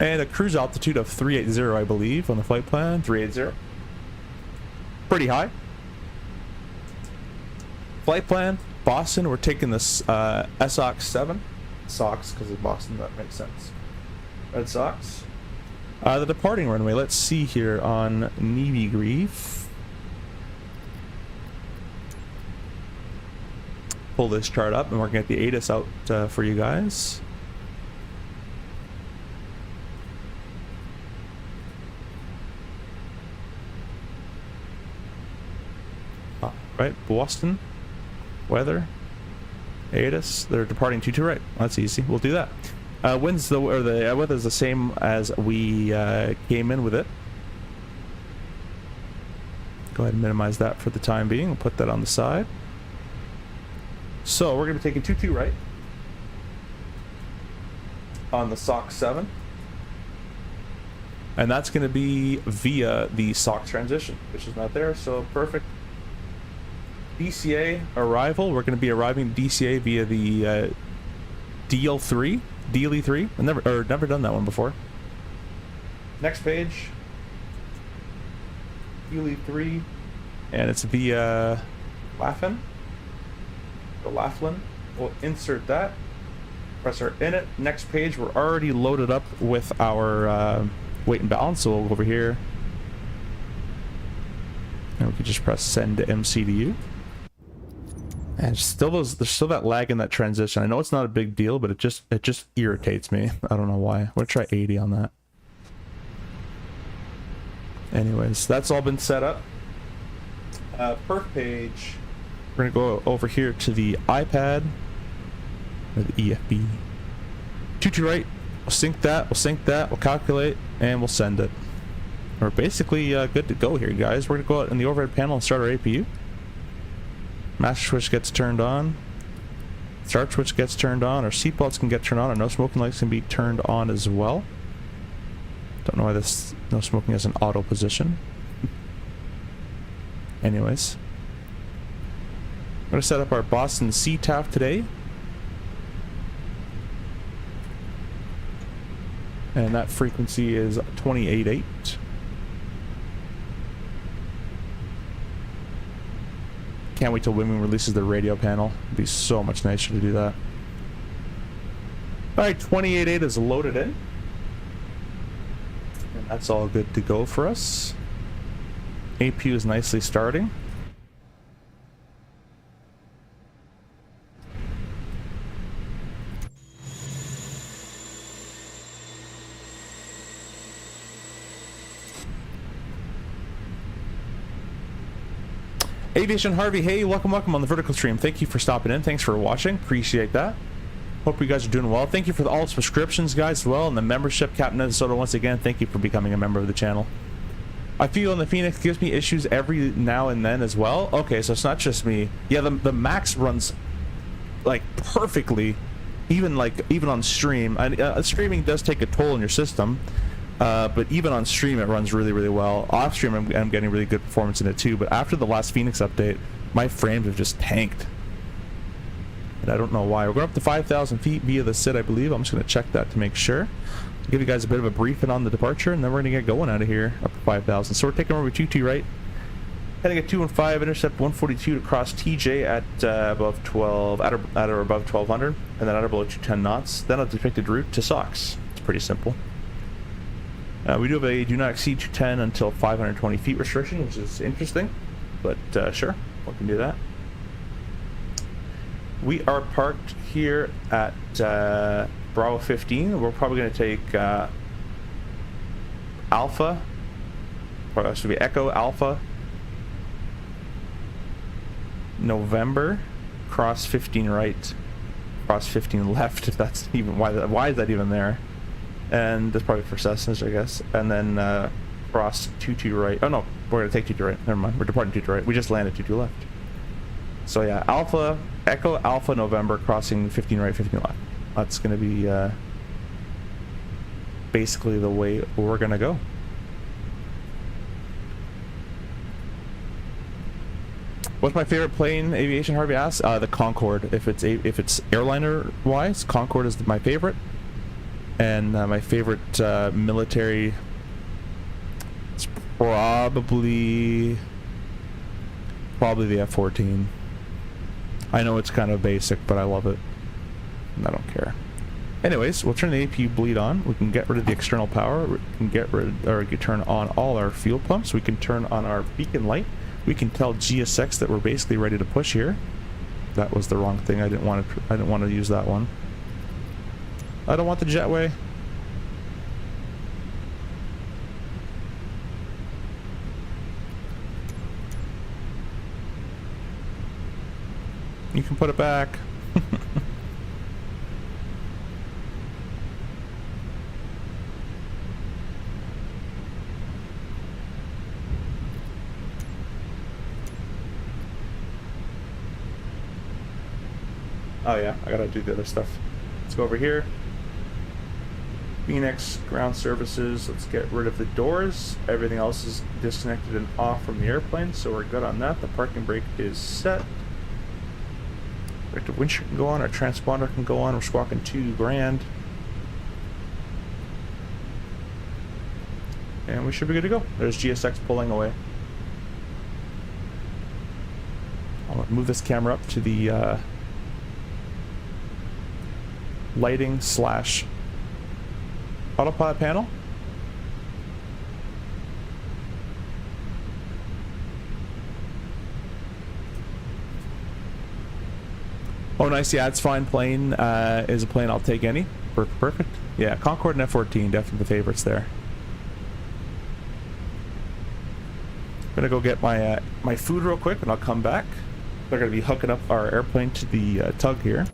And a cruise altitude of 380, I believe, on the flight plan. 380. Pretty high. Flight plan, Boston. We're taking this SOX 7. SOX, because of Boston, that makes sense. Red Sox. The departing runway, let's see here on Navy Grief. Pull this chart up, and we're going to get the ATIS out for you guys. Right, Boston, weather, ATIS, they're departing 22, right? That's easy, we'll do that. The weather's the same as we came in with it. Go ahead and minimize that for the time being. We'll put that on the side. So we're going to be taking 22 right on the SOX 7. And that's going to be via the SOX transition, which is not there, so perfect. DCA arrival, we're going to be arriving DCA via the DL3. DLE3. I've never done that one before. Next page. DLE3. And it's via Laughlin. The Laughlin. We'll insert that. Press our in it. Next page, we're already loaded up with our weight and balance. So we'll go over here. And we can just press send to MCDU. And there's still that lag in that transition. I know it's not a big deal, but it just irritates me. I don't know why. We'll try 80 on that. Anyways, that's all been set up. Per page, we're gonna go over here to the iPad or the EFB. 22 right. We'll sync that. We'll calculate, and we'll send it. We're basically good to go here, guys. We're gonna go out in the overhead panel and start our APU. Master switch gets turned on. Start switch gets turned on. Our seatbelts can get turned on. Our no smoking lights can be turned on as well. Don't know why this no smoking is an auto position. Anyways. I'm going to set up our Boston CTAF today. And that frequency is 28.8. Can't wait till Winwing releases the radio panel. It'd be so much nicer to do that. Alright, 28.8 is loaded in. And that's all good to go for us. APU is nicely starting. Aviation Harvey, hey, welcome on the vertical stream. Thank you for stopping in. Thanks for watching. Appreciate that. Hope you guys are doing well. Thank you for all the subscriptions, guys, as well, and the membership. Captain Minnesota, once again, thank you for becoming a member of the channel. I feel in the Phoenix gives me issues every now and then as well. Okay, so it's not just me. Yeah, the Max runs like perfectly, even on stream. And streaming does take a toll on your system, But even on stream, it runs really, really well. Off stream, I'm getting really good performance in it too. But after the last Fenix update, my frames have just tanked. And I don't know why. We're going up to 5,000 feet via the SID, I believe. I'm just going to check that to make sure. I'll give you guys a bit of a briefing on the departure, and then we're going to get going out of here up to 5,000. So we're taking over 22 right. Heading at 215, intercept 142 to cross TJ at above 12, at or above 1200, and then at or below 210 knots. Then a depicted route to SOX. It's pretty simple. We do have a do not exceed 210 until 520 feet restriction, which is interesting, but sure, we can do that. We are parked here at Bravo 15. We're probably going to take Alpha, or that should be Echo Alpha November, cross 15 right, cross 15 left, if that's even, why is that even there? And that's probably for Cessnas, I guess. And then cross 22 right. Oh no, we're gonna take 22 right. Never mind, we're departing 22 right. We just landed 22 left. So yeah, Alpha, Echo Alpha November, crossing 15 right, 15 left. That's gonna be basically the way we're gonna go. What's my favorite plane, aviation, Harvey asks? The Concorde. If it's airliner wise, Concorde is my favorite. And my favorite military, it's probably the F-14. I know it's kind of basic, but I love it. And I don't care. Anyways, we'll turn the APU bleed on. We can get rid of the external power. We can get rid, or we can turn on all our fuel pumps. We can turn on our beacon light. We can tell GSX that we're basically ready to push here. That was the wrong thing. I didn't want to use that one. I don't want the jetway. You can put it back. Oh yeah, I gotta do the other stuff. Let's go over here. Fenix ground services. Let's get rid of the doors. Everything else is disconnected and off from the airplane, so we're good on that. The parking brake is set. The winch can go on. Our transponder can go on. We're squawking 2 grand, and we should be good to go. There's GSX pulling away. I'll move this camera up to the lighting slash autopilot panel. Oh nice, yeah, it's fine. Plane is a plane I'll take any. Perfect. Yeah, Concorde and F-14, definitely the favorites there. I'm gonna go get my my food real quick and I'll come back. They're gonna be hooking up our airplane to the tug here.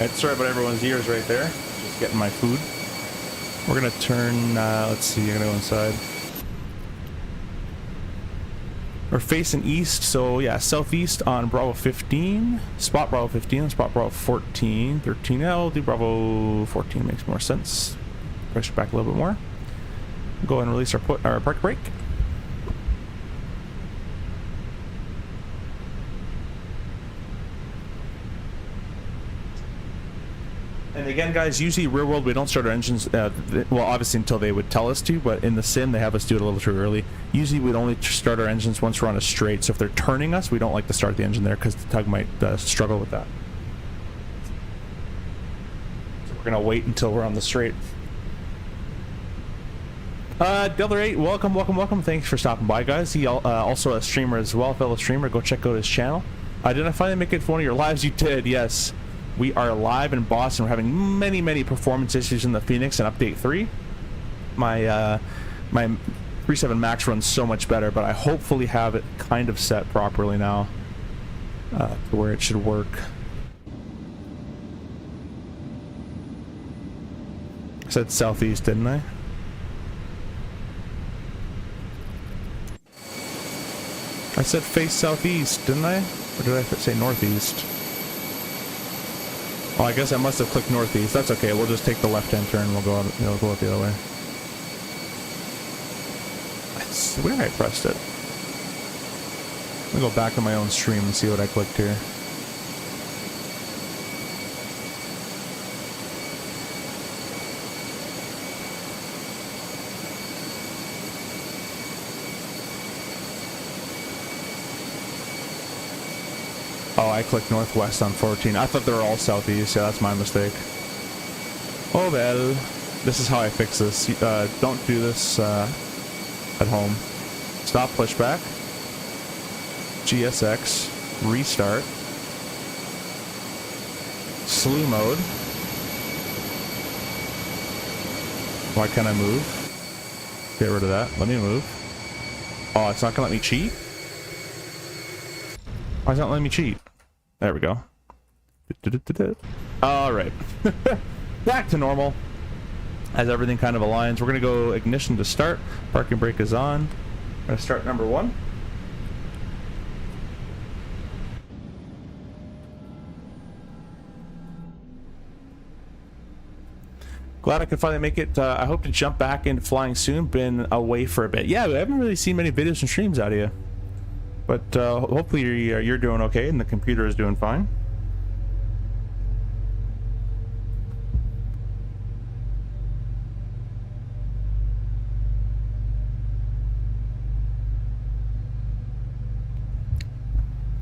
Alright, sorry about everyone's ears right there. Just getting my food. We're gonna turn, let's see, I'm gonna go inside. We're facing east, so yeah, southeast on Bravo 15, spot Bravo 15, spot Bravo 14, 13. Yeah, we'll do Bravo 14, makes more sense. Push back a little bit more. Go ahead and release our park brake. And again, guys, usually real world we don't start our engines, well, obviously until they would tell us to, but in the sim they have us do it a little too early. Usually we'd only start our engines once we're on a straight, so if they're turning us, we don't like to start the engine there because the tug might struggle with that. So we're gonna wait until we're on the straight. Delta8, welcome. Thanks for stopping by, guys. He also a streamer as well, fellow streamer. Go check out his channel. Did I finally make it for one of your lives? You did, yes. We are live in Boston. We're having many performance issues in the Fenix and update 3. My 3.7 Max runs so much better, but I hopefully have it kind of set properly now to where it should work. I said southeast, didn't I? I said face southeast, didn't I? Or did I say northeast? Oh, I guess I must have clicked northeast. That's okay. We'll just take the left-hand turn. We'll go out, go out the other way. I swear I pressed it. Let me go back to my own stream and see what I clicked here. Oh, I clicked northwest on 14. I thought they were all southeast. Yeah, that's my mistake. Oh well. This is how I fix this. Don't do this at home. Stop pushback. GSX. Restart. Slew mode. Why can't I move? Get rid of that. Let me move. Oh, it's not gonna let me cheat? Why is it not letting me cheat? There we go. Alright. Back to normal. As everything kind of aligns. We're going to go ignition to start. Parking brake is on. I'm going to start number 1. Glad I could finally make it. I hope to jump back into flying soon. Been away for a bit. Yeah, I haven't really seen many videos and streams out of you. But hopefully you're doing okay and the computer is doing fine.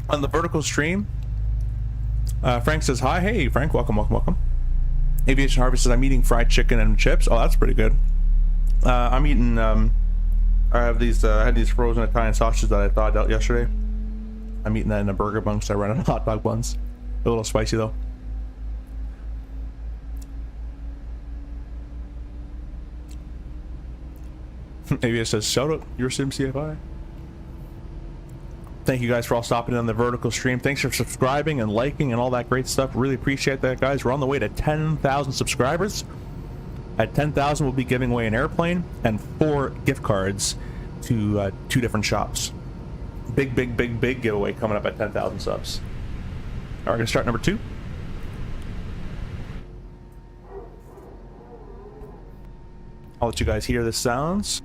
On the vertical stream, Frank says hi. Hey Frank, welcome. Aviation Harvest says I'm eating fried chicken and chips. Oh, that's pretty good. I'm eating I have these I had these frozen Italian sausages that I thawed out yesterday. I'm eating that in a burger bun, so I ran out of hot dog buns. A little spicy though. Maybe it says shout out your sim CFI. Thank you guys for all stopping in on the vertical stream. Thanks for subscribing and liking and all that great stuff. Really appreciate that, guys. We're on the way to 10,000 subscribers. At 10,000, we'll be giving away an airplane and 4 gift cards to 2 different shops. Big giveaway coming up at 10,000 subs. All right, we're gonna start number 2. I'll let you guys hear the sounds.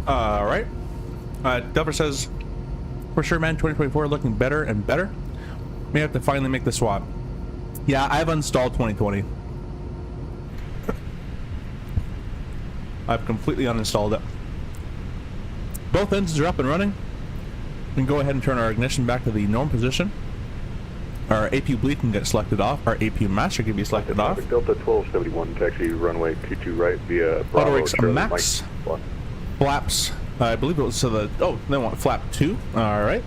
All right. Delver says, for sure, man, 2024 looking better and better. May have to finally make the swap. Yeah, I've installed 2020. I've completely uninstalled it. Both engines are up and running. We can go ahead and turn our ignition back to the norm position. Our APU bleed can get selected off. Our APU master can be selected off. Delta 1271, taxi runway 22 right via Bravo. Auto rigs Charlie, max. Mike. Flaps. I believe it was so the they want flap 2. All right.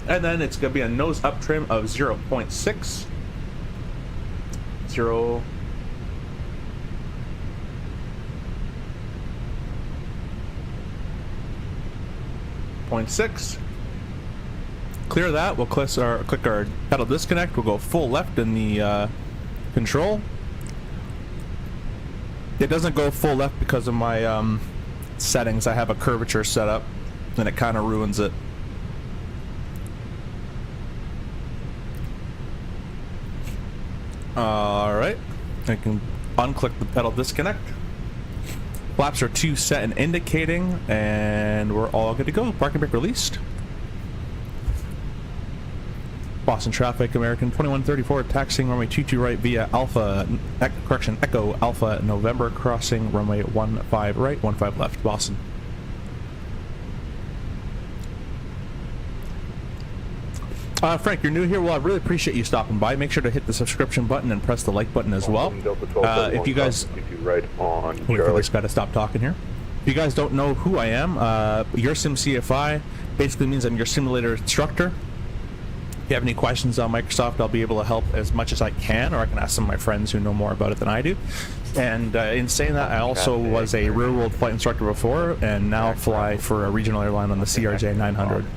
And then it's going to be a nose up trim of 0.6. 0.6. Clear that. We'll click our pedal disconnect. We'll go full left in the control. It doesn't go full left because of my settings. I have a curvature set up, and it kind of ruins it. All right. I can unclick the pedal disconnect. Flaps are 2 set and indicating, and we're all good to go. Parking brake released. Boston traffic, American 2134, taxiing runway 22 right via Alpha, Echo Alpha November, crossing runway 15 right, 15 left, Boston. Frank, you're new here. Well, I really appreciate you stopping by. Make sure to hit the subscription button and press the like button as well. If you guys... right on Wait for this guy to stop talking here. If you guys don't know who I am, your Sim CFI basically means I'm your simulator instructor. If you have any questions on Microsoft, I'll be able to help as much as I can, or I can ask some of my friends who know more about it than I do. And in saying that, I also was a real-world flight instructor before, and now fly for a regional airline on the CRJ 900. Well,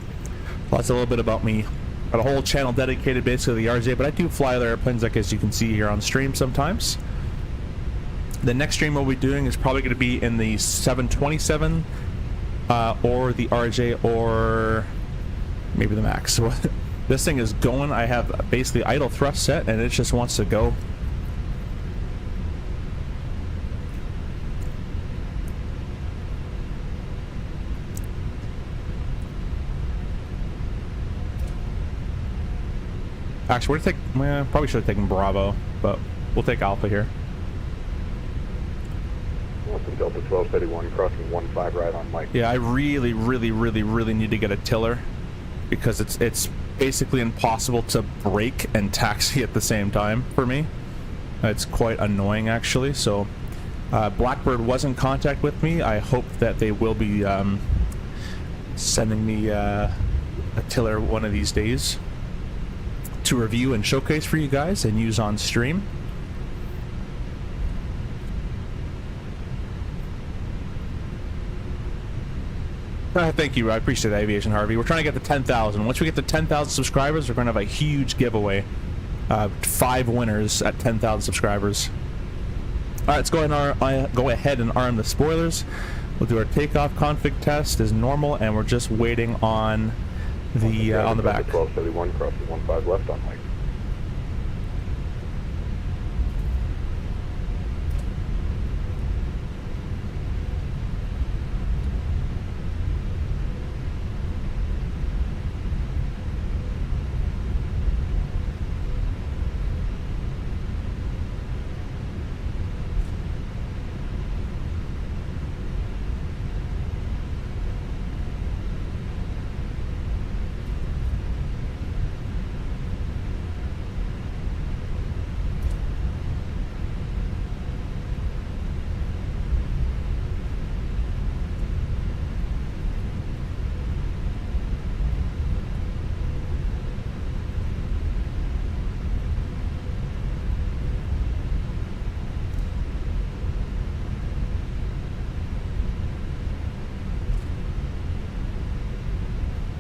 that's a little bit about me. Got a whole channel dedicated basically to the RJ, but I do fly other airplanes, like as you can see here on stream sometimes. The next stream we'll be doing is probably going to be in the 727 or the RJ, or maybe the Max. So this thing is going. I have basically idle thrust set, and it just wants to go. Actually, we're gonna take, probably should have taken Bravo, but we'll take Alpha here. Delta 1271, crossing 15 right on Mike. Yeah, I really need to get a tiller, because it's basically impossible to brake and taxi at the same time for me. It's quite annoying, actually. So Blackbird was in contact with me. I hope that they will be sending me a tiller one of these days to review and showcase for you guys and use on stream. Thank you. I appreciate that, Aviation Harvey. We're trying to get to 10,000. Once we get to 10,000 subscribers, we're going to have a huge giveaway. 5 winners at 10,000 subscribers. All right, let's go ahead and arm the spoilers. We'll do our takeoff config test as normal, and we're just waiting on the on the back. 1271, crossing 15 left on Mike.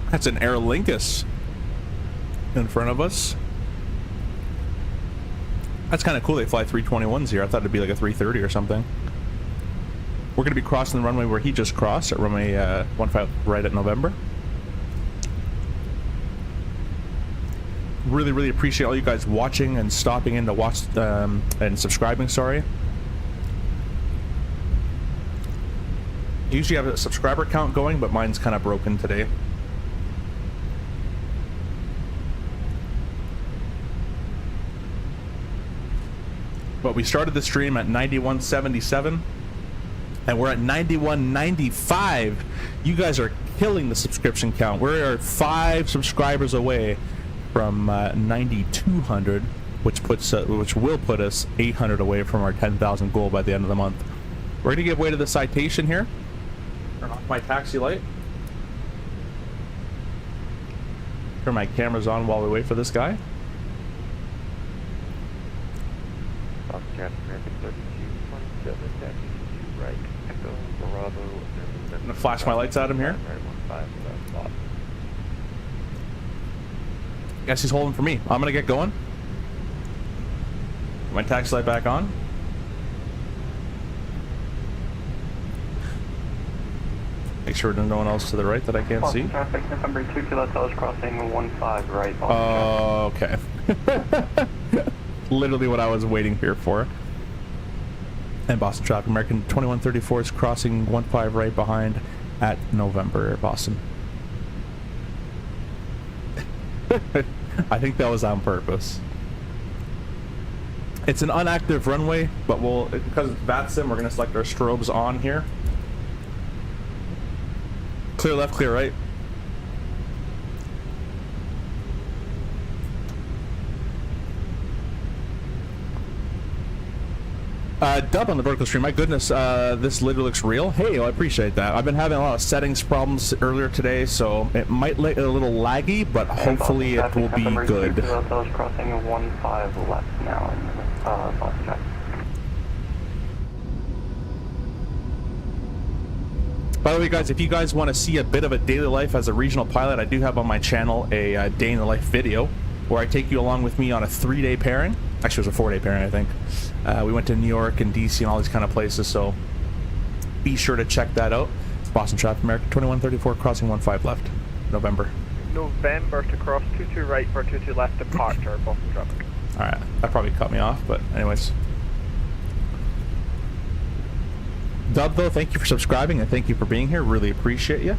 That's an Air Lingus in front of us. That's kind of cool. They fly 321s here. I thought it'd be like a 330 or something. We're going to be crossing the runway where he just crossed at runway 15 right at November. Really appreciate all you guys watching and stopping in to watch and subscribing. Sorry. Usually I have a subscriber count going, but mine's kind of broken today. But we started the stream at 91.77 and we're at 91.95. You guys are killing the subscription count. We're 5 subscribers away from 9,200, which will put us 800 away from our 10,000 goal by the end of the month. We're gonna give way to the citation here. Turn off my taxi light. Turn my cameras on while we wait for this guy. I'm gonna flash my lights at him here. Guess he's holding for me. I'm gonna get going. Put my taxi light back on. Make sure there's no one else to the right that I can't see. Traffic, November 2 Kilo Towers crossing 15 right. Oh, okay. Literally what I was waiting here for. And Boston traffic, American 2134 is crossing 15 right behind at November, Boston. I think that was on purpose. It's an inactive runway, but because it's VATSIM, we're going to select our strobes on here. Clear left, clear right. Dub on the vertical stream. My goodness, this literally looks real. Hey, I appreciate that. I've been having a lot of settings problems earlier today, so it might look a little laggy, but hopefully it will be good. Crossing 15 left now in Boston traffic. By the way, guys, if you guys want to see a bit of a daily life as a regional pilot, I do have on my channel a day in the life video where I take you along with me on a 3-day pairing. Actually, it was a 4-day pairing, I think. We went to New York and DC and all these kind of places, so be sure to check that out. Boston traffic, American 2134 crossing 15 left, November. November to cross 22 right for 22 left departure, Boston traffic. Alright, that probably cut me off, but anyways. Dub, though, thank you for subscribing and thank you for being here. Really appreciate you.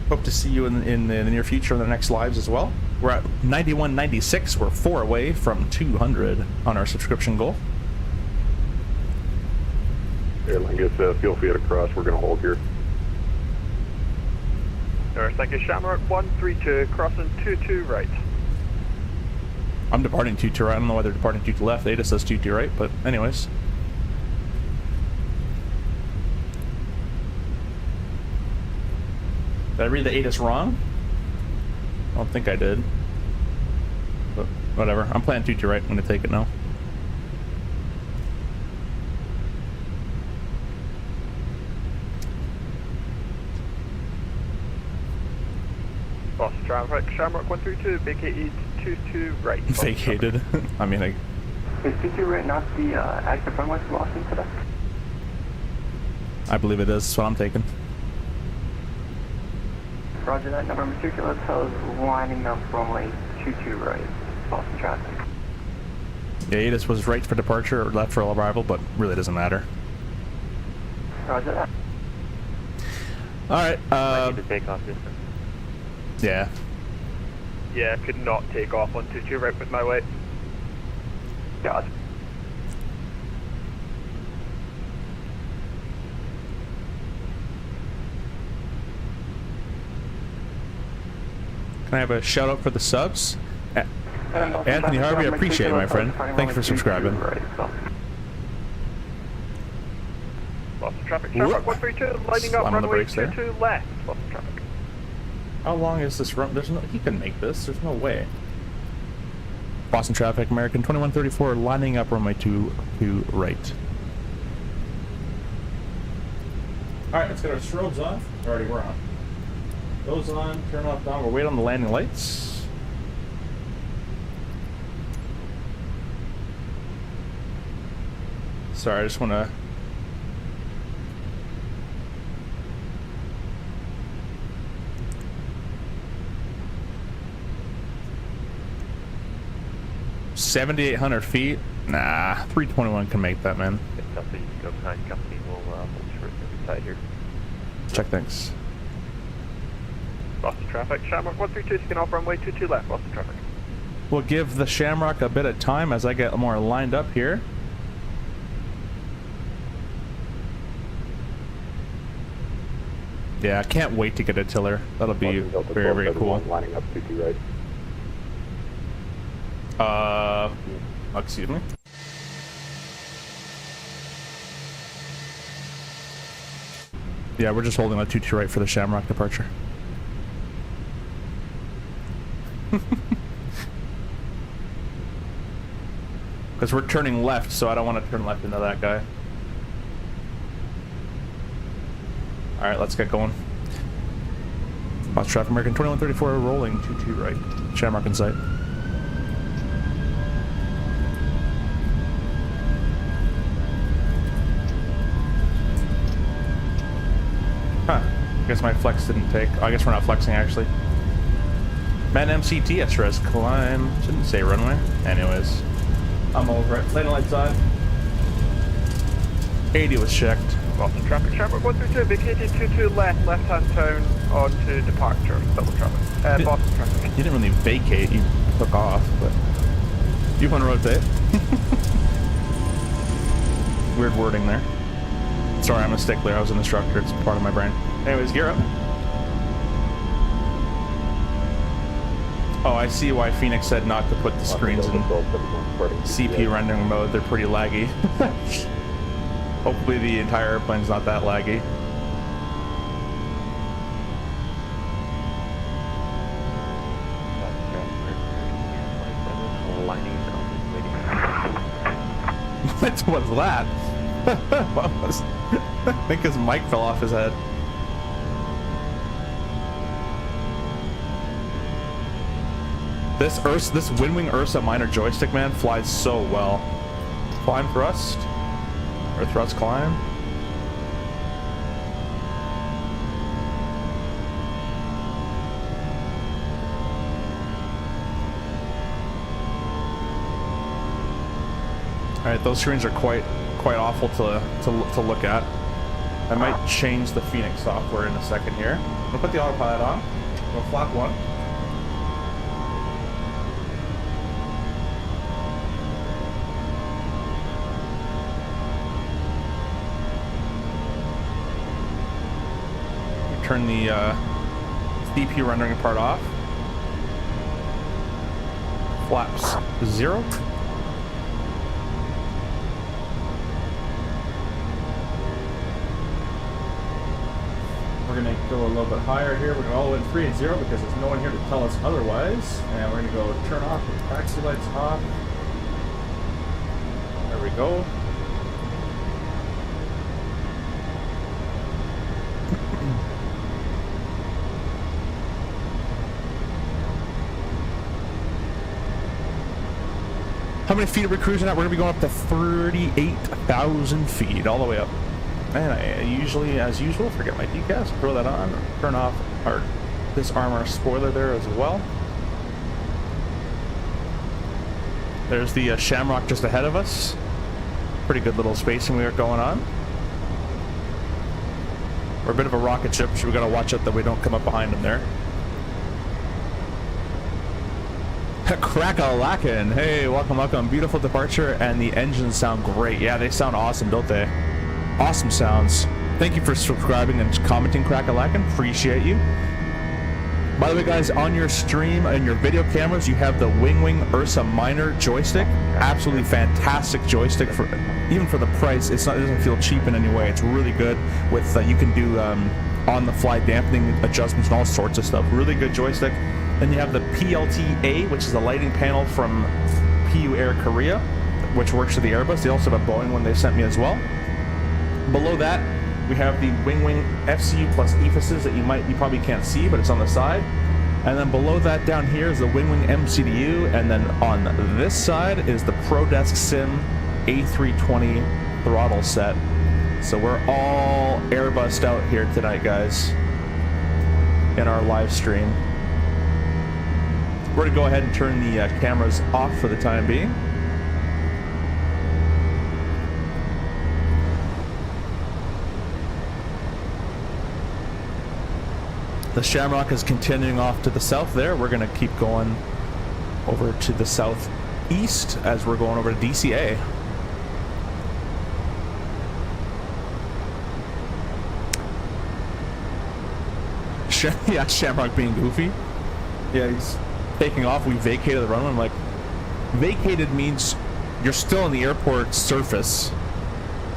Hope to see you in the near future in the next lives as well. We're at 91.96. We're 4 away from 200 on our subscription goal. Airline gets feel free to cross. We're going to hold here. Alright, thank you. Shamrock 132 crossing 22 right. I'm departing 22 right. I don't know why they're departing 22 left. ATIS says 22 right, but anyways. Did I read the ATIS wrong? I don't think I did. But whatever. I'm playing 22 right. I'm going to take it now. Boston traffic, Shamrock 132, vacated 22 right. Vacated. I mean, Is 22 right not the active runway for Boston today? I believe it is. That's what I'm taking. Roger that, November 2 Kilo Towers lining up runway 22 right, Boston traffic. Yeah, ATIS was right for departure or left for arrival, but really doesn't matter. Roger that. Alright, the takeoff distance. yeah. Yeah, I could not take off on 22 right with my weight. God. Can I have a shout out for the subs? Anthony Harvey, I appreciate it, my friend. Thank you for subscribing. Boston traffic, Shamrock 132, lining up Slam on the runway brakes there. 22 left, Boston traffic. How long is this run? There's no. He can make this. There's no way. Boston traffic, American 2134, lining up runway 22 right. All right, let's get our strobes on. Already, we're on. Those on. Turn off down. We're waiting on the landing lights. Sorry, I just want to. $7,800 feet? Nah, 321 can make that, man. It's something you go behind company will hold short. side here. Check things. Boston traffic. Shamrock 132 taking off runway 22 left. Boston traffic. We'll give the Shamrock a bit of time as I get more lined up here. Yeah, I can't wait to get a tiller. That'll be very, very cool. Lining up 22 right. Excuse me. Yeah, we're just holding a 22 right for the Shamrock departure. Because we're turning left, so I don't want to turn left into that guy. Alright, let's get going. Boss traffic, American 2134 rolling 22 right. Shamrock in sight. Huh. I guess my flex didn't take. Oh, I guess we're not flexing actually. Man MCT SRS climb. Shouldn't say runway. Anyways. I'm over it. Landing lights on. 80 was checked. Boston traffic. Shamrock 132 vacated 22 left. Left hand turn on to departure. Double traffic. Boston traffic. You didn't really vacate. You took off, but you want to rotate. Weird wording there. Sorry, I'm a stickler. I was an instructor. It's part of my brain. Anyways, gear up. Oh, I see why Fenix said not to put the screens in CP rendering mode. They're pretty laggy. Hopefully the entire airplane's not that laggy. What was that? What was? I think his mic fell off his head. This Winwing Ursa minor joystick, man, flies so well. Climb thrust, or thrust climb. All right, those screens are quite awful to look at. I might change the Fenix software in a second here. I'm gonna put the autopilot on. We'll flap one. Turn the CP rendering part off. Flaps 0. We're gonna go a little bit higher here. We're gonna all in 3 and 0 because there's no one here to tell us otherwise. And we're gonna go turn off the taxi lights off. There we go. How many feet are we cruising at? We're gonna be going up to 38,000 feet, all the way up. And I usually, as usual, forget my decals, throw that on, turn off our disarm our spoiler there as well. There's the Shamrock just ahead of us. Pretty good little spacing we got going on. We're a bit of a rocket ship, so we gotta watch out that we don't come up behind them there. Crack-a-lackin'. Hey, welcome. Beautiful departure, and the engines sound great. Yeah, they sound awesome, don't they? Awesome sounds. Thank you for subscribing and commenting, Crack-a-lackin'. Appreciate you. By the way, guys, on your stream and your video cameras, you have the Winwing Ursa Minor joystick. Absolutely fantastic joystick for even for the price. It doesn't feel cheap in any way. It's really good with you can do on-the-fly dampening adjustments and all sorts of stuff. Really good joystick. Then you have the PLT-A, which is the lighting panel from PU Air Korea, which works for the Airbus. They also have a Boeing one they sent me as well. Below that, we have the Winwing FCU plus EFISes that you probably can't see, but it's on the side. And then below that down here is the Winwing MCDU, and then on this side is the ProDesk Sim A320 throttle set. So we're all Airbused out here tonight, guys, in our live stream. We're going to go ahead and turn the cameras off for the time being. The Shamrock is continuing off to the south there. We're going to keep going over to the southeast as we're going over to DCA. Yeah, Shamrock being goofy. Yeah, he's taking off. We vacated the runway. I'm like, vacated means you're still on the airport surface,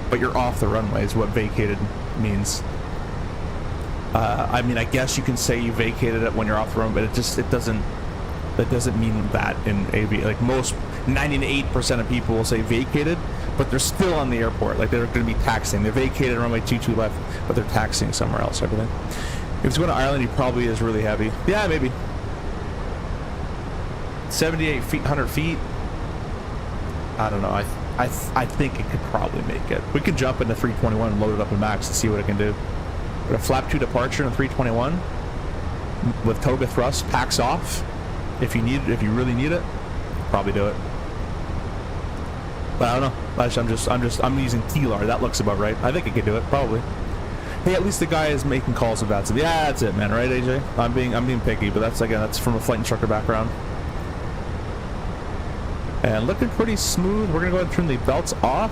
but you're off the runway is what vacated means. I mean, I guess you can say you vacated it when you're off the runway, but it doesn't mean that in AV. Like most 98% of people will say vacated, but they're still on the airport. Like they're going to be taxiing. They vacated runway 22 left, but they're taxiing somewhere else. Everything. If he's going to Ireland, he probably is really heavy. Yeah, maybe. 78 feet, 100 feet. I don't know. I think it could probably make it. We could jump into 321 and load it up in max to see what it can do. But a flap 2 departure in 321 with toga thrust, packs off. If you really need it, probably do it. But I don't know. I'm using TLAR. That looks about right. I think it could do it, probably. Hey, at least the guy is making calls of that. So yeah, that's it, man. Right, AJ? I'm being picky, but that's from a flight instructor background. And looking pretty smooth. We're gonna go ahead and turn the belts off.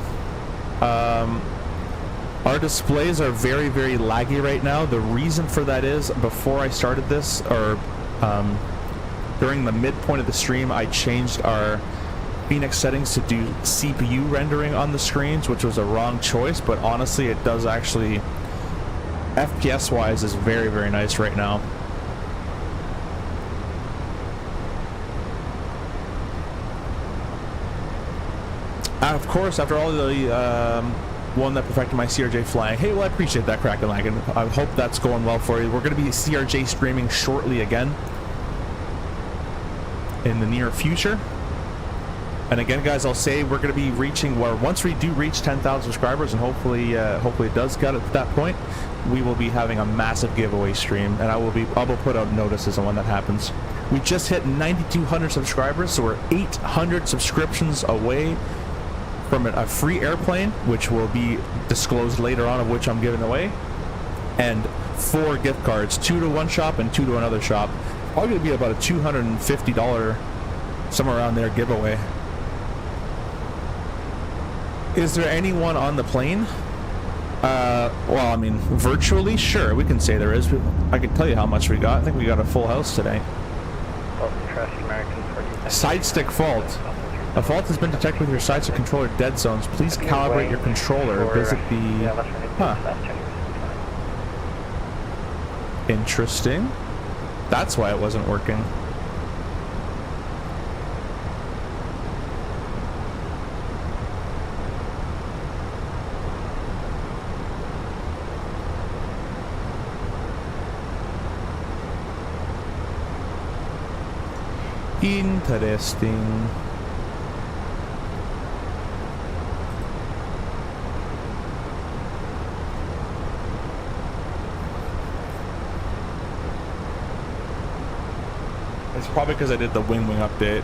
Our displays are very, very laggy right now. The reason for that is before I started this, or during the midpoint of the stream, I changed our Fenix settings to do CPU rendering on the screens, which was a wrong choice, but honestly, it does actually, FPS wise, is very, very nice right now. Of course, after all the one that perfected my CRJ flying. Hey, well, I appreciate that, Kraken Lagan. I hope that's going well for you. We're going to be CRJ streaming shortly again in the near future. And again, guys, I'll say we're going to be reaching, well, once we do reach 10,000 subscribers, and hopefully it does get at that point, we will be having a massive giveaway stream, and I will put out notices on when that happens. We just hit 9,200 subscribers, so we're 800 subscriptions away from a free airplane, which will be disclosed later on, of which I'm giving away, and 4 gift cards, 2 to one shop and 2 to another shop. Probably going to be about a $250, somewhere around there, giveaway. Is there anyone on the plane? Well, I mean, virtually, sure, we can say there is. I can tell you how much we got. I think we got a full house today. Side stick fault. A fault has been detected with your side stick controller dead zones. Please calibrate your controller. Visit the... Huh. Interesting. That's why it wasn't working. Interesting. It's probably because I did the Winwing update.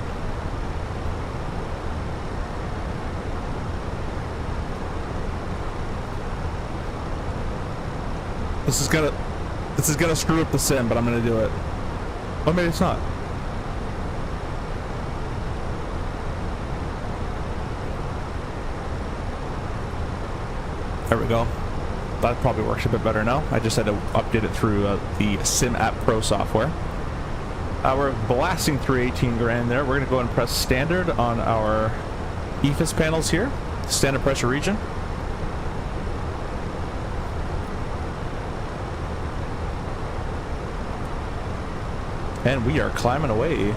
This is gonna screw up the sim, but I'm gonna do it. Oh, maybe it's not. There we go. That probably works a bit better now. I just had to update it through the Sim App Pro software. We're blasting through 18 grand there. We're going to go and press standard on our EFIS panels here. Standard pressure region. And we are climbing away.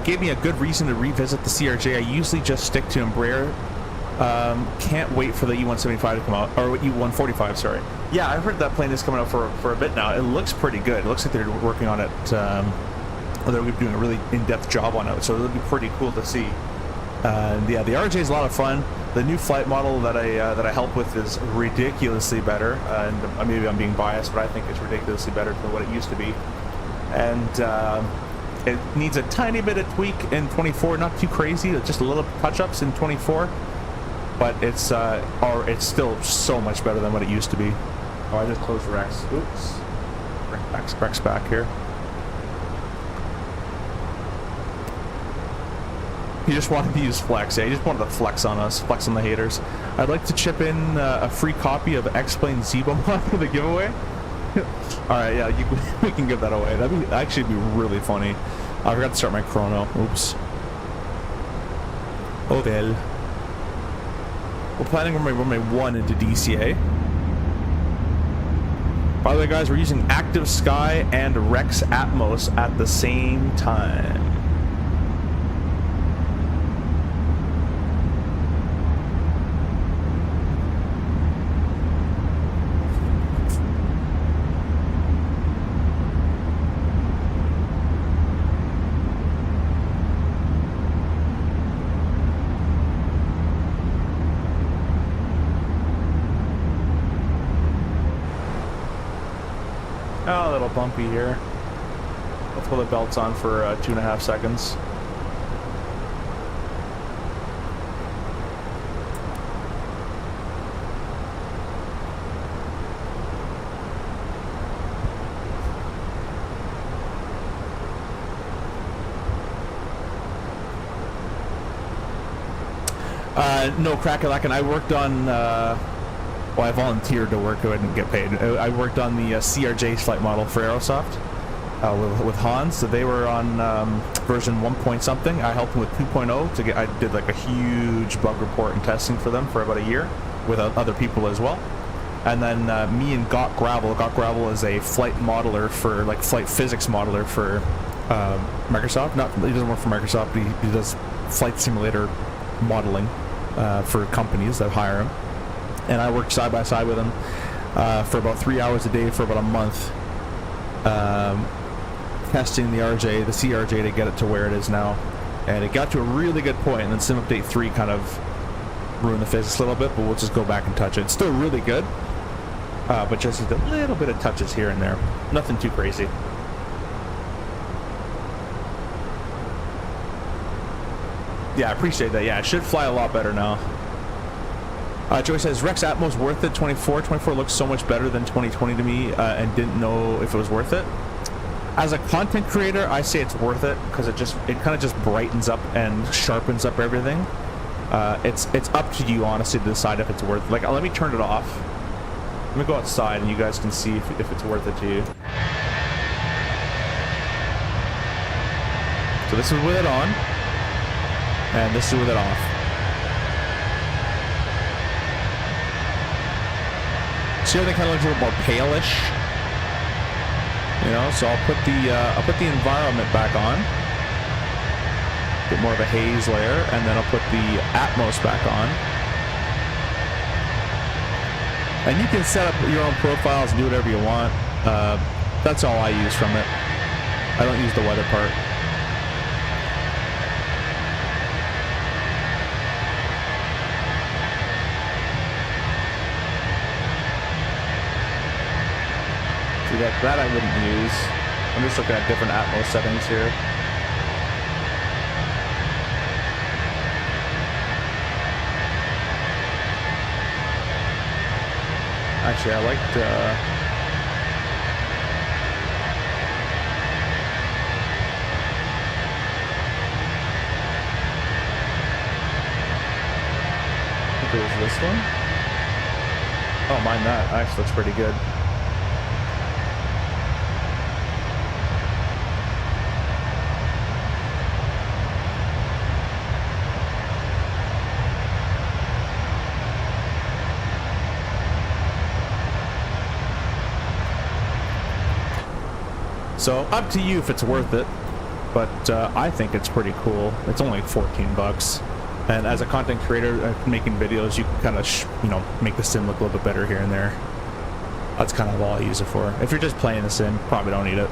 Gave me a good reason to revisit the CRJ. I usually just stick to Embraer. Can't wait for the E175 to come out, or E145, sorry. Yeah, I've heard that plane is coming out for a bit now. It looks pretty good. It looks like they're working on it, or they're doing a really in-depth job on it, so it'll be pretty cool to see. Yeah, the RJ is a lot of fun. The new flight model that I help with is ridiculously better, and maybe I'm being biased, but I think it's ridiculously better than what it used to be. And it needs a tiny bit of tweak in 24, not too crazy, just a little touch-ups in 24. but it's still so much better than what it used to be. Oh, I just closed Rex. Oops. Rex back here. He just wanted to use flex. Yeah, he just wanted to flex on us, flex on the haters. I'd like to chip in a free copy of X-Plane Zebo mod for the giveaway. All right, yeah, we can give that away. That'd actually be really funny. I forgot to start my chrono. Oops. Oh well. We're planning on runway 1 into DCA. By the way, guys, we're using Active Sky and Rex Atmos at the same time. Oh, a little bumpy here. Let's put the belts on for 2.5 seconds. No, Crackalack, and I worked on well, I volunteered to work, I didn't get paid. I worked on the CRJ flight model for Aerosoft with Hans. So they were on version 1 point something. I helped them with 2.0 to get. I did like a huge bug report and testing for them for about a year with other people as well. And then me and Got Gravel. Got Gravel is a flight modeler for like flight physics modeler for Microsoft. He doesn't work for Microsoft. He does flight simulator modeling for companies that hire him. And I worked side by side with him for about 3 hours a day for about a month, testing the RJ, the CRJ, to get it to where it is now. And it got to a really good point, and then Sim Update 3 kind of ruined the physics a little bit, but we'll just go back and touch it. It's still really good, but just a little bit of touches here and there. Nothing too crazy. Yeah, I appreciate that. Yeah, it should fly a lot better now. Joey says, Rex Atmos worth it? 24 looks so much better than 2020 to me, and didn't know if it was worth it. As a content creator, I say it's worth it because it kind of just brightens up and sharpens up everything. It's up to you, honestly, to decide if it's worth it. Like, let me turn it off. Let me go outside and you guys can see if it's worth it to you. So this is with it on, and this is with it off. See how they kind of look a little more palish, you know. So I'll put the environment back on, get more of a haze layer, and then I'll put the Atmos back on. And you can set up your own profiles and do whatever you want. That's all I use from it. I don't use the weather part. That I wouldn't use. I'm just looking at different Atmos settings here. Actually, I liked I think it was this one. Oh, mind that. Actually looks pretty good. So up to you if it's worth it, but I think it's pretty cool. It's only 14 bucks, and as a content creator making videos, you can kind of make the sim look a little bit better here and there. That's kind of all I use it for. If you're just playing the sim, probably don't need it.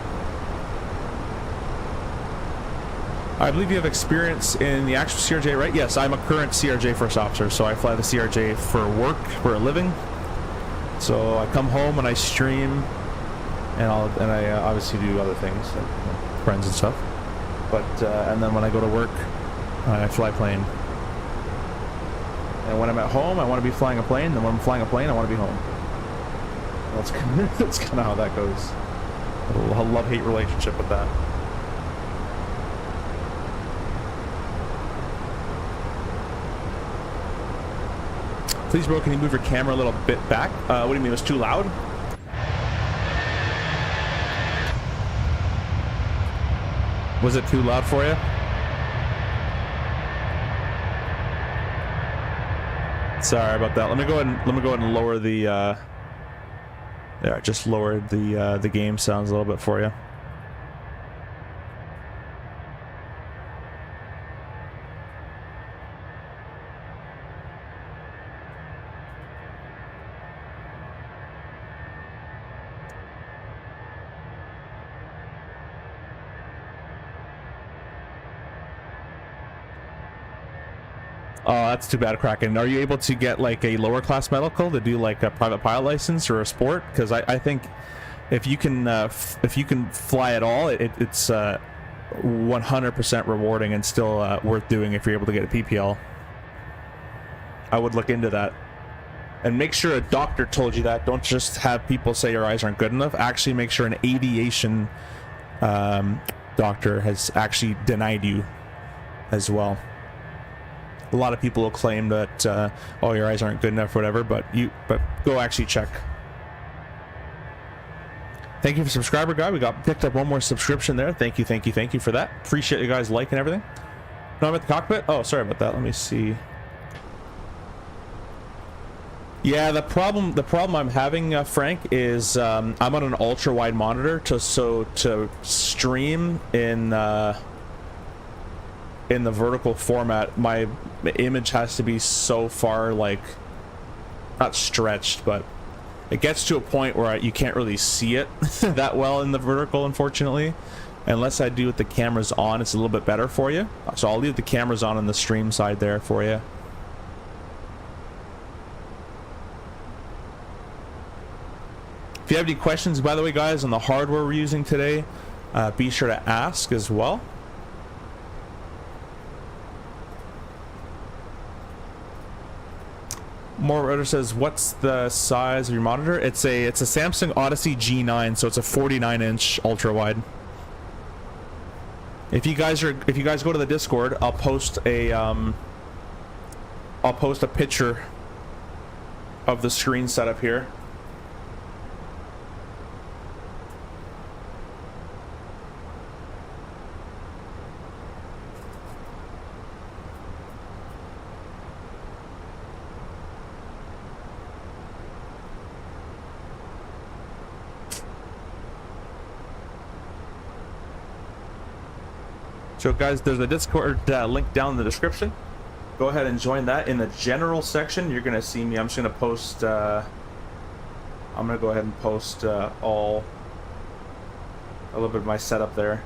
I believe you have experience in the actual CRJ, right? Yes, I'm a current CRJ first officer, so I fly the CRJ for work, for a living. So I come home and I stream. And I obviously do other things, like friends and stuff. But and then when I go to work, I fly plane. And when I'm at home, I want to be flying a plane. Then when I'm flying a plane, I want to be home. That's kind of how that goes. A love-hate relationship with that. Please, bro, can you move your camera a little bit back? What do you mean, it was too loud? Was it too loud for you? Sorry about that. Let me go ahead and lower the there, I just lowered the game sounds a little bit for you. Oh, that's too bad, Kraken. Are you able to get like a lower class medical to do like a private pilot license or a sport? Because I think if you can fly at all, it's 100% rewarding and still worth doing if you're able to get a PPL. I would look into that. And make sure a doctor told you that. Don't just have people say your eyes aren't good enough. Actually make sure an aviation doctor has actually denied you as well. A lot of people will claim that oh, your eyes aren't good enough or whatever, but go actually check. Thank you for subscriber guy. We picked up one more subscription there. Thank you for that. Appreciate you guys liking everything. No, I'm at the cockpit. Oh, sorry about that. Let me see. Yeah, the problem I'm having, Frank, is I'm on an ultra wide monitor to stream in the vertical format. My image has to be so far, like, not stretched, but it gets to a point where you can't really see it that well in the vertical, unfortunately. Unless I do with the cameras on, it's a little bit better for you. So I'll leave the cameras on the stream side there for you. If you have any questions, by the way, guys, on the hardware we're using today, be sure to ask as well. More Rotor says, what's the size of your monitor? It's a Samsung Odyssey G9, so it's a 49-inch ultra wide. If you guys go to the Discord, I'll post a picture of the screen setup here. So guys, there's a Discord link down in the description. Go ahead and join that. In the general section, you're gonna see me. I'm just gonna post. I'm gonna go ahead and post a little bit of my setup there.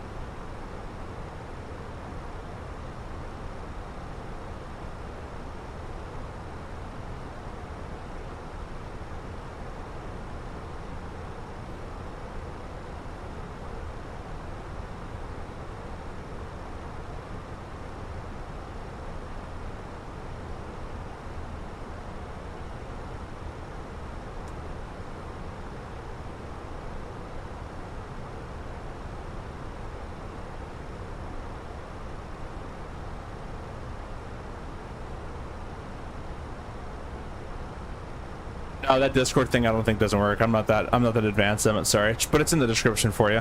No, that Discord thing I don't think doesn't work. I'm not that advanced. I'm sorry, but it's in the description for you.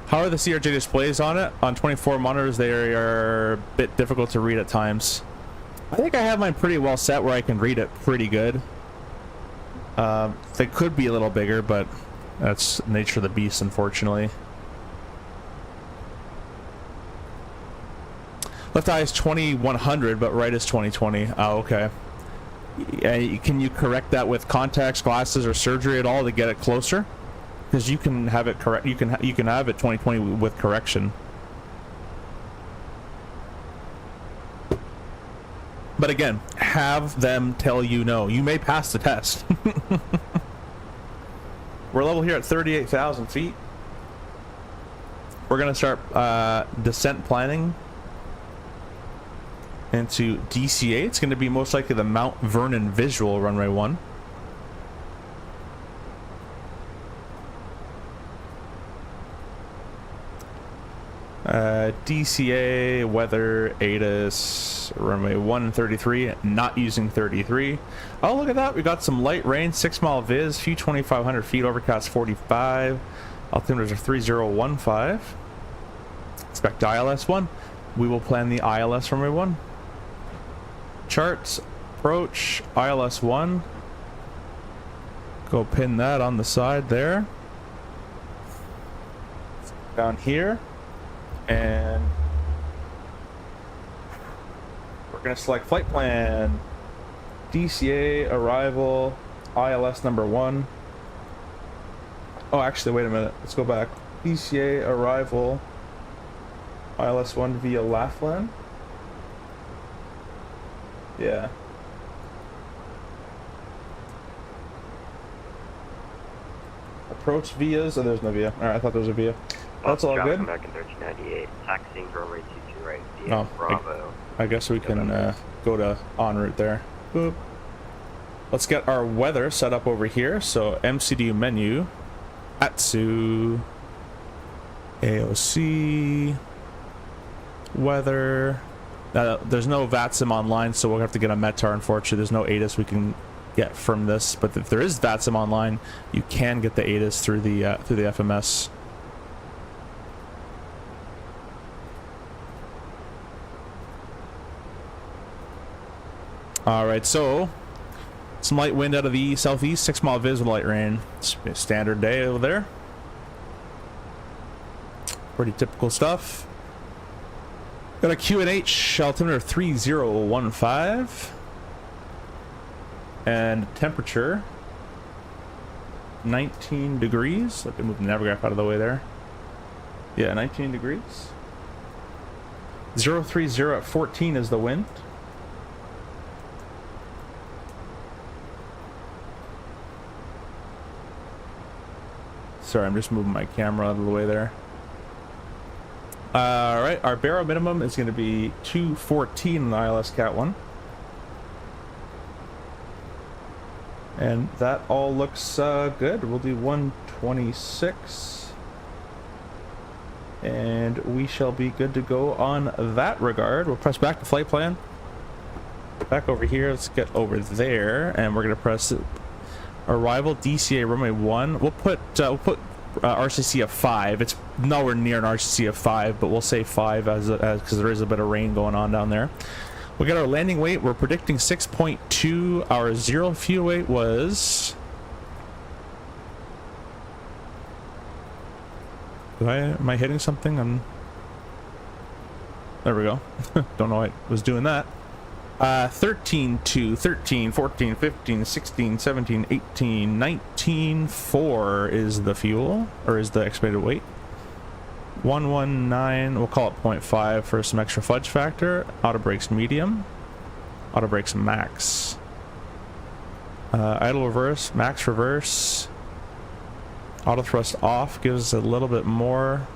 How are the CRJ displays on it? On 24 monitors, they are a bit difficult to read at times. I think I have mine pretty well set where I can read it pretty good. They could be a little bigger, but that's the nature of the beast, unfortunately. Left eye is 2100, but right is 2020. Oh, okay. Can you correct that with contacts, glasses, or surgery at all to get it closer? Because you can have it correct. You can have it 2020 with correction. But again, have them tell you no. You may pass the test. We're level here at 38,000 feet. We're gonna start descent planning. into DCA. It's going to be most likely the Mount Vernon visual runway 1. DCA, weather, ATIS, runway 1 and 33, not using 33. Oh, look at that. We got some light rain, 6 mile viz, few 2,500 feet, overcast 45. Altimeters are 3015. Expect ILS 1. We will plan the ILS runway 1. Charts, approach, ILS 1. Go pin that on the side there. Down here. And we're going to select flight plan. DCA, arrival, ILS number 1. Oh, actually, wait a minute. Let's go back. DCA, arrival, ILS 1 via Laughlin. Yeah. Approach vias. Oh, there's no via. Alright, I thought there was a via. That's all good. Back in 1398. Taxiing runway 22 right. Oh, Bravo. I guess we can go to en route there. Boop. Let's get our weather set up over here. So MCDU menu, ATSU, AOC, weather. There's no VATSIM online, so we'll have to get a METAR. Unfortunately, there's no ATIS we can get from this. But if there is VATSIM online, you can get the ATIS through the FMS. Alright, so some light wind out of the southeast, 6 mile viz with light rain. Standard day over there. Pretty typical stuff. Got a QNH altimeter of 3015. And temperature 19 degrees. Let me move the Navigraph out of the way there. Yeah, 19 degrees. 030 at 14 is the wind. Sorry, I'm just moving my camera out of the way there. Alright, our barrel minimum is going to be 214 in the ILS Cat 1. And that all looks good. We'll do 126. And we shall be good to go on that regard. We'll press back to flight plan. Back over here, let's get over there. And we're going to press arrival DCA runway 1. We'll put RCC of 5. It's nowhere near an RCC of 5, but we'll say 5 as because there is a bit of rain going on down there. We got our landing weight. We're predicting 6.2. Our zero fuel weight was. Am I hitting something? There we go. Don't know why I was doing that. 13, 2, 13, 14, 15, 16, 17, 18, 19, 4 is the fuel, or is the expected weight. 119, we'll call it 0.5 for some extra fudge factor. Auto brakes medium. Auto brakes max. Idle reverse, max reverse. Auto thrust off gives a little bit more.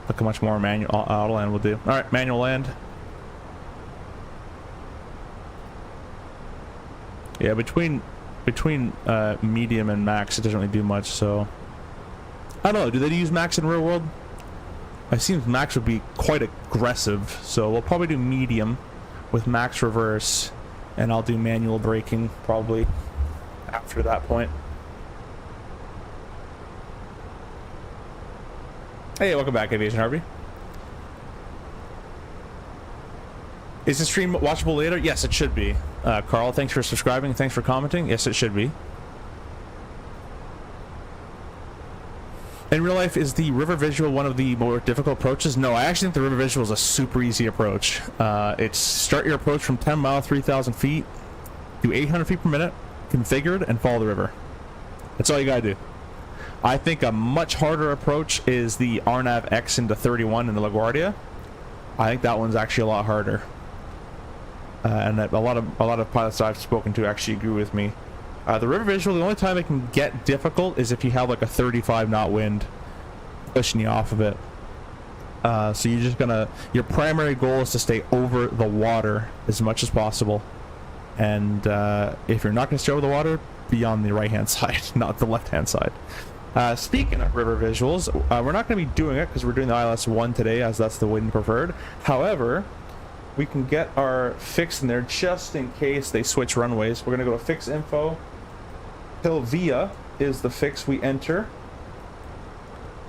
Look how much more manual auto land will do. All right, manual land. Yeah, between medium and max, it doesn't really do much. So I don't know. Do they use max in real world? It seems max would be quite aggressive. So we'll probably do medium with max reverse, and I'll do manual braking probably after that point. Hey, welcome back, Aviation Harvey. Is the stream watchable later? Yes, it should be. Carl, thanks for subscribing. Thanks for commenting. Yes, it should be. In real life, is the river visual one of the more difficult approaches? No, I actually think the river visual is a super easy approach. It's start your approach from 10 miles, 3,000 feet, do 800 feet per minute, configured, and follow the river. That's all you gotta do. I think a much harder approach is the RNAV X into 31 in the LaGuardia. I think that one's actually a lot harder. And a lot of pilots I've spoken to actually agree with me. The river visual, the only time it can get difficult is if you have like a 35 knot wind pushing you off of it. So you're just gonna, your primary goal is to stay over the water as much as possible. And if you're not gonna stay over the water, be on the right hand side, not the left hand side. Speaking of river visuals, we're not gonna be doing it because we're doing the ILS 1 today, as that's the wind preferred. However, we can get our fix in there just in case they switch runways. We're gonna go to fix info. Pilvia is the fix we enter.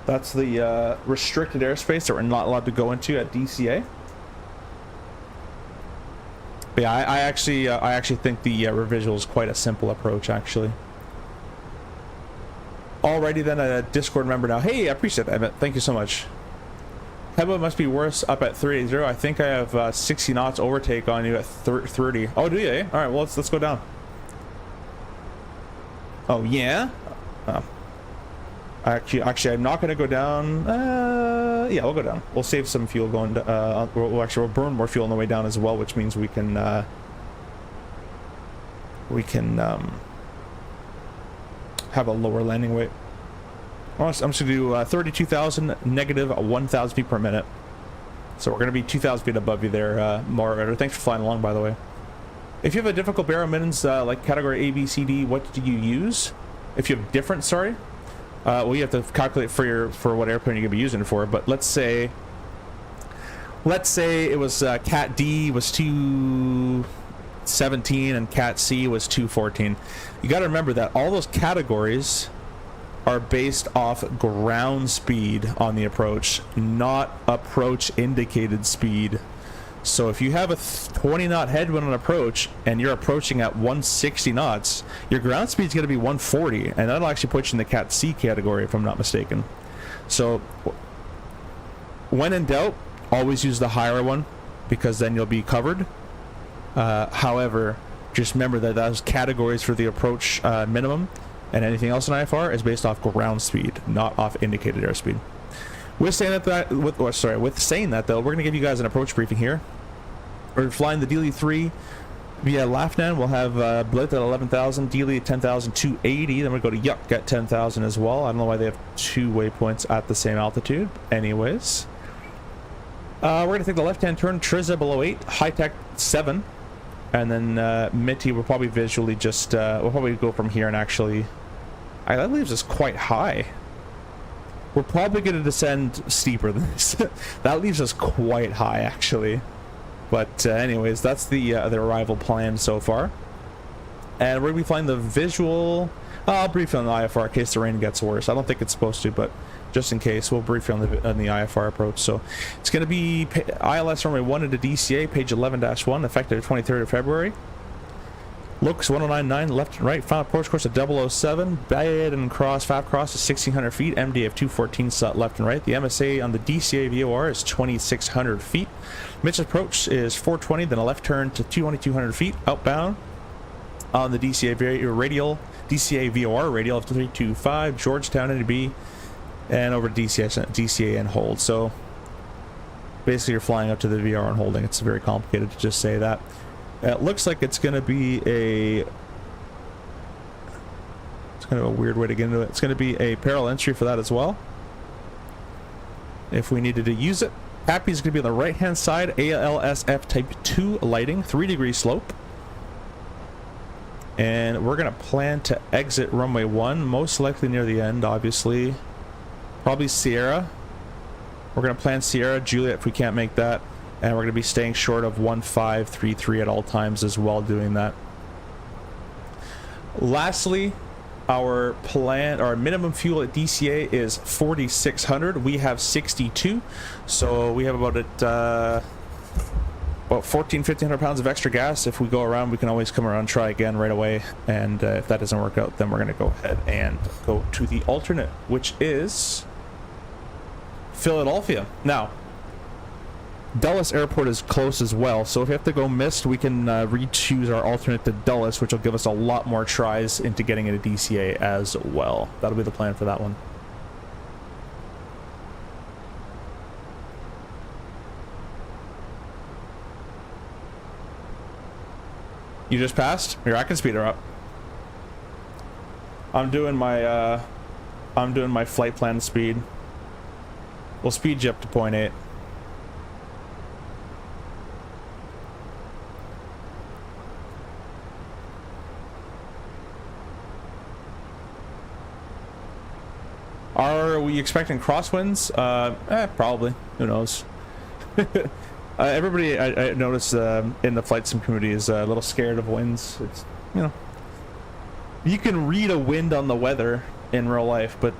That's the restricted airspace that we're not allowed to go into at DCA. But yeah, I actually think the revisual is quite a simple approach, actually. Alrighty then, a Discord member now. Hey, I appreciate that, Emmett. Thank you so much. Heba must be worse up at 380. I think I have 60 knots overtake on you at 30. Oh, do you? Eh? All right, well let's go down. Oh yeah. Actually, I'm not gonna go down. Yeah, we'll go down. We'll save some fuel going. We'll burn more fuel on the way down as well, which means we can have a lower landing weight. I'm just gonna do 32,000 negative 1,000 feet per minute. So we're gonna be 2,000 feet above you there, moderator. Thanks for flying along, by the way. If you have a difficult barrel mittens like category A, B, C, D, what do you use? If you have different, sorry. Well, you have to calculate for what airplane you're gonna be using it for. But let's say it was Cat D was 217 and Cat C was 214. You got to remember that all those categories are based off ground speed on the approach, not approach indicated speed. So if you have a 20 knot headwind on approach and you're approaching at 160 knots, your ground speed is going to be 140, and that'll actually put you in the Cat C category if I'm not mistaken. So when in doubt, always use the higher one because then you'll be covered. However, just remember that those categories for the approach minimum and anything else in IFR is based off ground speed, not off indicated airspeed. With saying that, with saying that though, we're gonna give you guys an approach briefing here. We're flying the DLE-3 via Lafnan. We'll have Blit at 11,000, DLE at 10,280. Then we'll go to Yuck at 10,000 as well. I don't know why they have two waypoints at the same altitude. Anyways, we're gonna take the left-hand turn, Triza below 8, high tech 7. And then Mitty will probably visually just we'll probably go from here and actually that leaves us quite high. We're probably going to descend steeper than this. That leaves us quite high actually. But anyways, that's the arrival plan so far. And we're going to be flying the visual. I'll brief you on the IFR in case the rain gets worse. I don't think it's supposed to, but just in case, we'll brief you on the IFR approach. So it's going to be ILS runway 1 into DCA, page 11-1, effective 23rd of February. Looks 1099, left and right. Final approach course at 007. Bad and cross, FAP cross is 1,600 feet. MDF 214 left and right. The MSA on the DCA VOR is 2,600 feet. Mitch approach is 420, then a left turn to 2,200 feet outbound. On the DCA DCA VOR radial of 325, Georgetown NB. And over to DCA and hold. So basically you're flying up to the VR and holding. It's very complicated to just say that. It looks like it's going to be it's kind of a weird way to get into it. It's going to be a parallel entry for that as well, if we needed to use it. Happy is going to be on the right hand side, ALSF type 2 lighting, 3-degree slope. And we're going to plan to exit runway 1, most likely near the end, obviously. Probably Sierra. We're going to plan Sierra, Juliet if we can't make that. And we're going to be staying short of 1533 at all times as well doing that. Lastly, our minimum fuel at DCA is 4,600. We have 62. So we have about 1,500 pounds of extra gas. If we go around, we can always come around and try again right away. And if that doesn't work out, then we're going to go ahead and go to the alternate, which is Philadelphia. Now, Dulles Airport is close as well, so if we have to go missed, we can re-choose our alternate to Dulles, which will give us a lot more tries into getting into DCA as well. That'll be the plan for that one. You just passed? Here, I can speed her up. I'm doing my flight plan speed. We'll speed you up to 0.8. Are we expecting crosswinds? Probably. Who knows? Everybody, I noticed in the flight sim community is a little scared of winds. It's, you know, you can read a wind on the weather in real life, but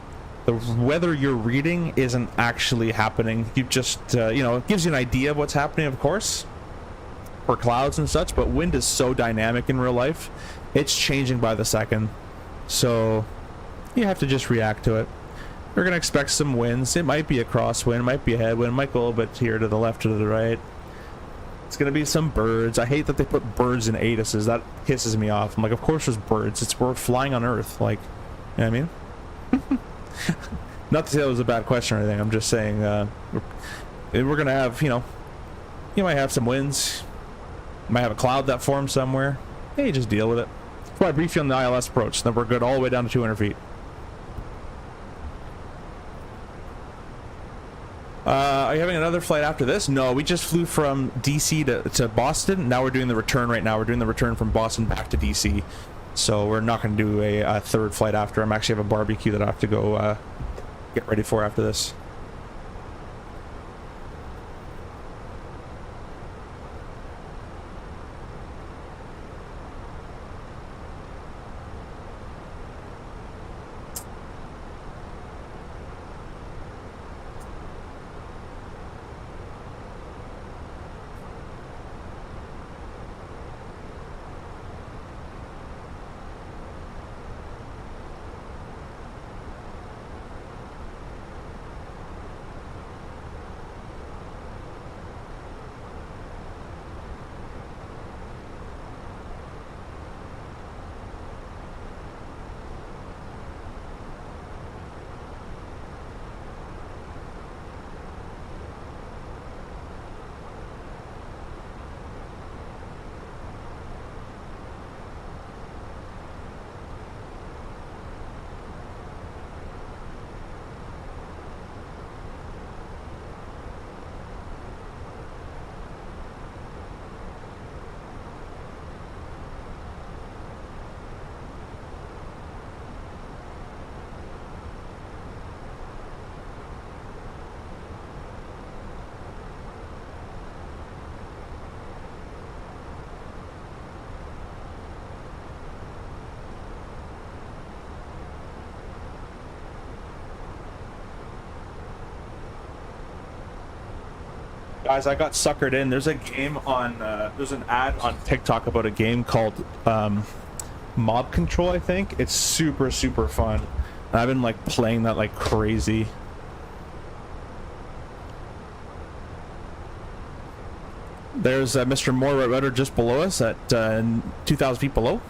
the weather you're reading isn't actually happening. You just, you know, it gives you an idea of what's happening, of course, for clouds and such, but wind is so dynamic in real life. It's changing by the second. So you have to just react to it. We're going to expect some winds. It might be a crosswind, it might be a headwind, it might go a little bit here to the left or to the right. It's going to be some birds. I hate that they put birds in ATISes. That pisses me off. I'm like, of course there's birds. We're flying on Earth. Like, you know what I mean? Not to say that was a bad question or anything. I'm just saying we're going to have, you know, you might have some winds. You might have a cloud that forms somewhere. Hey, just deal with it. That's why I brief you on the ILS approach. Then we're good all the way down to 200 feet. Are you having another flight after this? No, we just flew from DC to Boston. Now we're doing the return right now. We're doing the return from Boston back to DC. So we're not going to do a third flight after. I'm actually have a barbecue that I have to go get ready for after this. Guys, I got suckered in. There's a game on, there's an ad on TikTok about a game called Mob Control, I think. It's super, super fun. And I've been like playing that like crazy. There's Mr. Moore Rudder just below us at 2,000 feet below.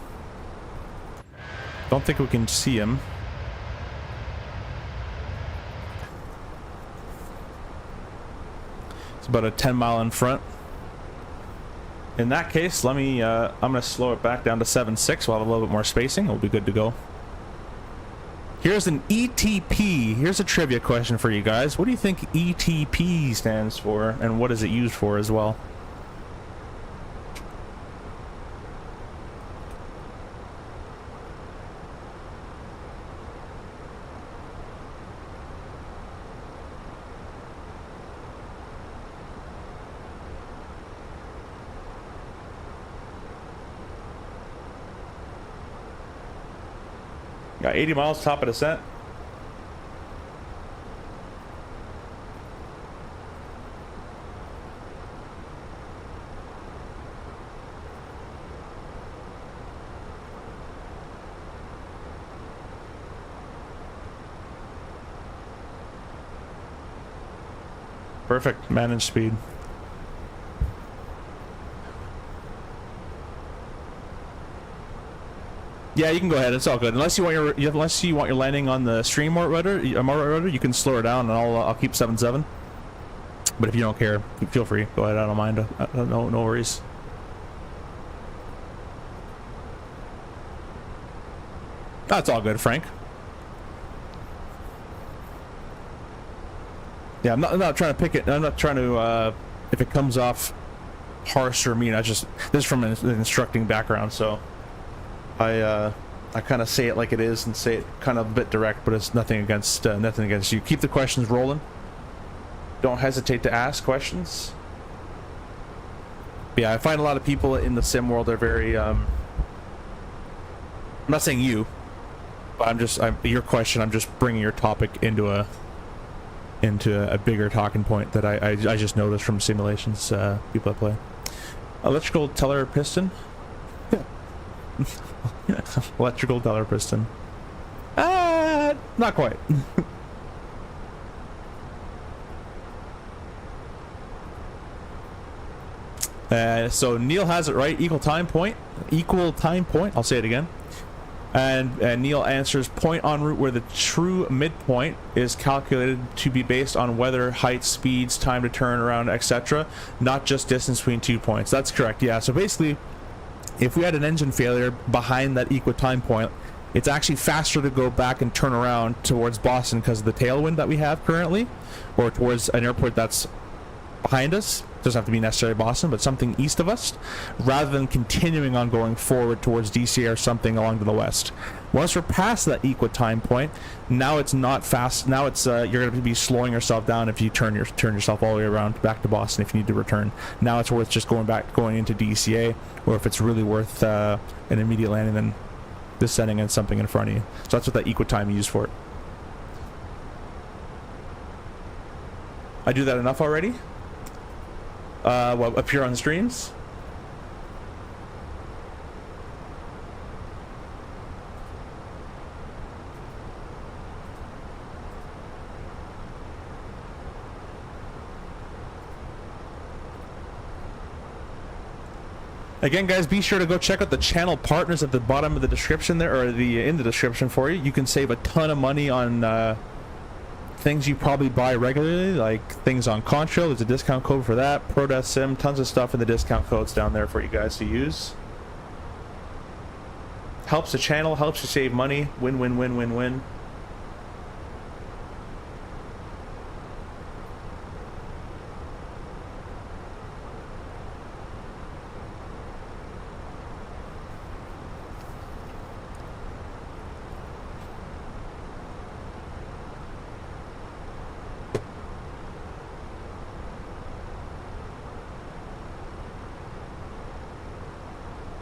Don't think we can see him. It's about a 10-mile in front. In that case, let me, I'm going to slow it back down to 7.6. We'll have a little bit more spacing. We'll be good to go. Here's an ETP. Here's a trivia question for you guys. What do you think ETP stands for, and what is it used for as well? Got 80 miles top of descent. Perfect. Manage speed. Yeah, you can go ahead. It's all good. Unless you want your landing on the stream rudder, you can slow her down, and I'll keep 7.7. But if you don't care, feel free. Go ahead. I don't mind. No worries. That's all good, Frank. Yeah, I'm not trying to pick it. I'm not trying to. If it comes off harsh or mean, this is from an instructing background, so. I I kind of say it like it is and say it kind of a bit direct, but it's nothing against you. Keep the questions rolling. Don't hesitate to ask questions. But yeah, I find a lot of people in the sim world are very I'm not saying you, but your question, I'm just bringing your topic into a bigger talking point that I just noticed from simulations people that play. Electrical teller piston. Electrical teller piston. Not quite. So Neil has it right. Equal time point. I'll say it again. And Neil answers, point en route where the true midpoint is calculated to be based on weather, height, speeds, time to turn around, etc. Not just distance between 2 points. That's correct. Yeah. So basically, if we had an engine failure behind that equal time point, it's actually faster to go back and turn around towards Boston because of the tailwind that we have currently, or towards an airport that's behind us. Doesn't have to be necessarily Boston, but something east of us, rather than continuing on going forward towards DCA or something along to the west. Once we're past that equal time point, now it's not fast. Now it's you're going to be slowing yourself down if you turn yourself all the way around back to Boston if you need to return. Now it's worth just going into DCA, or if it's really worth an immediate landing, then descending and something in front of you. So that's what that equal time you use for it. I do that enough already. Appear on streams. Again, guys, be sure to go check out the channel partners at the bottom of the description there, or in the description for you. You can save a ton of money on things you probably buy regularly, like things on Contrail. There's a discount code for that. ProDeath Sim, tons of stuff in the discount codes down there for you guys to use. Helps the channel, helps you save money. Win, win, win, win, win.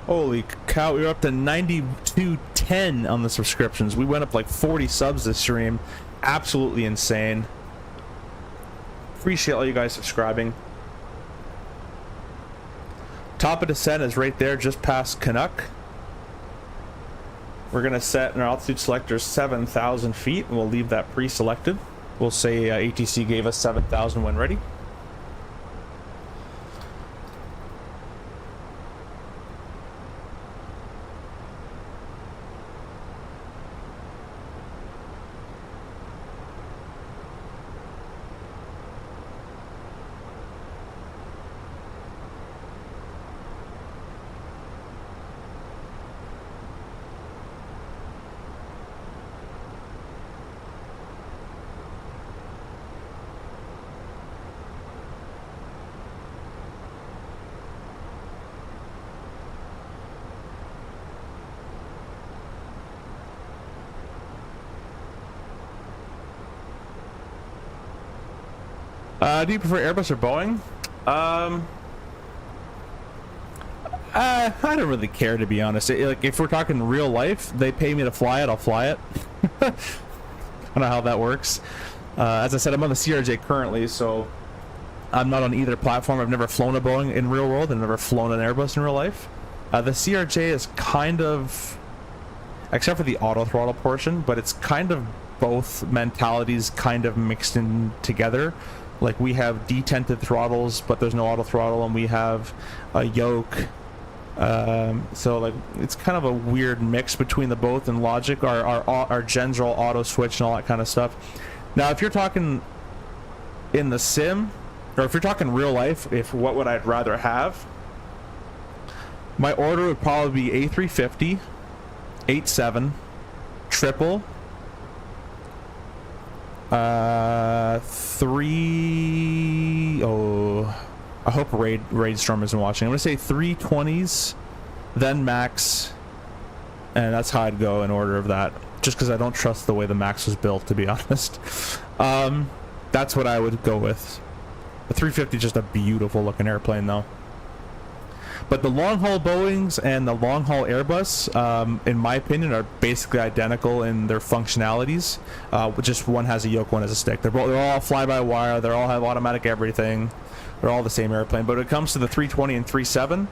Holy cow, we were up to 9210 on the subscriptions. We went up like 40 subs this stream. Absolutely insane. Appreciate all you guys subscribing. Top of descent is right there, just past Canuck. We're going to set in our altitude selector 7,000 feet, and we'll leave that pre-selected. We'll say ATC gave us 7,000 when ready. Do you prefer Airbus or Boeing? I don't really care, to be honest. Like, if we're talking real life, they pay me to fly it, I'll fly it. I don't know how that works. As I said, I'm on the CRJ currently, so I'm not on either platform. I've never flown a Boeing in real world. I've never flown an Airbus in real life. The CRJ is kind of, except for the auto throttle portion, but it's kind of both mentalities kind of mixed in together. Like, we have detented throttles, but there's no auto throttle, and we have a yoke. So like, it's kind of a weird mix between the both in logic. Our gens are all auto switch and all that kind of stuff. Now, if you're talking in the sim, or if you're talking real life, what would I'd rather have? My order would probably be A350, 87, triple, 3. Oh, I hope Raidstorm isn't watching. I'm gonna say 320s, then Max, and that's how I'd go in order of that, just because I don't trust the way the Max was built, to be honest. That's what I would go with. The 350 is just a beautiful looking airplane though. But the long-haul Boeings and the long-haul Airbus, in my opinion, are basically identical in their functionalities. Just one has a yoke, one has a stick. They're all fly-by-wire. They all have automatic everything. They're all the same airplane. But when it comes to the 320 and 37,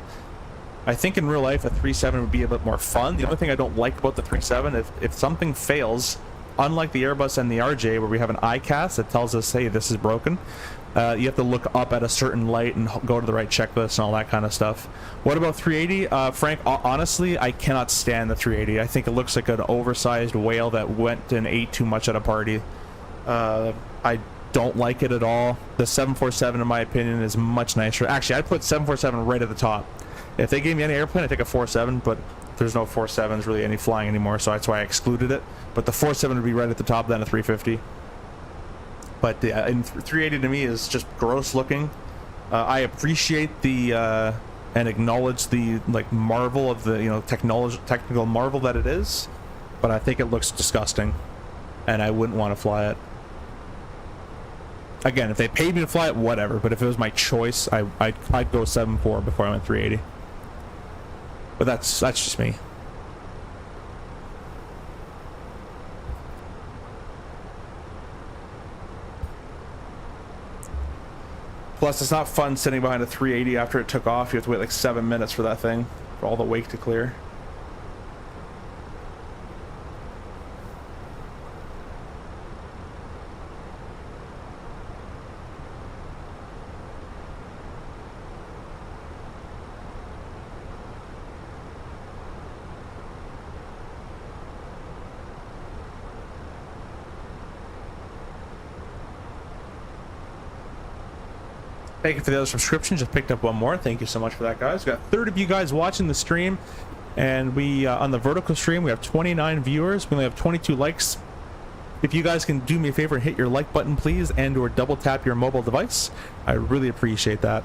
I think in real life a 37 would be a bit more fun. The only thing I don't like about the 37, if something fails, unlike the Airbus and the RJ, where we have an ICAS that tells us, hey, this is broken, you have to look up at a certain light and go to the right checklist and all that kind of stuff. What about 380? Frank, honestly, I cannot stand the 380. I think it looks like an oversized whale that went and ate too much at a party. I don't like it at all. The 747, in my opinion, is much nicer. Actually, I'd put 747 right at the top. If they gave me any airplane, I'd take a 47, but there's no 47s really any flying anymore, so that's why I excluded it. But the 47 would be right at the top, then a 350. But in 380 to me is just gross looking. I appreciate the and acknowledge the marvel of the technical marvel that it is, but I think it looks disgusting, and I wouldn't want to fly it. Again, if they paid me to fly it, whatever. But if it was my choice, I'd go 7.4 before I went 380. But that's just me. Plus, it's not fun sitting behind a 380 after it took off. You have to wait like 7 minutes for that thing, for all the wake to clear. Thank you for the other subscription. Just picked up one more. Thank you so much for that, guys. We've got 30 of you guys watching the stream, and we on the vertical stream we have 29 viewers. We only have 22 likes. If you guys can do me a favor and hit your like button, please, and or double tap your mobile device, I really appreciate that.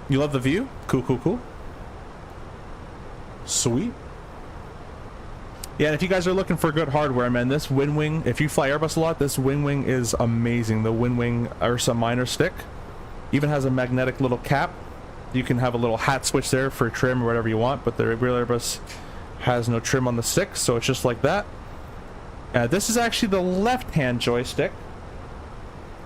You love the view? Cool, cool, cool. Sweet. Yeah, and if you guys are looking for good hardware, man, this Winwing, if you fly Airbus a lot, this Winwing is amazing. The Winwing Ursa Minor stick even has a magnetic little cap. You can have a little hat switch there for trim or whatever you want, but the real Airbus has no trim on the stick, so it's just like that. This is actually the left-hand joystick,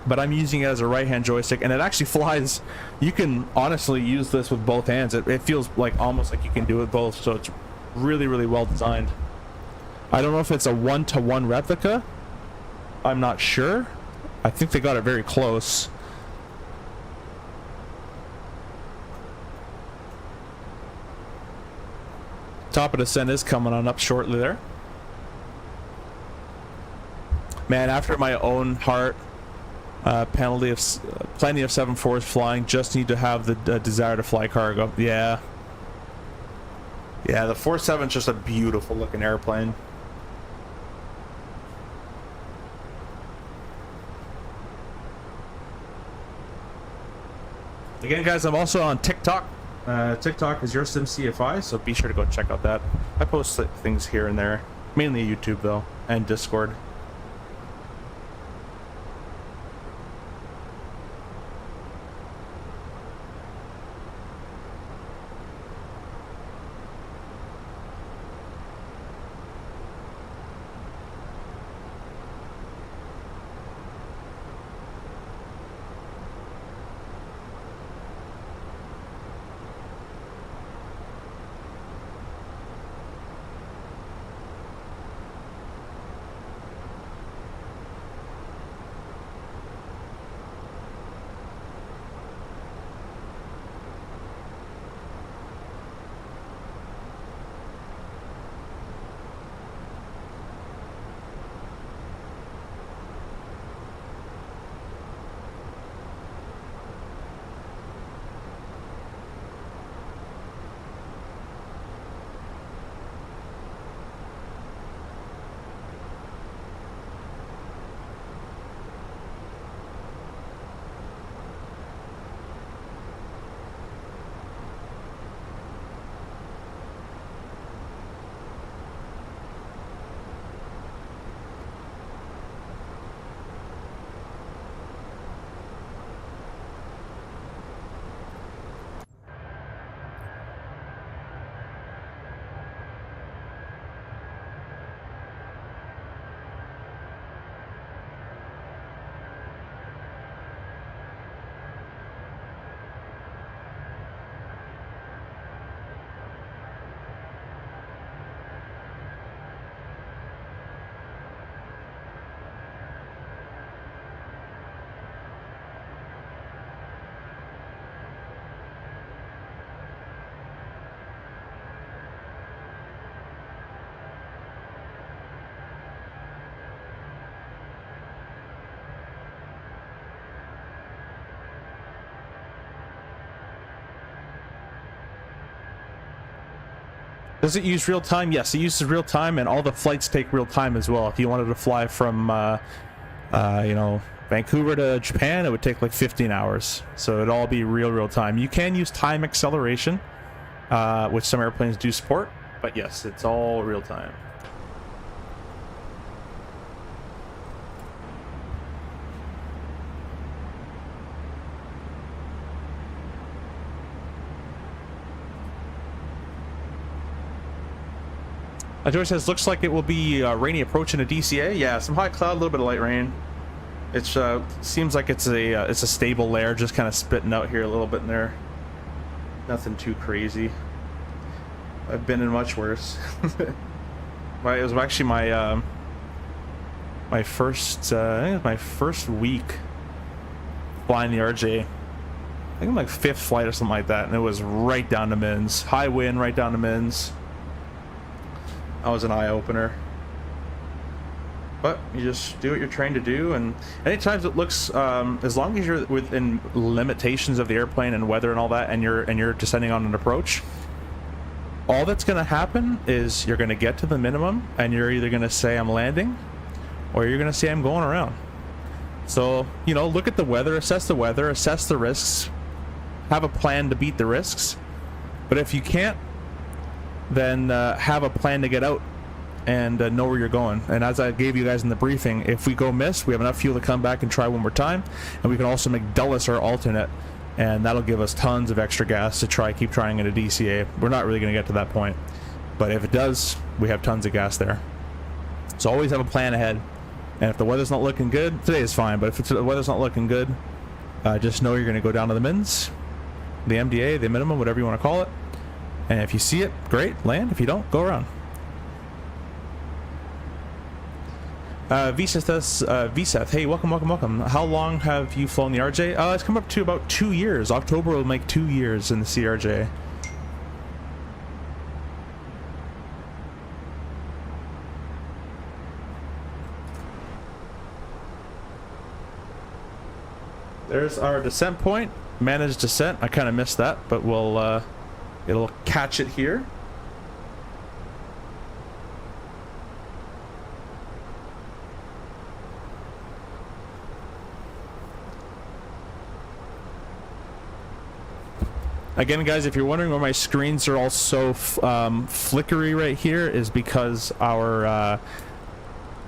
but I'm using it as a right-hand joystick, and it actually flies. You can honestly use this with both hands. It feels like almost like you can do it both, so it's really, really well designed. I don't know if it's a one-to-one replica. I'm not sure. I think they got it very close. Top of descent is coming on up shortly there. Man, after my own heart, plenty of 7.4s flying, just need to have the desire to fly cargo. Yeah, the 47 is just a beautiful looking airplane. Again, guys, I'm also on TikTok. TikTok is your SimCFI, so be sure to go check out that. I post things here and there, mainly YouTube though, and Discord. Does it use real time? Yes, it uses real time, and all the flights take real time as well. If you wanted to fly from, you know, Vancouver to Japan, it would take like 15 hours. So it'd all be real time. You can use time acceleration, which some airplanes do support, but yes, it's all real time. Joy says, looks like it will be rainy approach in a DCA. Yeah, some high cloud, a little bit of light rain. It seems like it's a stable layer, just kind of spitting out here a little bit in there. Nothing too crazy. I've been in much worse. It was actually my my first I think it was my first week flying the RJ. I think my 5th flight or something like that, and it was right down to mins. High wind, right down to mins. That was an eye-opener. But you just do what you're trained to do, and anytime it looks, as long as you're within limitations of the airplane and weather and all that, and you're descending on an approach, all that's going to happen is you're going to get to the minimum, and you're either going to say I'm landing, or you're going to say I'm going around. So, you know, look at the weather, assess the risks, have a plan to beat the risks. But if you can't, then have a plan to get out and know where you're going. And as I gave you guys in the briefing, if we go miss, we have enough fuel to come back and try one more time, and we can also make Dulles our alternate, and that'll give us tons of extra gas to keep trying at a DCA. We're not really going to get to that point, but if it does, we have tons of gas there. So always have a plan ahead, and if the weather's not looking good, today is fine, but if the weather's not looking good, just know you're going to go down to the mins, the MDA, the minimum, whatever you want to call it. And if you see it, great, land. If you don't, go around. Vseth, hey, welcome. How long have you flown the RJ? It's come up to about 2 years. October will make 2 years in the CRJ. There's our descent point. Managed descent. I kind of missed that, but we'll it'll catch it here. Again, guys, if you're wondering why my screens are all so flickery right here, is because our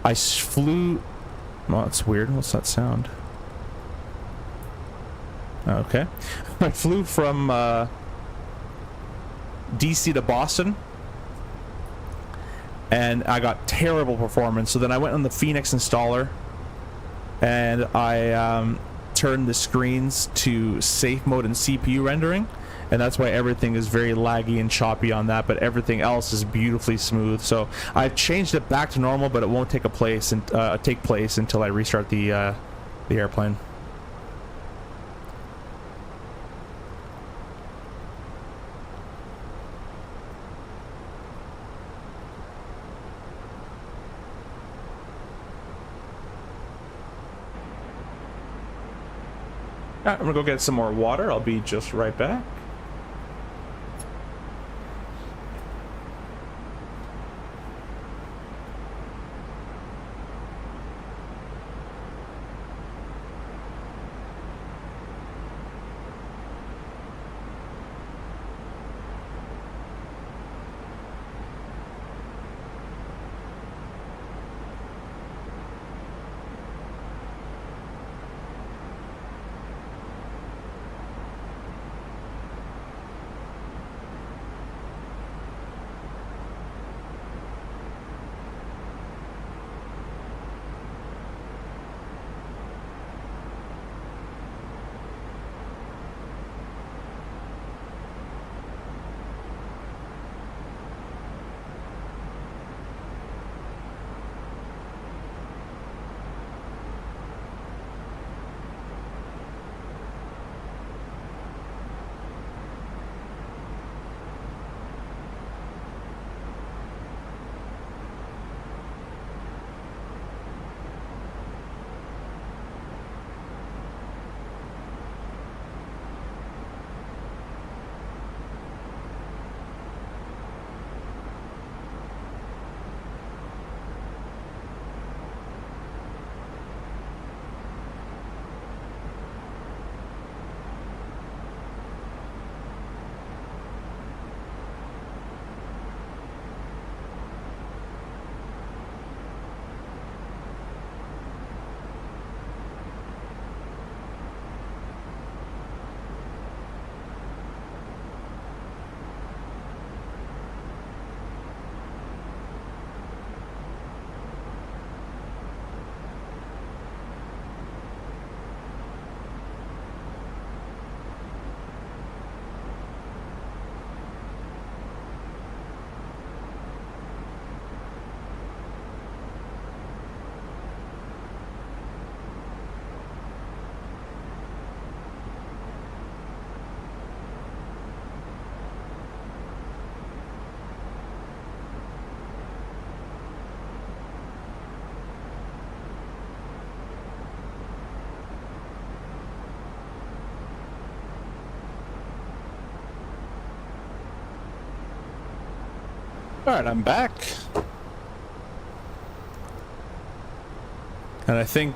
I flew. Well, it's weird. What's that sound? Okay, I flew from DC to Boston, and I got terrible performance. So then I went on the Fenix installer, and I turned the screens to safe mode and CPU rendering, and that's why everything is very laggy and choppy on that, but everything else is beautifully smooth. So I've changed it back to normal, but it won't take place until I restart the airplane. Alright, I'm gonna go get some more water. I'll be just right back. All right, I'm back. And I think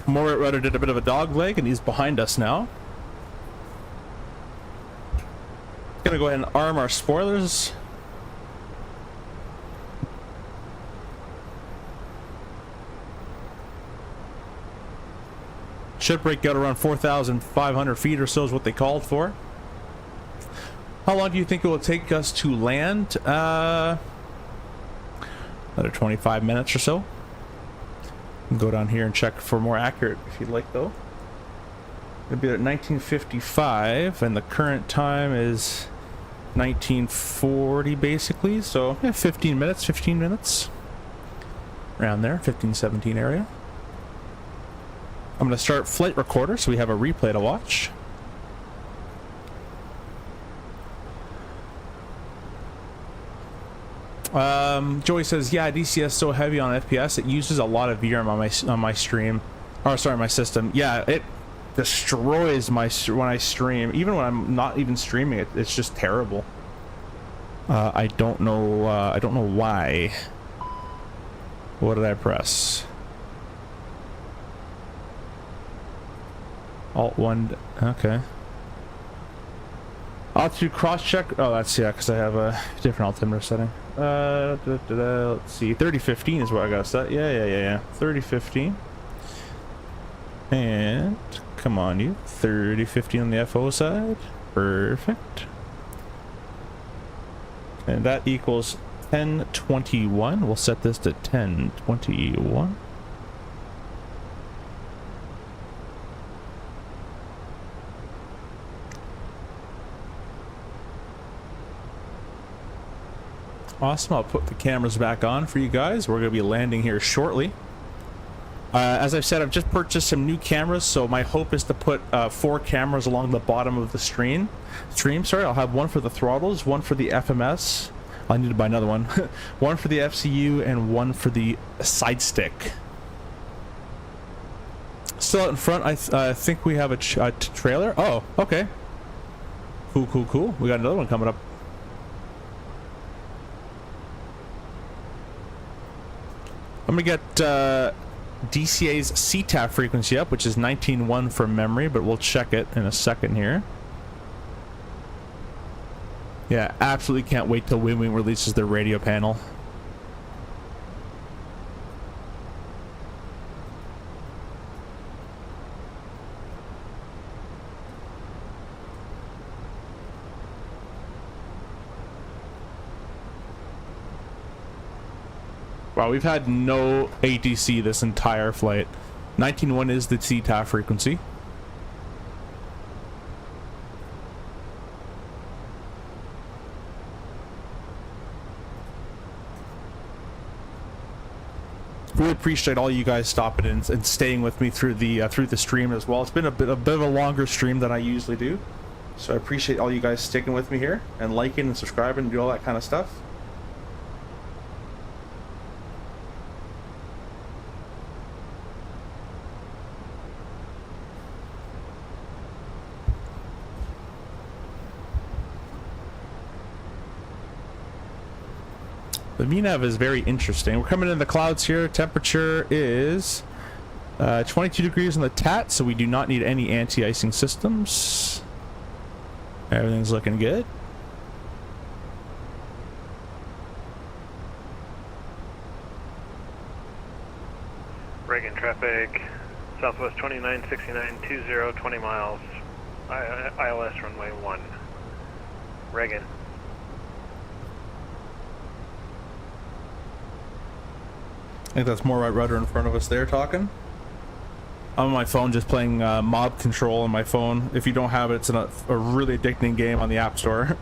Morit Rudder did a bit of a dog leg, and he's behind us now. Gonna go ahead and arm our spoilers. Should break out around 4,500 feet or so is what they called for. How long do you think it will take us to land? Another 25 minutes or so. Go down here and check for more accurate if you'd like, though. It'll be at 1955, and the current time is 1940, basically. So, yeah, 15 minutes. Around there, 15, 17 area. I'm going to start flight recorder so we have a replay to watch. Joey says, yeah, DCS is so heavy on FPS, it uses a lot of VRAM on my stream. Or, sorry, my system. Yeah, it destroys my when I stream. Even when I'm not even streaming it, it's just terrible. I don't know why. What did I press? Alt 1, okay. Alt 2 cross check. Oh, that's, yeah, because I have a different altimeter setting. Let's see, 3015 is what I got set. Yeah. 3015. And come on, you. 3015 on the FO side. Perfect. And that equals 1021. We'll set this to 1021. Awesome. I'll put the cameras back on for you guys. We're going to be landing here shortly. As I've said, I've just purchased some new cameras, so my hope is to put 4 cameras along the bottom of the stream. Sorry, I'll have one for the throttles, one for the FMS. I need to buy another one. One for the FCU and one for the side stick. Still out in front, I think we have a trailer. Oh, okay. Cool. We got another one coming up. I'm gonna get DCA's CTAF frequency up, which is 19.1 from memory, but we'll check it in a second here. Yeah, absolutely can't wait till Winwing releases their radio panel. Wow, we've had no ATC this entire flight. 19.1 is the CTAF frequency. Really appreciate all you guys stopping in and staying with me through the stream as well. It's been a bit of a longer stream than I usually do, so I appreciate all you guys sticking with me here and liking and subscribing and do all that kind of stuff. The VNAV is very interesting. We're coming in the clouds here. Temperature is 22 degrees on the TAT, so we do not need any anti-icing systems. Everything's looking good. Reagan traffic, Southwest 2969, 20 miles, ILS runway 1. Reagan. I think that's more right rudder in front of us there talking. I'm on my phone just playing Mob Control on my phone. If you don't have it, it's a really addicting game on the App Store.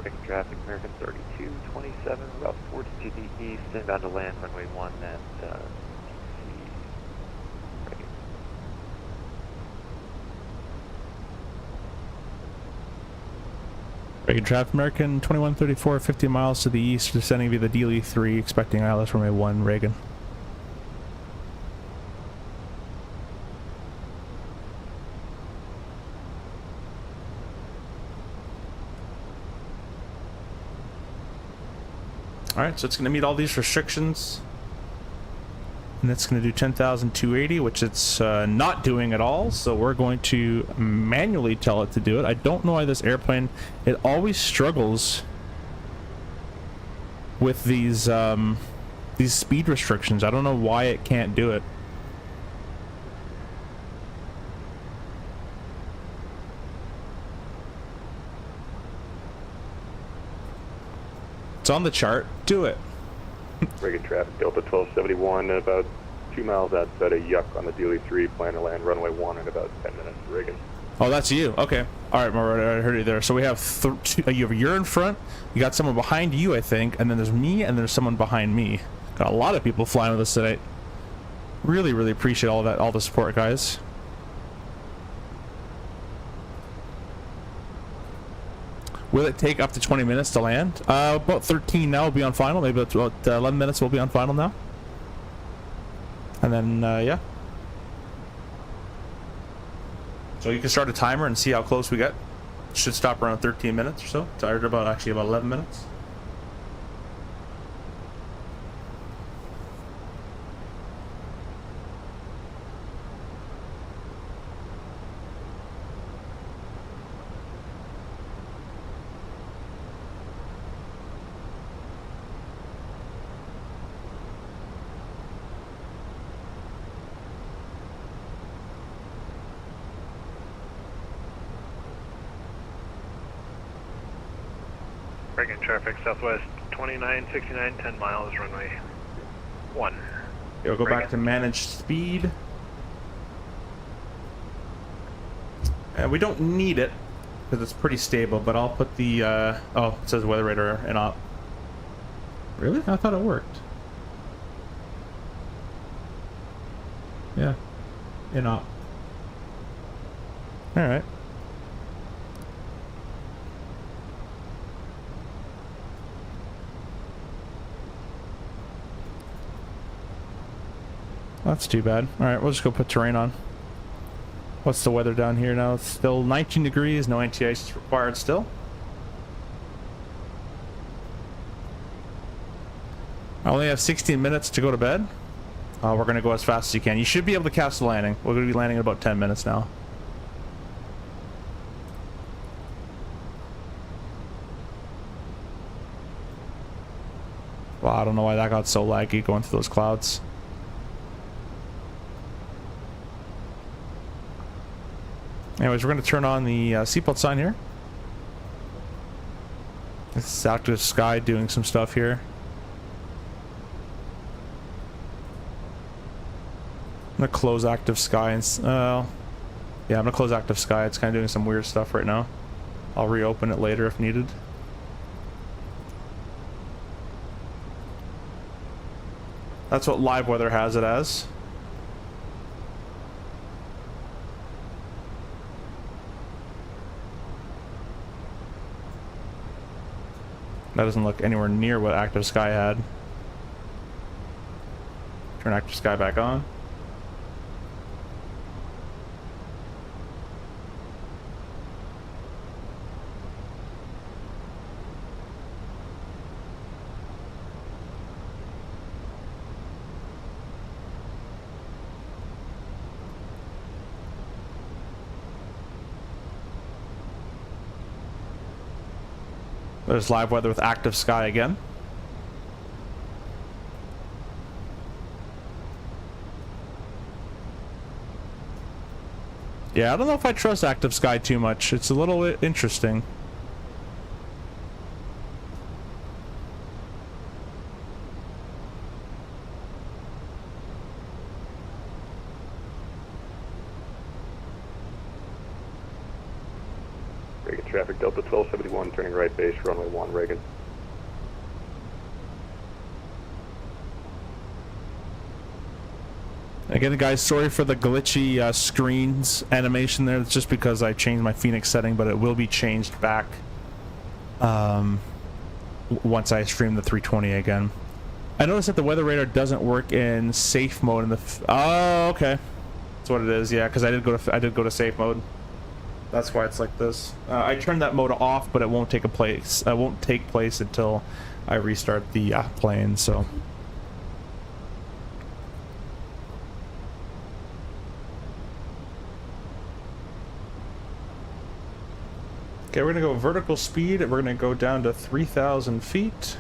Breaking traffic, American 3227, route 42 to the east, inbound to land, runway 1 at DC. Breaking. Breaking traffic, American 2134, 50 miles to the east, descending via the DLE-3, expecting ILS runway 1, Reagan. Alright, so it's going to meet all these restrictions. And it's going to do 10,280, which it's not doing at all. So we're going to manually tell it to do it. I don't know why this airplane, it always struggles with these speed restrictions. I don't know why it can't do it. It's on the chart. Do it. Breaking traffic, Delta 1271, about 2 miles outside of Yuck on the DLE-3, plan to land runway 1 in about 10 minutes, Reagan. Oh, that's you. Okay. All right, I heard you there. So we have you're in front. You got someone behind you, I think, and then there's me, and there's someone behind me. Got a lot of people flying with us today. Really, really appreciate all that, all the support, guys. Will it take up to 20 minutes to land? About 13 now will be on final. Maybe about 11 minutes will be on final now. And then, yeah. So you can start a timer and see how close we get. Should stop around 13 minutes or so. Tired about actually about 11 minutes. Breaking traffic, southwest 2969, 10 miles, runway 1. We'll go back to manage speed. And we don't need it because it's pretty stable, but I'll put the oh, it says weather radar in op. Really? I thought it worked. Yeah. In op. All right. That's too bad. Alright, we'll just go put terrain on. What's the weather down here now? It's still 19 degrees, no anti-ice is required still. I only have 16 minutes to go to bed. We're going to go as fast as you can. You should be able to catch the landing. We're going to be landing in about 10 minutes now. Well, I don't know why that got so laggy going through those clouds. Anyways, we're going to turn on the seatbelt sign here. It's active sky doing some stuff here. I'm going to close active sky and yeah, I'm going to close active sky. It's kind of doing some weird stuff right now. I'll reopen it later if needed. That's what live weather has it as. That doesn't look anywhere near what active sky had. Turn active sky back on. There's live weather with active sky again. Yeah, I don't know if I trust active sky too much. It's a little bit interesting. Breaking traffic, Delta 1271. 31, turning right base, runway 1, Reagan. Again, guys, sorry for the glitchy screens animation there. It's just because I changed my Fenix setting, but it will be changed back once I stream the 320 again. I noticed that the weather radar doesn't work in safe mode in the. Oh, okay, that's what it is. Yeah, because I did go to safe mode. That's why it's like this. I turned that mode off, but it won't take place. It won't take place until I restart the plane. So. Okay, we're gonna go vertical speed. We're gonna go down to 3,000 feet.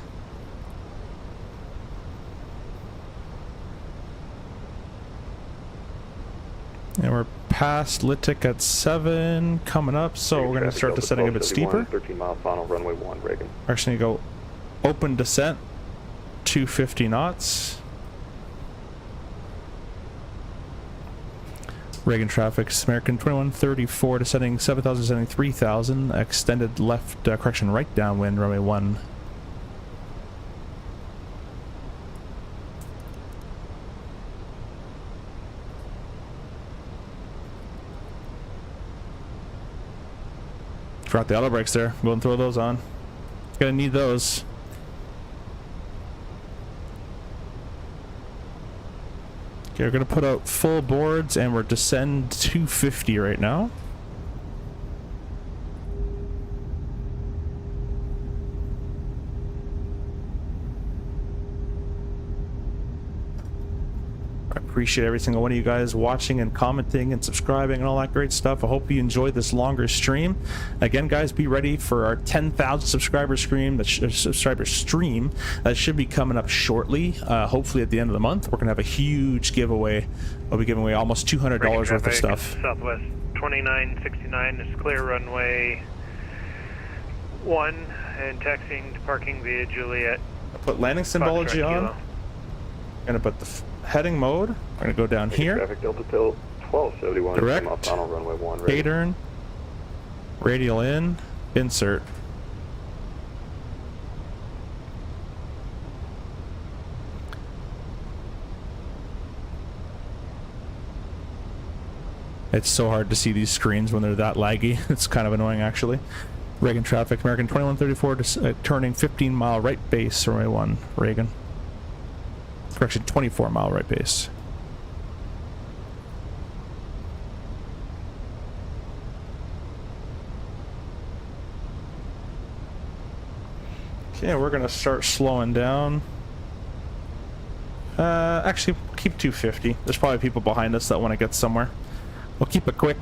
And we're past Litic at 7, coming up, so we're gonna start descending a bit steeper. 13-mile final, runway 1, Reagan. We're actually gonna go open descent, 250 knots. Reagan traffic, American 2134 descending 7,000, descending 3,000, extended left, correction, right downwind, runway 1. Forgot the auto brakes there. Go and throw those on. Gonna need those. Okay, we're gonna put out full boards and we're descend 250 right now. I appreciate every single one of you guys watching and commenting and subscribing and all that great stuff. I hope you enjoyed this longer stream. Again, guys, be ready for our 10,000 subscriber stream. That should be coming up shortly. Hopefully at the end of the month, we're gonna have a huge giveaway. We'll be giving away almost $200 worth of stuff. Southwest 2969 is clear runway 1 and taxiing to parking via Juliet. I put landing symbology on. I'm gonna put the heading mode. We're gonna go down here. Traffic Delta Till 1271, Direct. final, runway 1, Reagan. K-turn. Radial in. Insert. It's so hard to see these screens when they're that laggy. It's kind of annoying, actually. Reagan traffic, American 2134, turning 15-mile right base, runway 1, Reagan. Correction, 24-mile right base. Okay, we're gonna start slowing down. Actually, keep 250. There's probably people behind us that want to get somewhere. We'll keep it quick.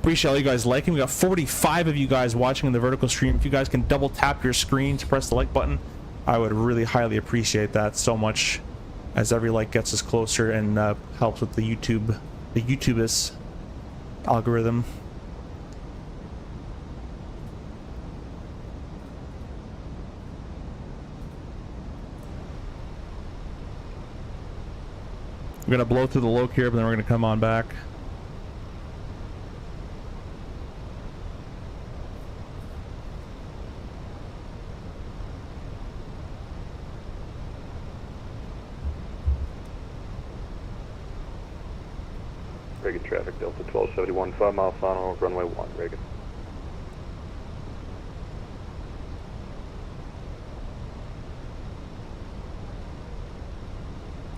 Appreciate all you guys liking. We got 45 of you guys watching in the vertical stream. If you guys can double tap your screen to press the like button, I would really highly appreciate that so much, as every like gets us closer and helps with the YouTube's algorithm. We're gonna blow through the loc here, but then we're gonna come on back. Reagan traffic Delta 1271, 5-mile final, runway 1, Reagan.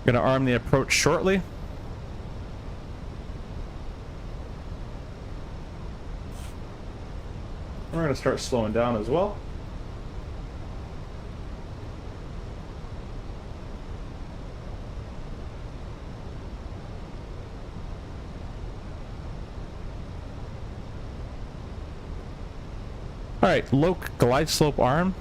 Gonna arm the approach shortly. We're gonna start slowing down as well. All right, loc glide slope arm.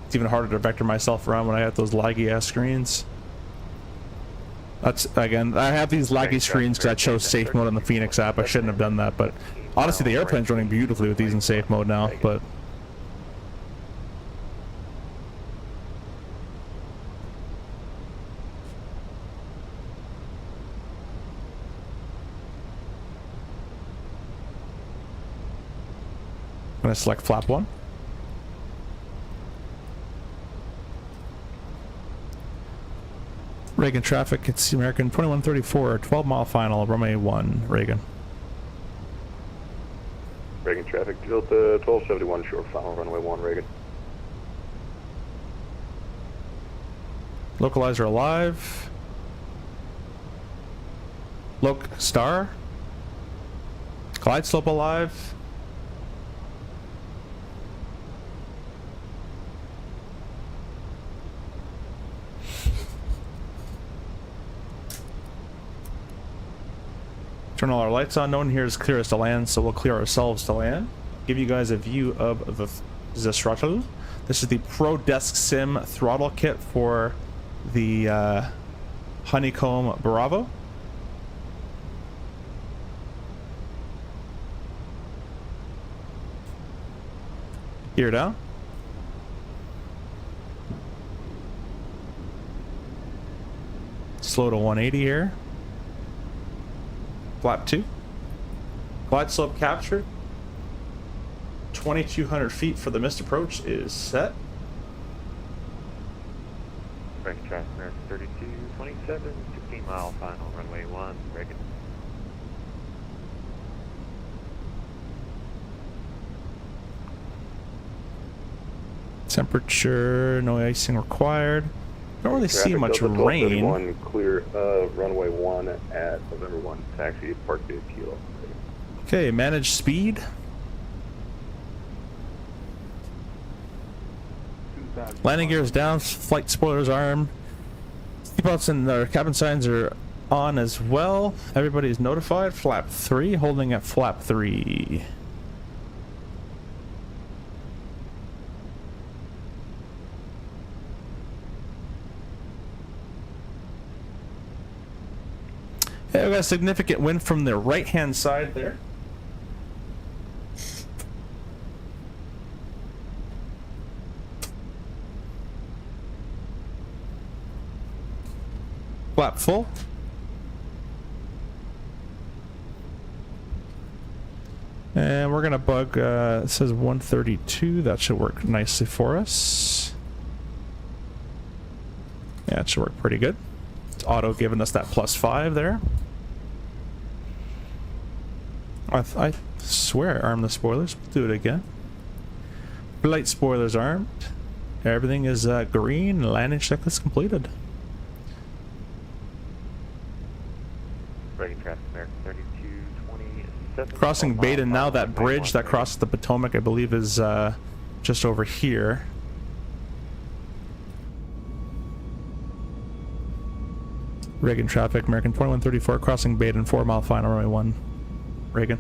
It's even harder to vector myself around when I have those laggy ass screens. That's, again, I have these laggy screens because I chose safe mode on the Fenix app. I shouldn't have done that, but honestly the airplane's running beautifully with these in safe mode now. But select flap 1. Reagan traffic, it's American 2134, 12-mile final, runway 1, Reagan. Reagan traffic, Delta 1271 short final, runway 1, Reagan. Localizer alive. Loc star. Glide slope alive. Turn all our lights on. No one here is clear as to land, so we'll clear ourselves to land. Give you guys a view of the throttle. This is the Pro Desk Sim throttle kit for the Honeycomb Bravo. Gear down. Slow to 180 here. Flap 2. Glide slope captured. 2,200 feet for the missed approach is set. Break traffic, American 3227, 16-mile final, runway 1, Reagan. Temperature, no icing required. Don't really see Traffic, much Delta rain. 1271 clear of runway 1 at November 1, taxi, park gate, Kilo. Okay, manage speed. Landing gear is down, flight spoilers armed. Seatbelts and our cabin signs are on as well. Everybody is notified. Flap 3, holding at flap 3. Yeah, we got a significant wind from the right-hand side there. Flap full. And we're gonna bug, it says 132, that should work nicely for us. Yeah, it should work pretty good. It's auto giving us that +5 there. I swear I armed the spoilers. We'll do it again. Flight spoilers armed. Everything is green. Landing checklist completed. Breaking traffic, American 3227. Crossing 12 Baden mile now. final, That runway bridge 1, that Reagan. crosses the Potomac, I believe, is just over here. Reagan traffic, American 2134, crossing Baden, 4-mile final, runway 1, Reagan.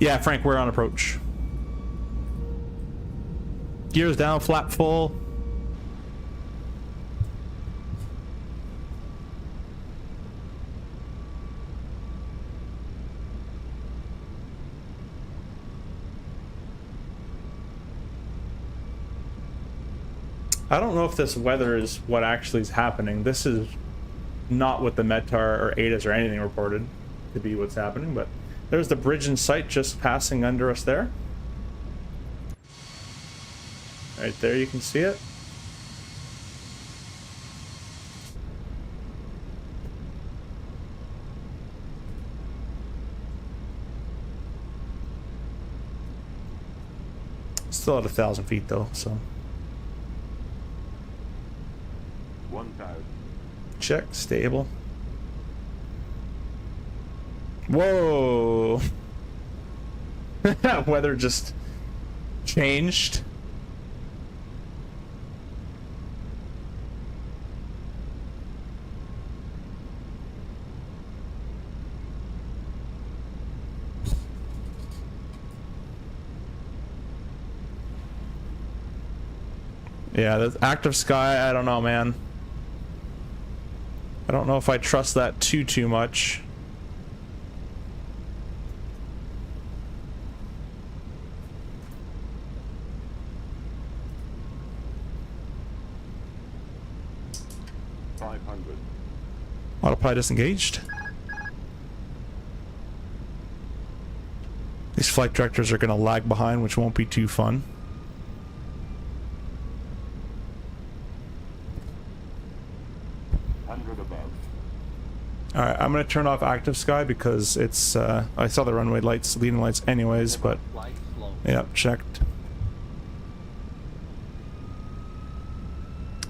Yeah, Frank, we're on approach. Gears down, flap full. I don't know if this weather is what actually is happening. This is not what the METAR or ADAS or anything reported to be what's happening, but there's the bridge in sight just passing under us there. Right there, you can see it. Still at 1,000 feet though, so. 1,000. Check, stable. Whoa! Weather just changed. Yeah, the active sky, I don't know, man. I don't know if I trust that too much. Autopilot disengaged. These flight directors are going to lag behind, which won't be too fun. Alright, I'm going to turn off active sky because it's, I saw the runway lights, leading lights anyways, but, yep, checked.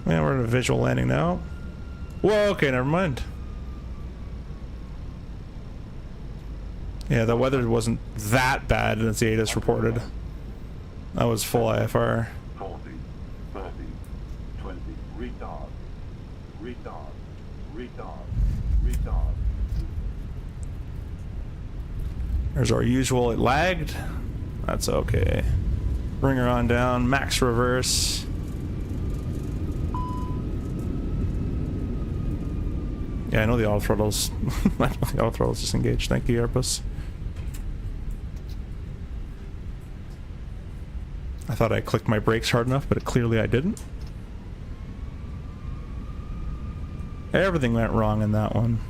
Yeah, we're in a visual landing now. Whoa, okay, never mind. Yeah, the weather wasn't that bad as the ATIS reported. That was full IFR. 40, 30, 20, retard, retard, retard, retard. There's our usual, it lagged. That's okay. Bring her on down, max reverse. Yeah, I know the auto throttle's the auto throttle's disengaged. Thank you, Airbus. I thought I clicked my brakes hard enough, but clearly I didn't. Everything went wrong in that one.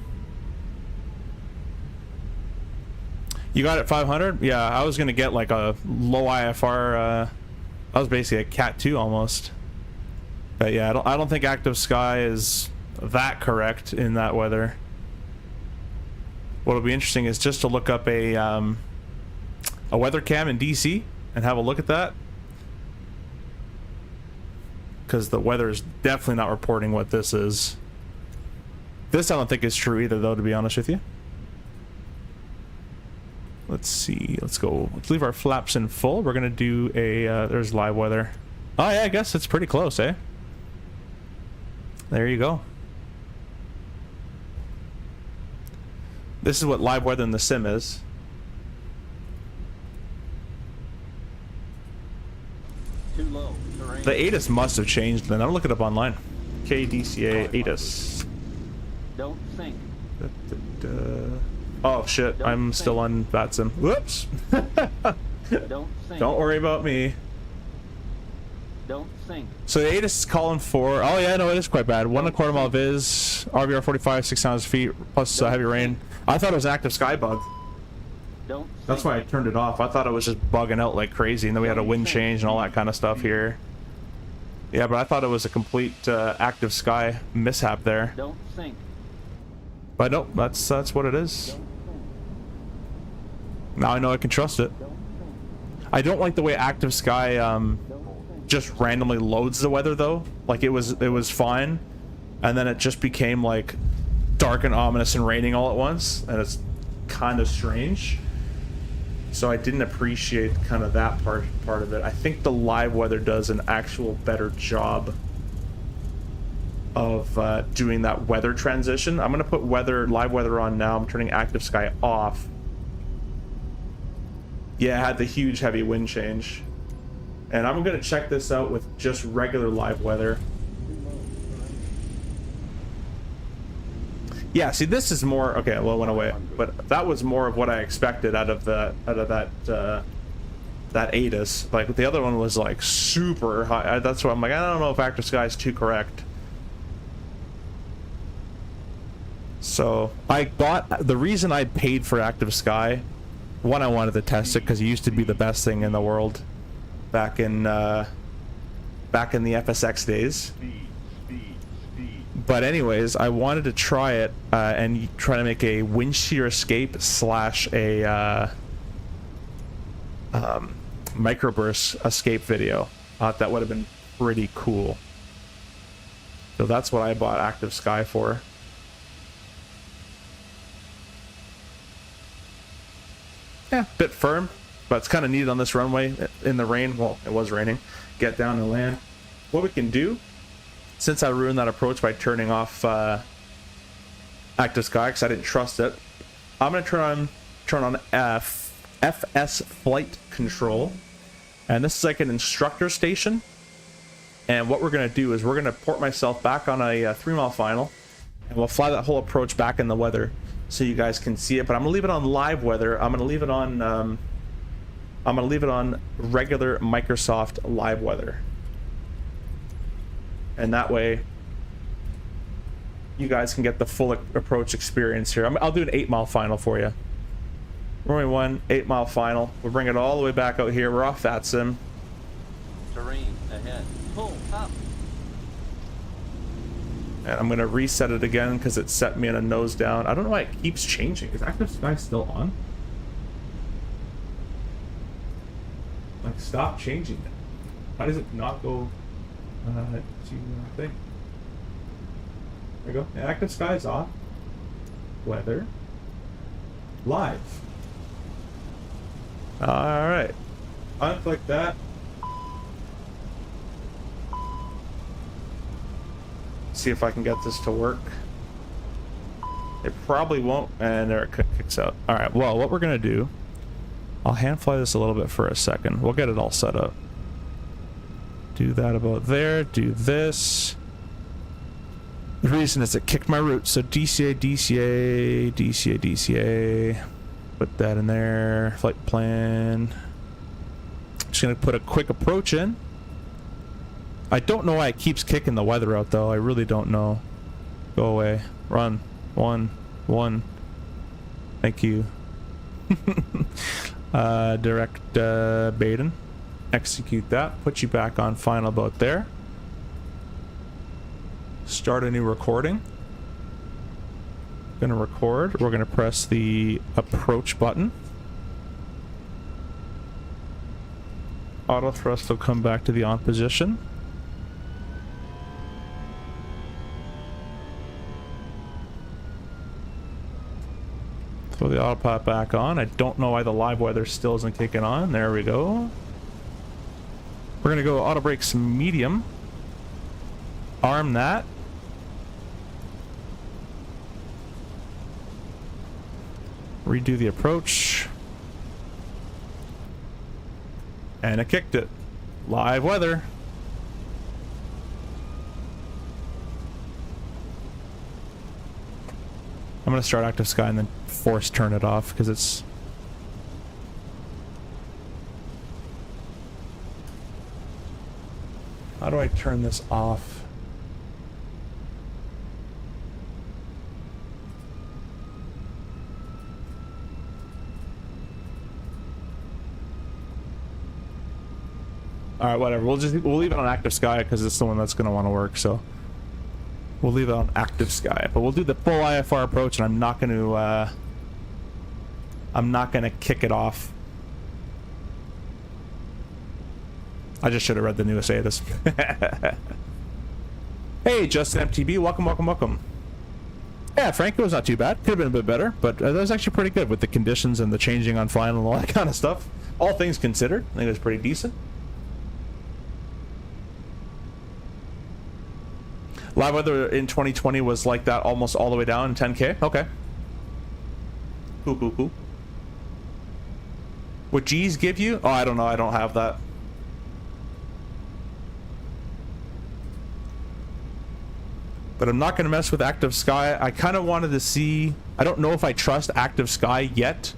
You got it 500? Yeah, I was gonna get like a low IFR. I was basically a Cat 2 almost. But yeah, I don't think active sky is that correct in that weather. What'll be interesting is just to look up a weather cam in DC and have a look at that, because the weather is definitely not reporting what this is. This I don't think is true either, though, to be honest with you. Let's see, let's go, let's leave our flaps in full. We're gonna do a there's live weather. Oh yeah, I guess it's pretty close, eh? There you go. This is what live weather in the sim is. Too low. Terrain. The ATIS must have changed then. I'll look it up online. KDCA ATIS. Don't think. Oh shit, I'm still on VATSIM. Whoops! Don't think. Don't worry about me. Don't think. So the ATIS is calling for, oh yeah, no, it is quite bad. 1.25 mile viz, RVR 45, 6,000 feet, plus heavy rain. I thought it was an active sky bug. Don't That's think. why I turned it off. I thought it was just bugging out like crazy, and then we had a wind change and all that kind of stuff here. Yeah, but I thought it was a complete active sky mishap there. Don't think. But nope, that's what it is. Now I know I can trust it. I don't like the way active sky just randomly loads the weather though. Like it was fine, and then it just became like dark and ominous and raining all at once, and it's kind of strange. So I didn't appreciate kind of that part of it. I think the live weather does an actual better job of doing that weather transition. I'm gonna put live weather on now. I'm turning active sky off. Yeah, it had the huge heavy wind change. And I'm gonna check this out with just regular live weather. Yeah, see, this is more, okay, well, it went away, but that was more of what I expected out of that ATIS. Like the other one was like super high. That's why I'm like, I don't know if active sky is too correct. So the reason I paid for active sky, one, I wanted to test it because it used to be the best thing in the world back in the FSX days. But anyways, I wanted to try it and try to make a wind shear escape / a microburst escape video. I thought that would have been pretty cool. So that's what I bought active sky for. Yeah, bit firm, but it's kind of needed on this runway in the rain. Well, it was raining. Get down and land. What we can do, since I ruined that approach by turning off active sky because I didn't trust it, I'm gonna turn on FS flight control, and this is like an instructor station. And what we're gonna do is we're gonna port myself back on a 3 mile final, and we'll fly that whole approach back in the weather so you guys can see it. But I'm gonna leave it on live weather. I'm gonna leave it on regular Microsoft live weather. And that way you guys can get the full approach experience here. I'll do an 8-mile final for you. Runway 1, 8-mile final. We'll bring it all the way back out here. We're off that sim. Terrain ahead. Pull up. And I'm going to reset it again because it set me in a nose down. I don't know why it keeps changing. Is Active Sky still on? Like, stop changing it. Why does it not go to thing? There you go. Yeah, Active Sky is off. Weather. Live. Alright. Unclick that. See if I can get this to work. It probably won't, and there it kicks out. Alright, well, what we're gonna do, I'll hand fly this a little bit for a second. We'll get it all set up. Do that about there, do this. The reason is it kicked my route, so DCA, DCA, DCA, DCA. Put that in there, flight plan. Just gonna put a quick approach in. I don't know why it keeps kicking the weather out though, I really don't know. Go away, run, 1, 1. Thank you. Direct Baden. Execute that, put you back on final about there. Start a new recording. Gonna record. We're gonna press the approach button. Auto thrust will come back to the on position. Throw the autopilot back on. I don't know why the live weather still isn't kicking on. There we go. We're gonna go auto brakes medium. Arm that. Redo the approach. And it kicked it. Live weather. I'm gonna start Active Sky and then force turn it off because it's... How do I turn this off? All right, whatever. We'll leave it on Active Sky because it's the one that's going to want to work. So we'll leave it on Active Sky, but we'll do the full IFR approach, and I'm not going to kick it off. I just should have read the newest ATIS. Hey, Justin MTB, welcome, welcome, welcome. Yeah, Frank, it was not too bad. Could have been a bit better, but that was actually pretty good with the conditions and the changing on final and all that kind of stuff. All things considered, I think it was pretty decent. Live weather in 2020 was like that almost all the way down in 10K. Okay. Cool, cool, cool. What G's give you? Oh, I don't know. I don't have that. But I'm not going to mess with Active Sky. I kind of wanted to see... I don't know if I trust Active Sky yet.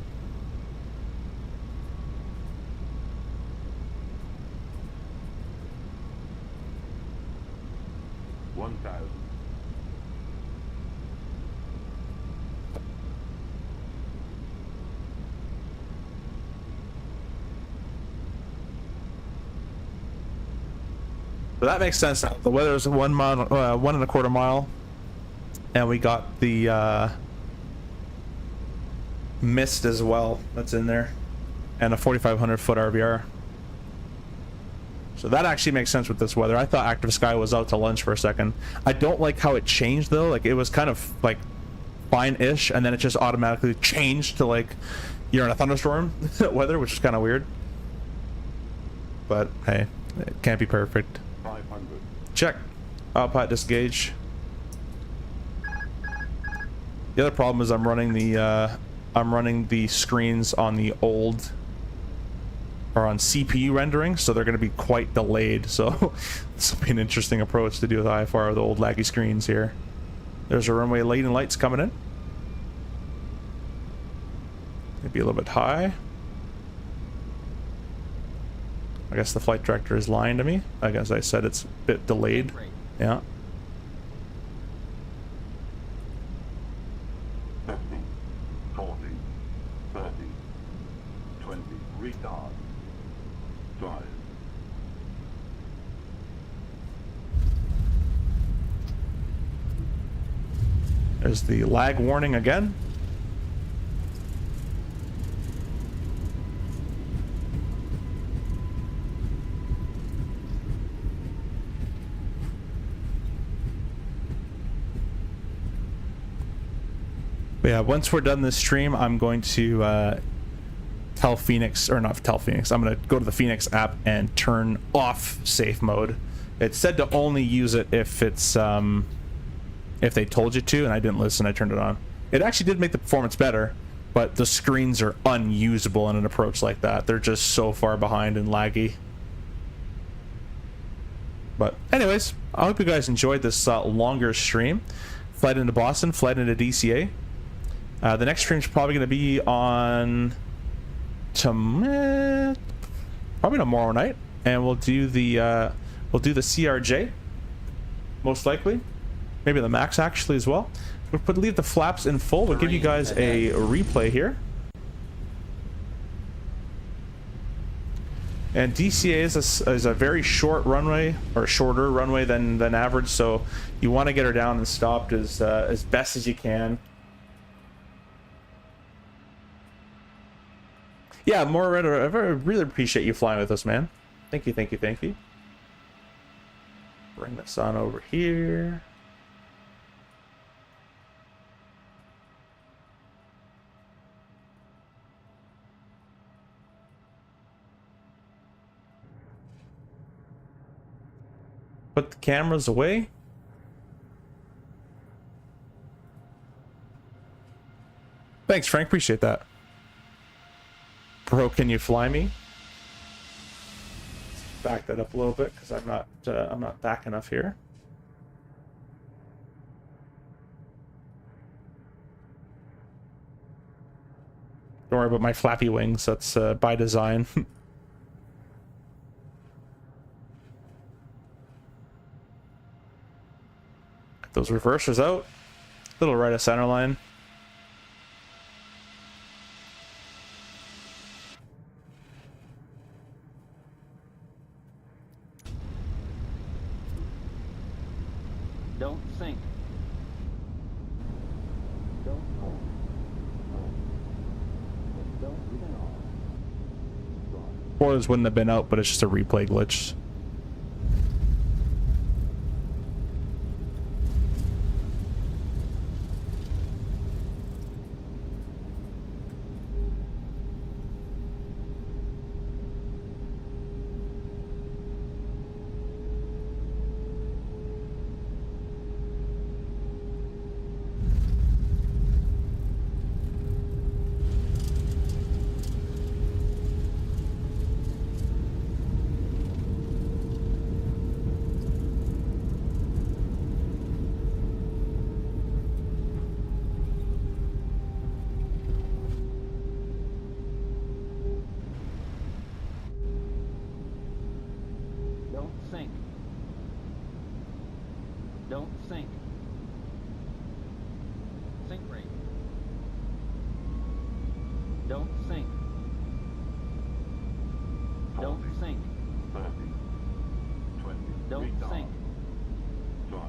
So that makes sense now. The weather is 1 mile, 1.25 mile, and we got the mist as well that's in there, and a 4,500 foot RVR. So that actually makes sense with this weather. I thought Active Sky was out to lunch for a second. I don't like how it changed though. Like it was kind of like fine-ish, and then it just automatically changed to like you're in a thunderstorm weather, which is kind of weird. But hey, it can't be perfect. 500. Check. Autopilot disengage. The other problem is I'm running the screens on the old or on CPU rendering, so they're going to be quite delayed. So this will be an interesting approach to do with IFR with the old laggy screens here. There's a runway leading lights coming in. Maybe a little bit high. I guess the flight director is lying to me. I guess I said it's a bit delayed. Yeah. retard. 5. There's the lag warning again. But yeah, once we're done this stream, I'm going to tell Fenix, or not tell Fenix, I'm going to go to the Fenix app and turn off safe mode. It said to only use it if it's if they told you to, and I didn't listen. I turned it on. It actually did make the performance better, but the screens are unusable in an approach like that. They're just so far behind and laggy. But anyways, I hope you guys enjoyed this longer stream. Flight into Boston, flight into DCA. The next stream is probably going to be on probably tomorrow night, and we'll do the CRJ, most likely, maybe the Max actually as well. We'll leave the flaps in full. We'll give you guys a replay here. And DCA is a very short runway, or shorter runway than average, so you want to get her down and stopped as best as you can. Yeah, more red. I really appreciate you flying with us, man. Thank you, thank you, thank you. Bring this on over here. Put the cameras away. Thanks, Frank. Appreciate that. Bro, can you fly me? Back that up a little bit because I'm not back enough here. Don't worry about my flappy wings. That's by design. Get those reversers out. Little right of center line. Don't sink. Don't hold. Don't turn off. Spoilers wouldn't have been out, but it's just a replay glitch. Don't sink. Don't sink. Sink rate. Don't sink. Don't 40, sink. 30, 20. Don't retard. sink. 5.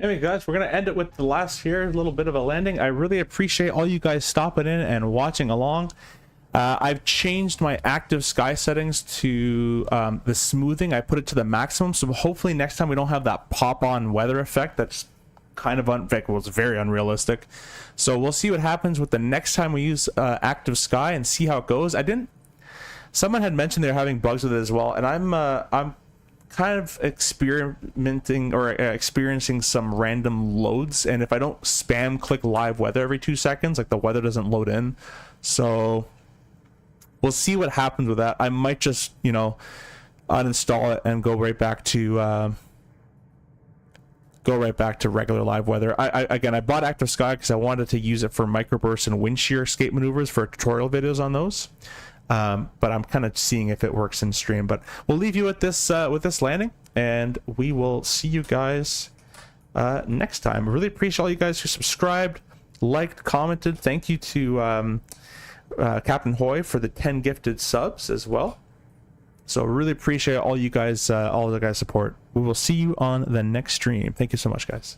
Anyway, guys, we're going to end it with the last here, a little bit of a landing. I really appreciate all you guys stopping in and watching along. I've changed my active sky settings to the smoothing. I put it to the maximum, so hopefully next time we don't have that pop-on weather effect that's kind of it's very unrealistic. So we'll see what happens with the next time we use active sky and see how it goes. Someone had mentioned they're having bugs with it as well, and I'm kind of experimenting or experiencing some random loads, and if I don't spam click live weather every 2 seconds, like the weather doesn't load in. So we'll see what happens with that. I might just, uninstall it and go right back to go right back to regular live weather. I bought Active Sky because I wanted to use it for microburst and wind shear escape maneuvers for tutorial videos on those. But I'm kind of seeing if it works in stream. But we'll leave you with this landing, and we will see you guys next time. I really appreciate all you guys who subscribed, liked, commented. Thank you to Captain Hoy for the 10 gifted subs as well. So really appreciate all you guys, all the guys' support. We will see you on the next stream. Thank you so much, guys.